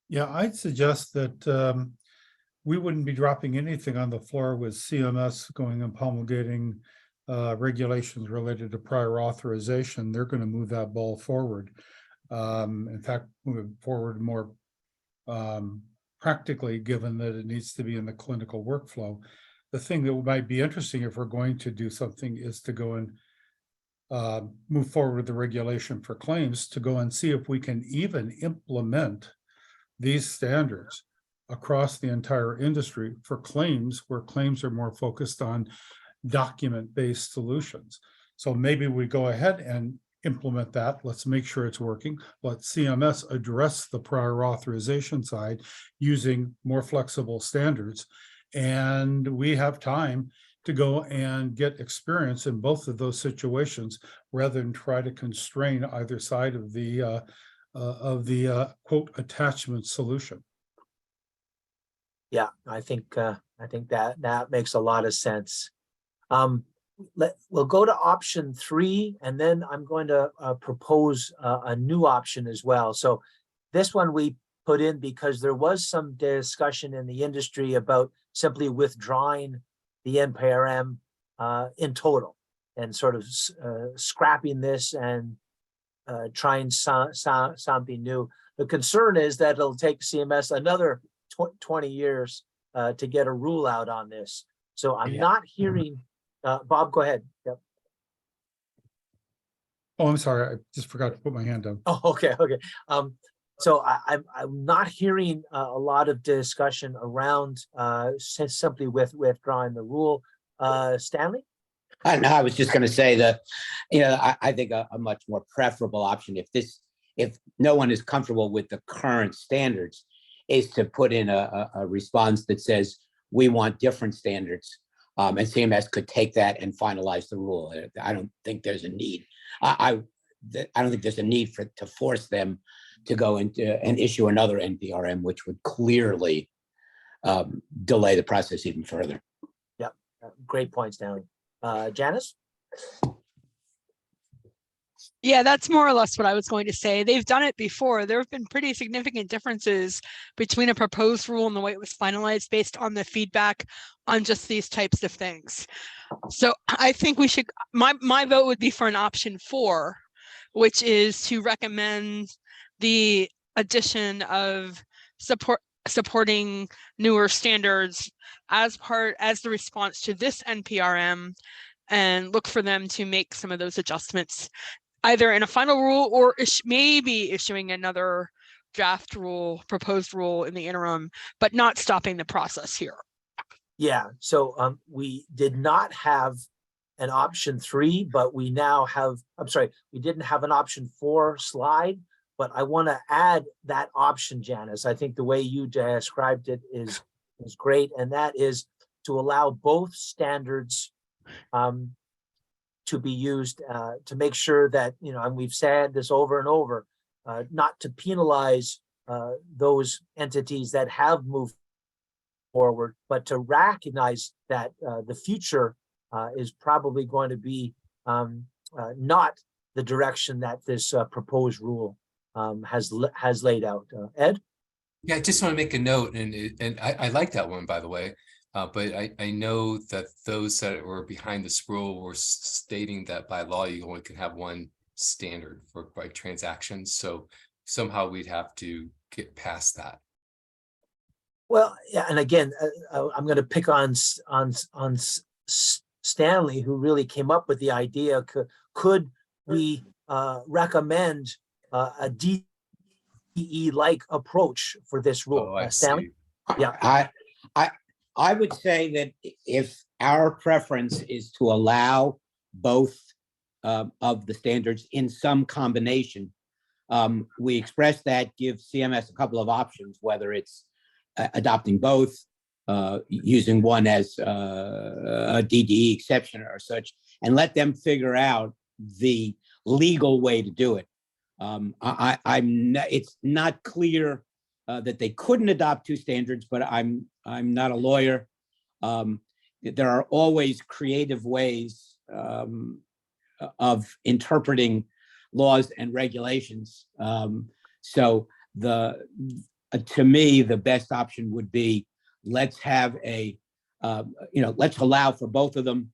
Yeah, I'd suggest that we wouldn't be dropping anything on the floor with CMS going and promulgating regulations related to prior authorization. They're going to move that ball forward. In fact, move it forward more practically, given that it needs to be in the clinical workflow. The thing that might be interesting if we're going to do something is to go and move forward with the regulation for claims, to go and see if we can even implement these standards across the entire industry for claims, where claims are more focused on document-based solutions. So maybe we go ahead and implement that. Let's make sure it's working. Let CMS address the prior authorization side using more flexible standards. And we have time to go and get experience in both of those situations, rather than try to constrain either side of the quote attachment solution. Yeah, I think that makes a lot of sense. We'll go to option 3, and then I'm going to propose a new option as well. So this one we put in because there was some discussion in the industry about simply withdrawing the NPRM in total and sort of scrapping this and trying something new. The concern is that it'll take CMS another 20 years to get a rule out on this. So I'm not hearing, Bob, go ahead. Yep. Oh, I'm sorry. I just forgot to put my hand down. Oh, okay. So I'm not hearing a lot of discussion around simply withdrawing the rule. Stanley? I was just going to say that, I think a much more preferable option, if no one is comfortable with the current standards, is to put in a response that says we want different standards, and CMS could take that and finalize the rule. I don't think there's a need. I don't think there's a need to force them to go into and issue another NPRM, which would clearly delay the process even further. Yep, great point, Stanley. Janice? Yeah, that's more or less what I was going to say. They've done it before. There have been pretty significant differences between a proposed rule and the way it was finalized based on the feedback on just these types of things. So I think we should, my vote would be for an option 4, which is to recommend the addition of supporting newer standards as the response to this NPRM, and look for them to make some of those adjustments, either in a final rule or maybe issuing another draft rule, proposed rule in the interim, but not stopping the process here. Yeah, so we did not have an option 3, but we now have, we didn't have an option 4 slide, but I want to add that option, Janice. I think the way you described it is great, and that is to allow both standards to be used to make sure that, and we've said this over and over, not to penalize those entities that have moved forward, but to recognize that the future is probably going to be not the direction that this proposed rule has laid out. Ed? Yeah, I just want to make a note, and I like that one, by the way. But I know that those that were behind this rule were stating that by law you only can have one standard by transactions. So somehow we'd have to get past that. Well, yeah, and again, I'm going to pick on Stanley, who really came up with the idea. Could we recommend a DE-like approach for this rule? Oh, Stanley? see. Yeah. I would say that if our preference is to allow both of the standards in some combination, we express that, give CMS a couple of options, whether it's adopting both, using one as a DDE exception or such, and let them figure out the legal way to do it. It's not clear that they couldn't adopt two standards, but I'm not a lawyer. There are always creative ways of interpreting laws and regulations. So to me, the best option would be let's have let's allow for both of them,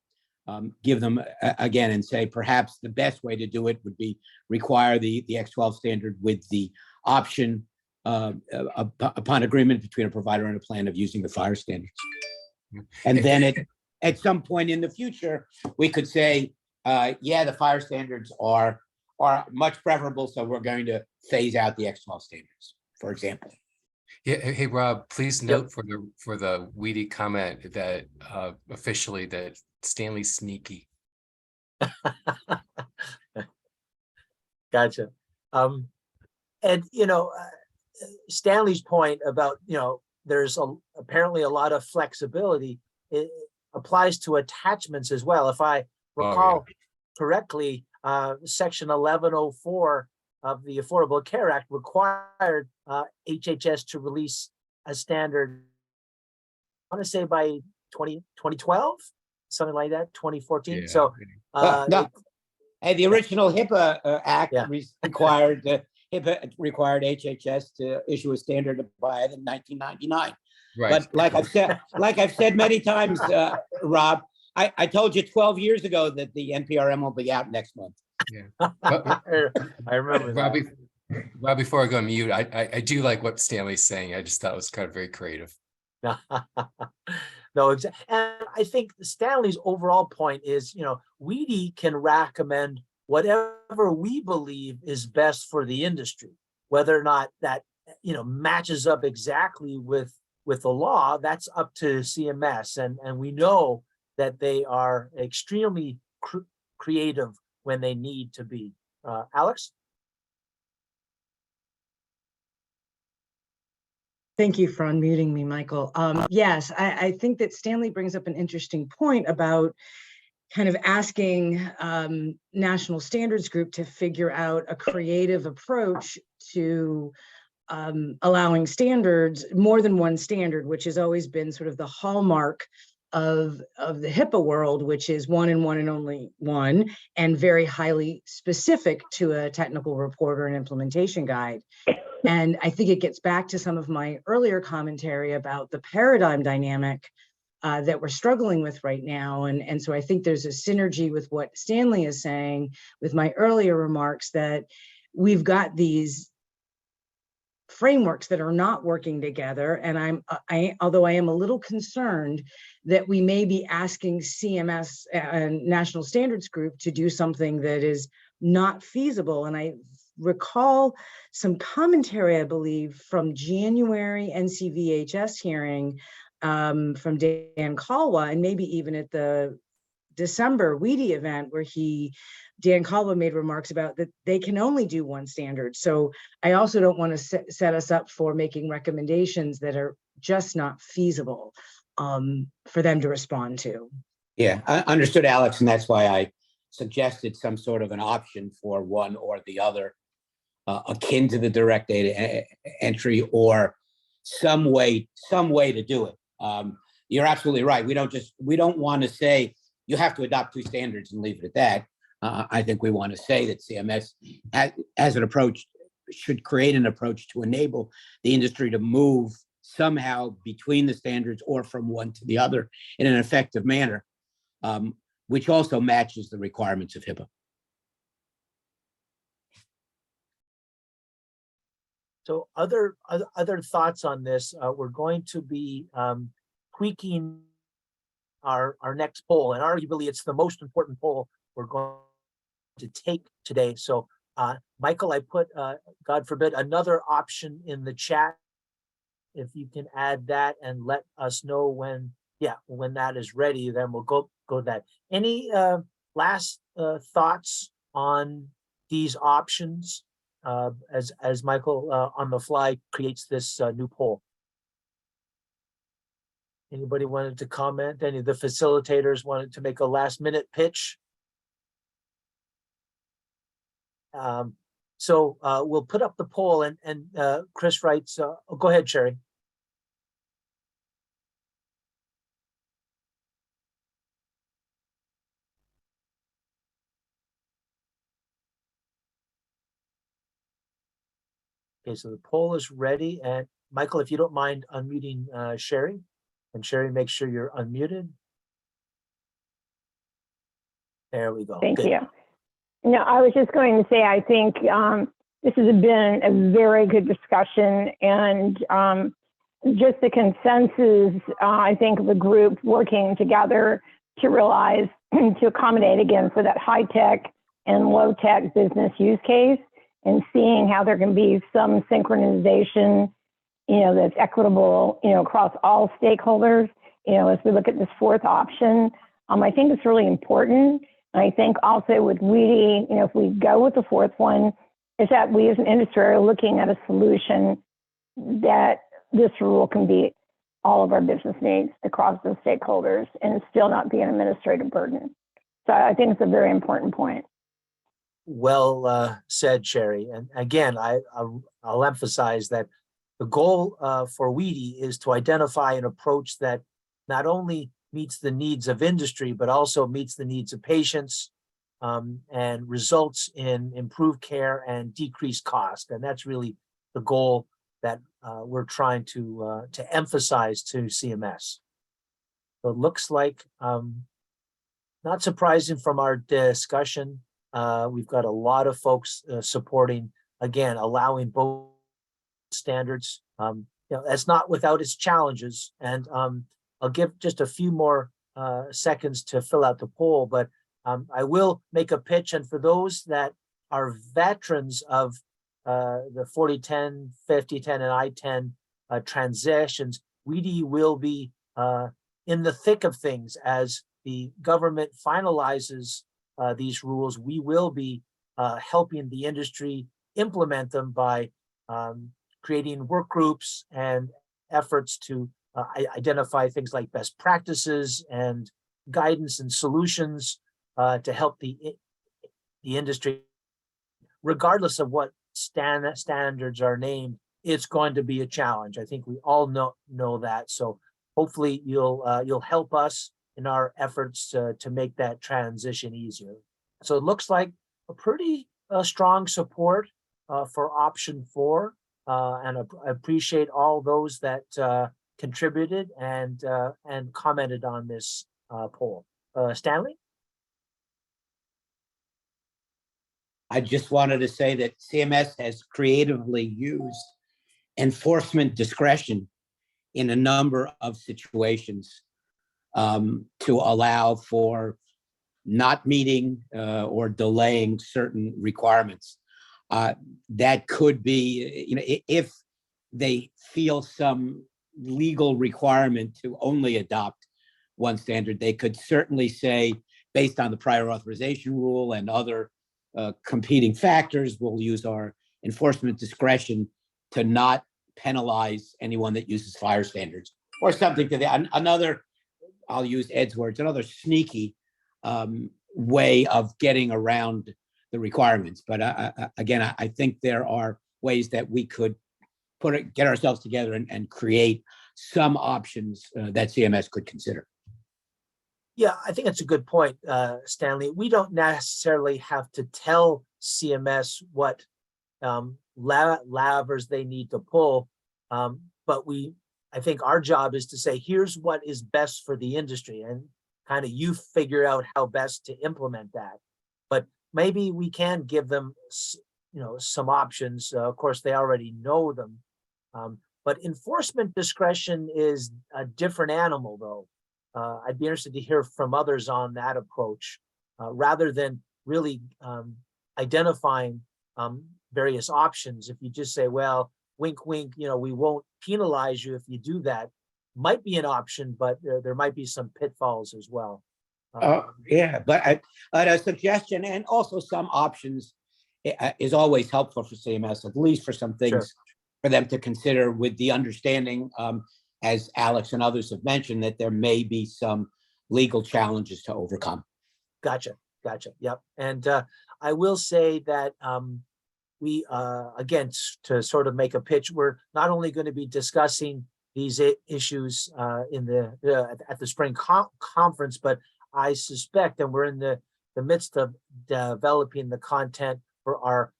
give them again, and say perhaps the best way to do it would be require the X12 standard with the option upon agreement between a provider and a plan of using the fire standards. And then at some point in the future, we could say, yeah, the fire standards are much preferable, so we're going to phase out the X12 standards, for example. Yeah. Hey, Rob, please note for the WEDI comment that officially that Stanley's sneaky. Gotcha. And Stanley's point about there's apparently a lot of flexibility. It applies to attachments as well. If I recall correctly, Section 1104 of the Affordable Care Act required HHS to release a standard, I want to say by 2012, something like that, 2014. So Hey, the original HIPAA Act required HHS to issue a standard by 1999. Right. But like I've said many times, Rob, I told you 12 years ago that the NPRM will be out next month. Yeah. I remember Rob, that. Rob, before I go on mute, I do like what Stanley's saying. I just thought it was kind of very creative. No, exactly. And I think Stanley's overall point is, WEDI can recommend whatever we believe is best for the industry, whether or not that, matches up exactly with the law. That's up to CMS. And we know that they are extremely creative when they need to be. Alex? Thank you for unmuting me, Michael. Yes, I think that Stanley brings up an interesting point about kind of asking National Standards Group to figure out a creative approach to allowing standards, more than one standard, which has always been sort of the hallmark of the HIPAA world, which is one and only one, and very highly specific to a technical report or an implementation guide. And I think it gets back to some of my earlier commentary about the paradigm dynamic that we're struggling with right now. And so I think there's a synergy with what Stanley is saying with my earlier remarks, that we've got these frameworks that are not working together. And although I am a little concerned that we may be asking CMS and National Standards Group to do something that is not feasible. And I recall some commentary, I believe, from January NCVHS hearing from Dan Kalwa, and maybe even at the December WEDI event where Dan Kalwa made remarks about that they can only do one standard. So I also don't want to set us up for making recommendations that are just not feasible for them to respond to. Yeah, I understood, Alex, and that's why I suggested some sort of an option for one or the other, akin to the direct data entry, or some way to do it. You're absolutely right. We don't want to say you have to adopt two standards and leave it at that. I think we want to say that CMS as an approach should create an approach to enable the industry to move somehow between the standards or from one to the other in an effective manner, which also matches the requirements of HIPAA. So other thoughts on this, we're going to be tweaking our next poll, and arguably it's the most important poll we're going to take today. So Michael, I put, God forbid, another option in the chat. If you can add that and let us know when that is ready, then we'll go to that. Any last thoughts on these options as Michael on the fly creates this new poll? Anybody wanted to comment? Any of the facilitators wanted to make a last minute pitch? So we'll put up the poll, and Chris writes, go ahead, Sherry. Okay, so the poll is ready. And Michael, if you don't mind unmuting Sherry, and Sherry, make sure you're unmuted. There we go. Thank Good. you. No, I was just going to say, I think this has been a very good discussion, and just the consensus, I think, of the group working together to realize, to accommodate again for that high tech and low tech business use case, and seeing how there can be some synchronization, that's equitable, across all stakeholders, as we look at this fourth option. I think it's really important. And I think also with WEDI, if we go with the fourth one, is that we as an industry are looking at a solution that this rule can be all of our business needs across the stakeholders and still not be an administrative burden. So I think it's a very important point. Well said, Sherry. And again, I'll emphasize that the goal for WEDI is to identify an approach that not only meets the needs of industry, but also meets the needs of patients and results in improved care and decreased cost. And that's really the goal that we're trying to emphasize to CMS. So it looks like, not surprising from our discussion, we've got a lot of folks supporting, again, allowing both standards. That's not without its challenges. And I'll give just a few more seconds to fill out the poll, but I will make a pitch. And for those that are veterans of the 4010, 5010, and I-10 transitions, WEDI will be in the thick of things as the government finalizes these rules. We will be helping the industry implement them by creating work groups and efforts to identify things like best practices and guidance and solutions to help the industry. Regardless of what standards are named, it's going to be a challenge. I think we all know that. So hopefully you'll help us in our efforts to make that transition easier. So it looks like a pretty strong support for option 4, and I appreciate all those that contributed and commented on this poll. Stanley? I just wanted to say that CMS has creatively used enforcement discretion in a number of situations to allow for not meeting or delaying certain requirements. That could be, if they feel some legal requirement to only adopt one standard, they could certainly say, based on the prior authorization rule and other competing factors, we'll use our enforcement discretion to not penalize anyone that uses fire standards or something to that. Another, I'll use Ed's words, another sneaky way of getting around the requirements. But again, I think there are ways that we could get ourselves together and create some options that CMS could consider. Yeah, I think it's a good point, Stanley. We don't necessarily have to tell CMS what levers they need to pull, but I think our job is to say, here's what is best for the industry, and kind of you figure out how best to implement that. But maybe we can give them, some options. Of course, they already know them, but enforcement discretion is a different animal, though. I'd be interested to hear from others on that approach, rather than really identifying various options. If you just say, well, wink, wink, we won't penalize you if you do that, might be an option, but there might be some pitfalls as well. Yeah, but a suggestion and also some options is always helpful for CMS, at least for some things. Sure. For them to consider, with the understanding, as Alex and others have mentioned, that there may be some legal challenges to overcome. Gotcha. Yep. And I will say that we, again, to sort of make a pitch, we're not only going to be discussing these issues in at the spring conference, but I suspect, and we're in the midst of developing the content for our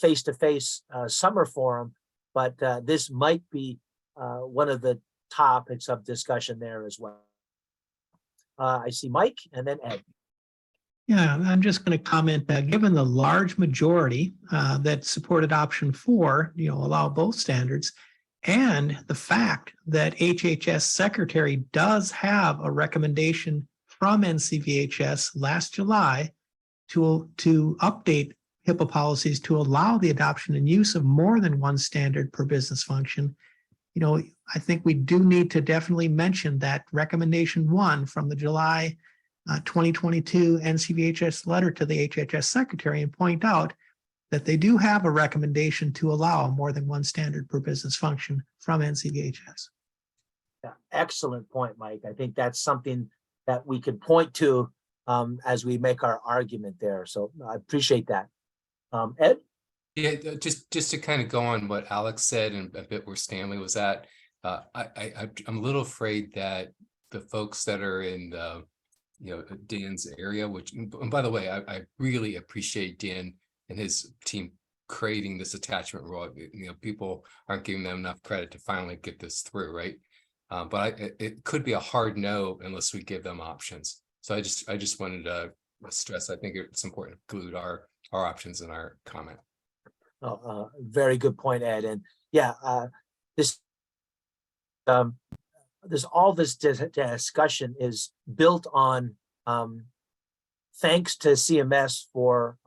face-to-face summer forum, but this might be one of the topics of discussion there as well. I see Mike and then Ed. Yeah, I'm just going to comment that given the large majority that supported option 4, allow both standards, and the fact that HHS Secretary does have a recommendation from NCVHS last July to update HIPAA policies to allow the adoption and use of more than one standard per business function, I think we do need to definitely mention that recommendation 1 from the July 2022 NCVHS letter to the HHS Secretary and point out that they do have a recommendation to allow more than one standard per business function from NCVHS. Yeah, excellent point, Mike. I think that's something that we could point to as we make our argument there. So I appreciate that. Ed? Yeah, just to kind of go on what Alex said and a bit where Stanley was at, I'm a little afraid that the folks that are in Dan's area, and by the way, I really appreciate Dan and his team creating this attachment rule. People aren't giving them enough credit to finally get this through, right? But it could be a hard no unless we give them options. So I just wanted to stress, I think it's important to include our options in our comment. Very good point, Ed. And yeah, this all this discussion is built on thanks to CMS for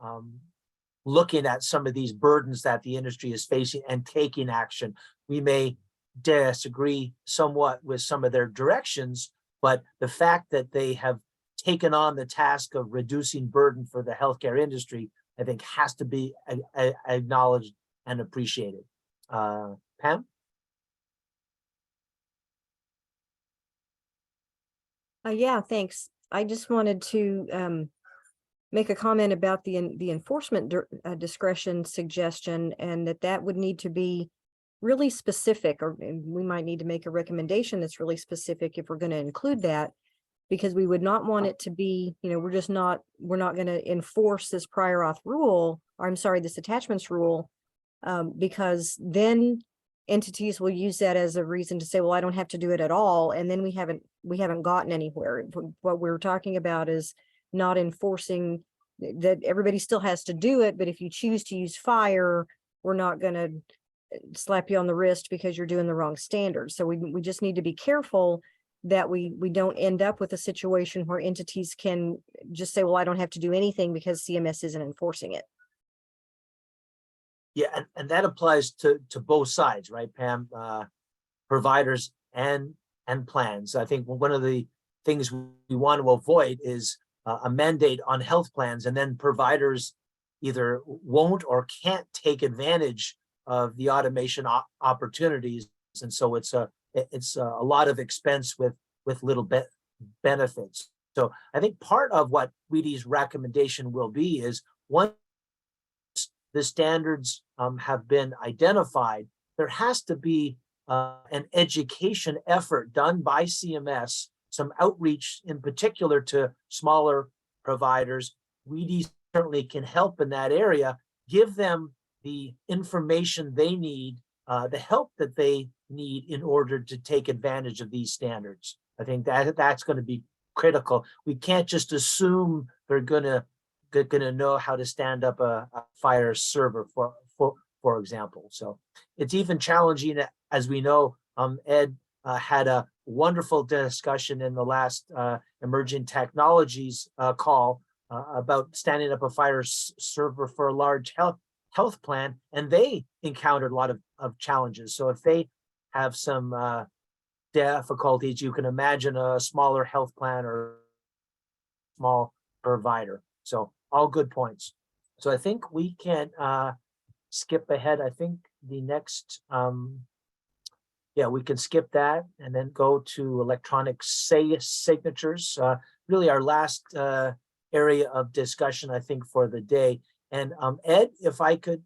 looking at some of these burdens that the industry is facing and taking action. We may disagree somewhat with some of their directions, but the fact that they have taken on the task of reducing burden for the healthcare industry, I think, has to be acknowledged and appreciated. Pam? Yeah, thanks. I just wanted to make a comment about the enforcement discretion suggestion, and that would need to be really specific, or we might need to make a recommendation that's really specific if we're going to include that, because we would not want it to be, we're not going to enforce this prior auth rule, or I'm sorry, this attachments rule, because then entities will use that as a reason to say, well, I don't have to do it at all. And then we haven't gotten anywhere. What we're talking about is not enforcing that everybody still has to do it. But if you choose to use fire, we're not going to slap you on the wrist because you're doing the wrong standard. So we just need to be careful that we don't end up with a situation where entities can just say, well, I don't have to do anything because CMS isn't enforcing it. Yeah, and that applies to both sides, right, Pam? Providers and plans. I think one of the things we want to avoid is a mandate on health plans, and then providers either won't or can't take advantage of the automation opportunities, and so it's a lot of expense with little benefits. So I think part of what WEDI's recommendation will be is, once the standards have been identified, there has to be an education effort done by CMS, some outreach in particular to smaller providers. WEDI certainly can help in that area, give them the information they need, the help that they need in order to take advantage of these standards. I think that's going to be critical. We can't just assume they're going to know how to stand up a fire server, for example. So it's even challenging, as we know. Ed had a wonderful discussion in the last emerging technologies call about standing up a fire server for a large health plan, and they encountered a lot of challenges. So if they have some difficulties, you can imagine a smaller health plan or small provider. So all good points. So I think we can skip ahead. I think the next, we can skip that and then go to electronic signatures. Really our last area of discussion, I think, for the day. And Ed, if I could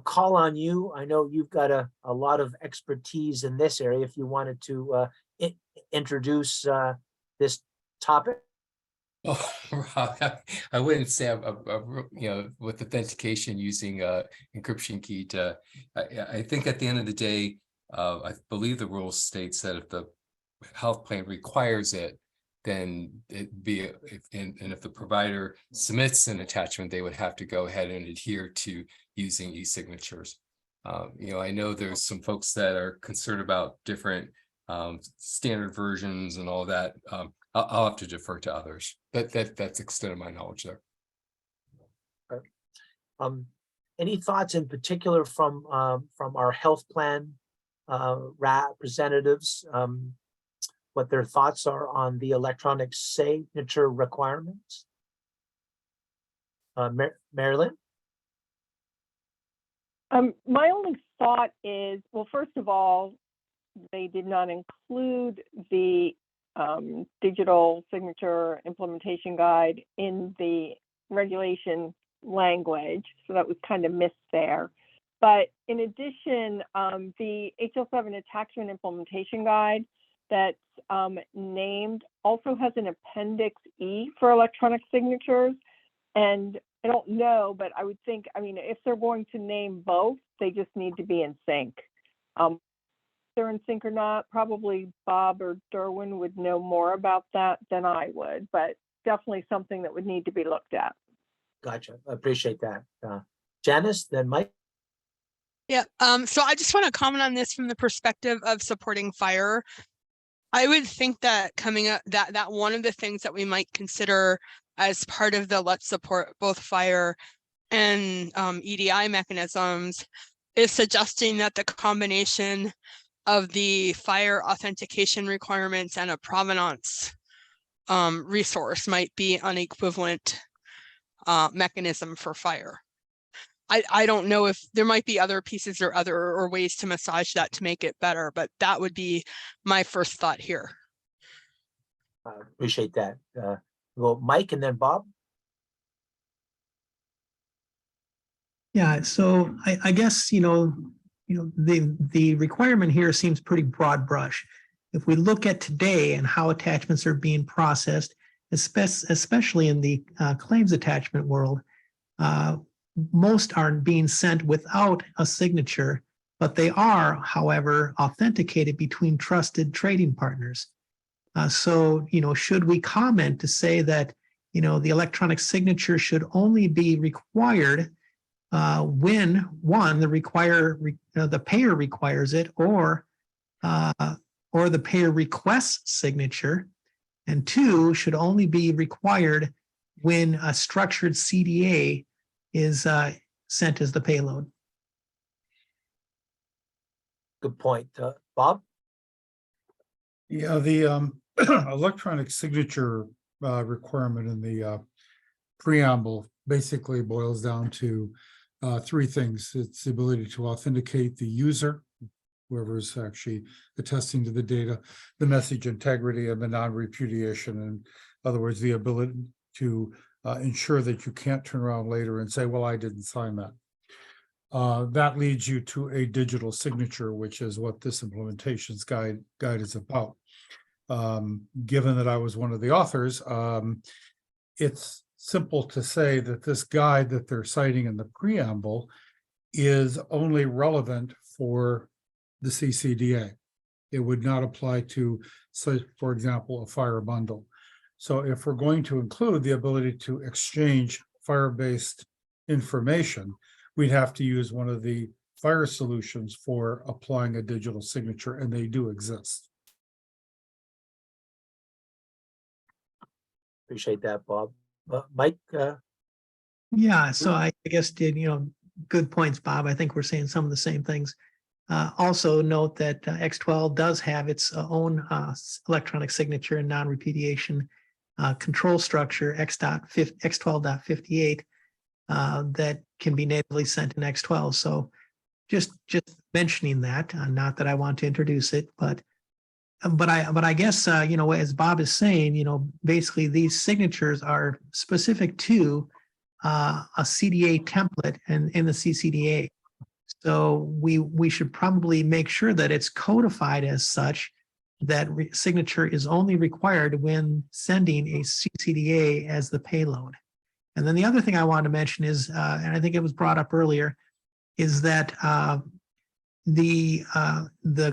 call on you, I know you've got a lot of expertise in this area. If you wanted to introduce this topic. Oh, Rob, I wouldn't say with authentication using encryption key to, I think at the end of the day, I believe the rule states that if the health plan requires it, then and if the provider submits an attachment, they would have to go ahead and adhere to using e-signatures. I know there's some folks that are concerned about different standard versions and all that. I'll have to defer to others. That's the extent of my knowledge there. Any thoughts in particular from our health plan representatives? What their thoughts are on the electronic signature requirements? Marilyn? My only thought is, well, first of all, they did not include the digital signature implementation guide in the regulation language, so that was kind of missed there. But in addition, the HL7 attachment implementation guide that's named also has an Appendix E for electronic signatures. And I don't know, but I would think, if they're going to name both, they just need to be in sync. If they're in sync or not, probably Bob or Derwin would know more about that than I would, but definitely something that would need to be looked at. Gotcha. I appreciate that. Janice, then Mike. Yeah, so I just want to comment on this from the perspective of supporting fire. I would think that coming up, that one of the things that we might consider as part of the let's support both fire and EDI mechanisms is suggesting that the combination of the fire authentication requirements and a provenance resource might be an equivalent mechanism for fire. I don't know if there might be other pieces or ways to massage that to make it better, but that would be my first thought here. Appreciate that. Well, Mike and then Bob. Yeah, so I guess, the requirement here seems pretty broad brush. If we look at today and how attachments are being processed, especially in the claims attachment world, most aren't being sent without a signature, but they are, however, authenticated between trusted trading partners. So, should we comment to say that, the electronic signature should only be required when one, the payer requires it, or the payer requests signature, and two, should only be required when a structured CDA is sent as the payload. Good point. Bob? Yeah, the electronic signature requirement in the preamble basically boils down to three things. It's the ability to authenticate the user, whoever's actually attesting to the data, the message integrity, and the non-repudiation. In other words, the ability to ensure that you can't turn around later and say, well, I didn't sign that. That leads you to a digital signature, which is what this implementations guide is about. Given that I was one of the authors, it's simple to say that this guide that they're citing in the preamble is only relevant for the CCDA. It would not apply to, say, for example, a fire bundle. So if we're going to include the ability to exchange fire-based information, we'd have to use one of the fire solutions for applying a digital signature, and they do exist. Appreciate that, Bob. Mike? Yeah, so I guess, good points, Bob. I think we're saying some of the same things. Also note that X12 does have its own electronic signature and non-repudiation control structure, X12.58, that can be natively sent in X12. So just mentioning that, not that I want to introduce it, but I guess, as Bob is saying, basically these signatures are specific to a CDA template in the CCDA. So we should probably make sure that it's codified as such, that signature is only required when sending a CCDA as the payload. And then the other thing I wanted to mention is, and I think it was brought up earlier, is that the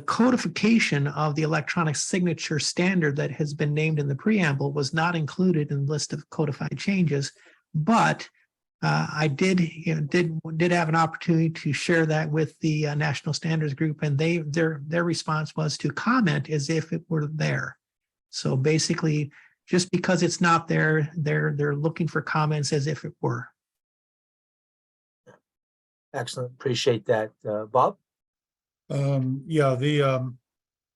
codification of the electronic signature standard that has been named in the preamble was not included in the list of codified changes, but I did have an opportunity to share that with the National Standards Group, and their response was to comment as if it were there. So basically, just because it's not there, they're looking for comments as if it were. Excellent. Appreciate that. Bob? Yeah, the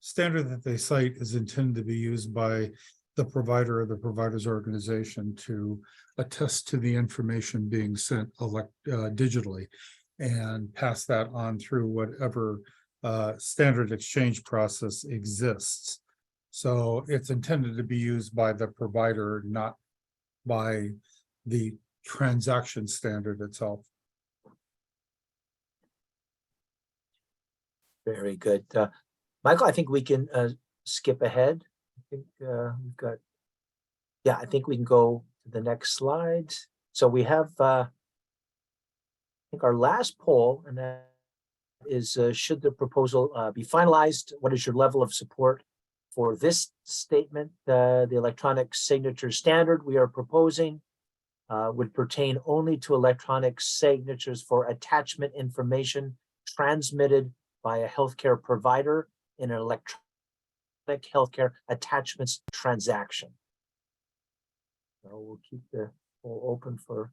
standard that they cite is intended to be used by the provider or the provider's organization to attest to the information being sent digitally and pass that on through whatever standard exchange process exists. So it's intended to be used by the provider, not by the transaction standard itself. Very good. Michael, I think we can skip ahead. I think we've got, yeah, I think we can go to the next slide. So we have, I think our last poll, and that is, should the proposal be finalized? What is your level of support for this statement? The electronic signature standard we are proposing would pertain only to electronic signatures for attachment information transmitted by a healthcare provider in an electronic healthcare attachments transaction. So we'll keep the poll open for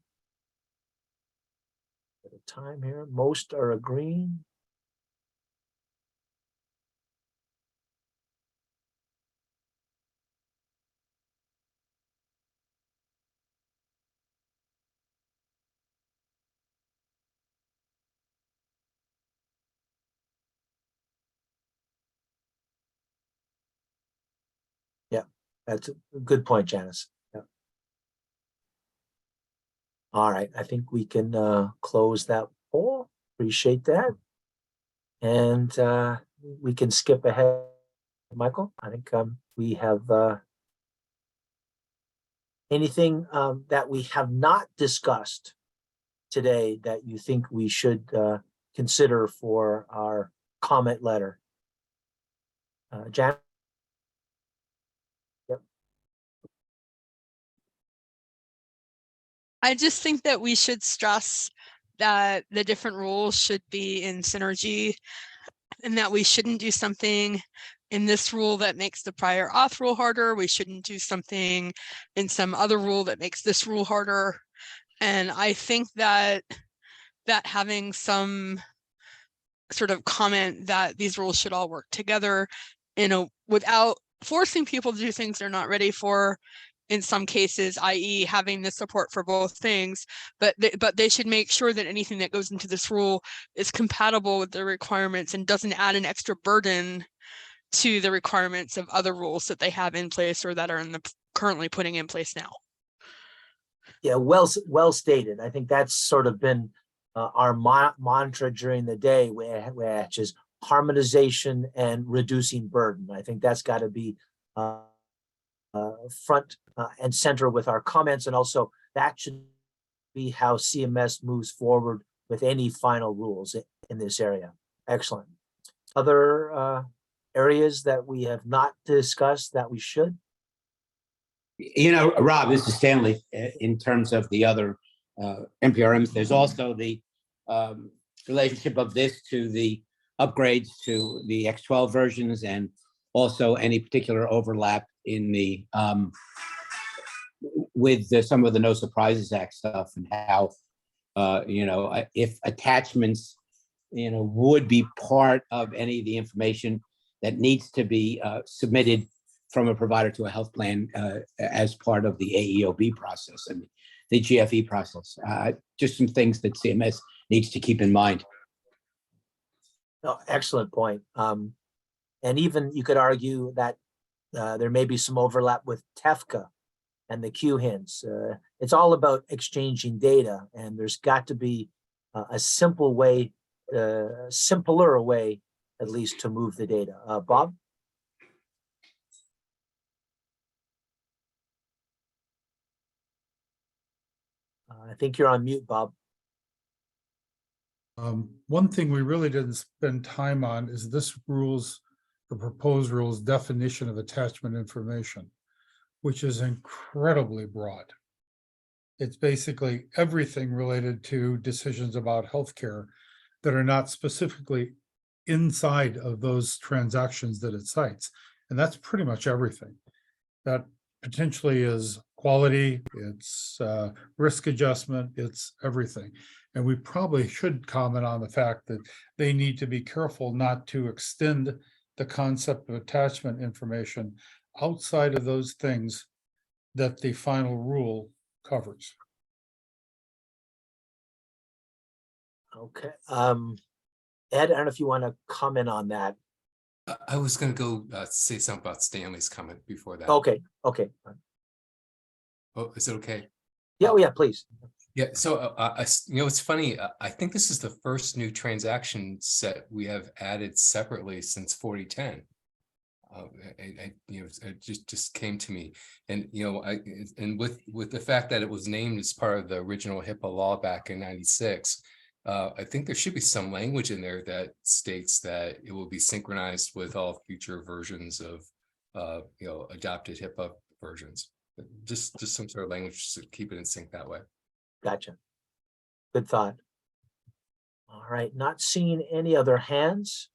a bit of time here. Most are agreeing. Yeah, that's a good point, Janice. Yeah. All right, I think we can close that poll. Appreciate that. And we can skip ahead, Michael. I think we have anything that we have not discussed today that you think we should consider for our comment letter. Jan? Yep. I just think that we should stress that the different rules should be in synergy, and that we shouldn't do something in this rule that makes the prior auth rule harder. We shouldn't do something in some other rule that makes this rule harder. And I think that having some sort of comment that these rules should all work together without forcing people to do things they're not ready for, in some cases, i.e. having the support for both things, but they should make sure that anything that goes into this rule is compatible with the requirements and doesn't add an extra burden to the requirements of other rules that they have in place or that are currently putting in place now. Yeah, well stated. I think that's sort of been our mantra during the day, which is harmonization and reducing burden. I think that's got to be front and center with our comments, and also that should be how CMS moves forward with any final rules in this area. Excellent. Other areas that we have not discussed that we should? You know, Rob, this is Stanley. In terms of the other NPRMs, there's also the relationship of this to the upgrades to the X12 versions, and also any particular overlap in the with some of the No Surprises Act stuff, and how you know, if attachments, you know, would be part of any of the information that needs to be submitted from a provider to a health plan as part of the AEOB process and the GFE process. Just some things that CMS needs to keep in mind. Oh, excellent point. And even you could argue that there may be some overlap with TEFCA and the QHINs. It's all about exchanging data, and there's got to be a simple way, simpler way, at least, to move the data. Bob? I think you're on mute, Bob. One thing we really didn't spend time on is this rules, the proposed rules definition of attachment information, which is incredibly broad. It's basically everything related to decisions about healthcare that are not specifically inside of those transactions that it cites. And that's pretty much everything. That potentially is quality, it's risk adjustment, it's everything. And we probably should comment on the fact that they need to be careful not to extend the concept of attachment information outside of those things that the final rule covers. Okay. Ed, I don't know if you want to comment on that. I was going to go say something about Stanley's comment before that. Okay. Okay. Oh, is it okay? Yeah. Oh, yeah. Please. Yeah. So, it's funny. I think this is the first new transaction set we have added separately since 4010. It just came to me, and and with the fact that it was named as part of the original HIPAA law back in '96. I think there should be some language in there that states that it will be synchronized with all future versions of, adopted HIPAA versions. Just some sort of language to keep it in sync that way. Gotcha. Good thought. All right. Not seeing any other hands.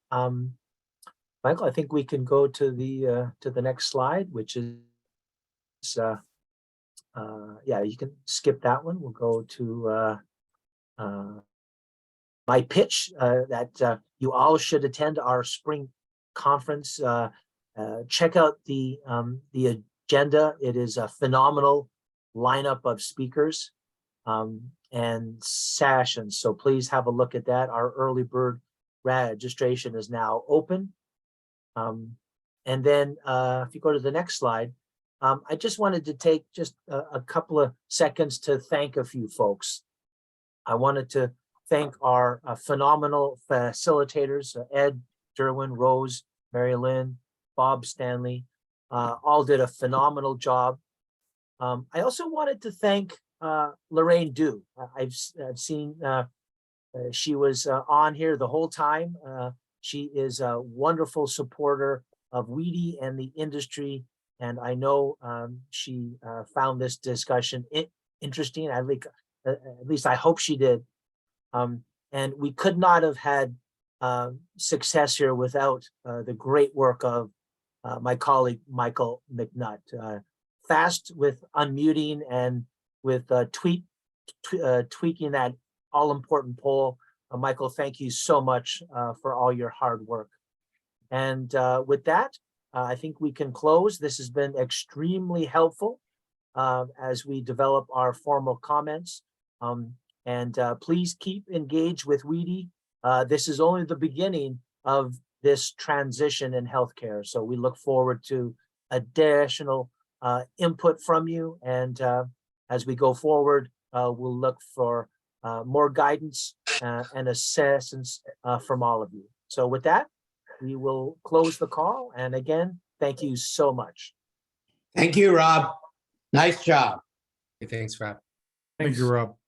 Michael, I think we can go to the next slide, which is, yeah, you can skip that one. We'll go to my pitch that you all should attend our spring conference. Check out the agenda. It is a phenomenal lineup of speakers and sessions. So please have a look at that. Our early bird registration is now open. And then if you go to the next slide, I just wanted to take just a couple of seconds to thank a few folks. I wanted to thank our phenomenal facilitators, Ed, Derwin, Rose, Mary Lynn, Bob, Stanley, all did a phenomenal job. I also wanted to thank Lorraine Dew. I've seen she was on here the whole time. She is a wonderful supporter of WEDI and the industry, and I know she found this discussion interesting. At least I hope she did. And we could not have had success here without the great work of my colleague, Michael McNutt. Fast with unmuting and with tweaking that all-important poll. Michael, thank you so much for all your hard work. And with that, I think we can close. This has been extremely helpful as we develop our formal comments. And please keep engaged with WEDI. This is only the beginning of this transition in healthcare. So we look forward to additional input from you. And as we go forward, we'll look for more guidance and assistance from all of you. So with that, we will close the call. And again, thank you so much. Thank you, Rob. Nice job. Hey, thanks, Rob. Thank you, Rob.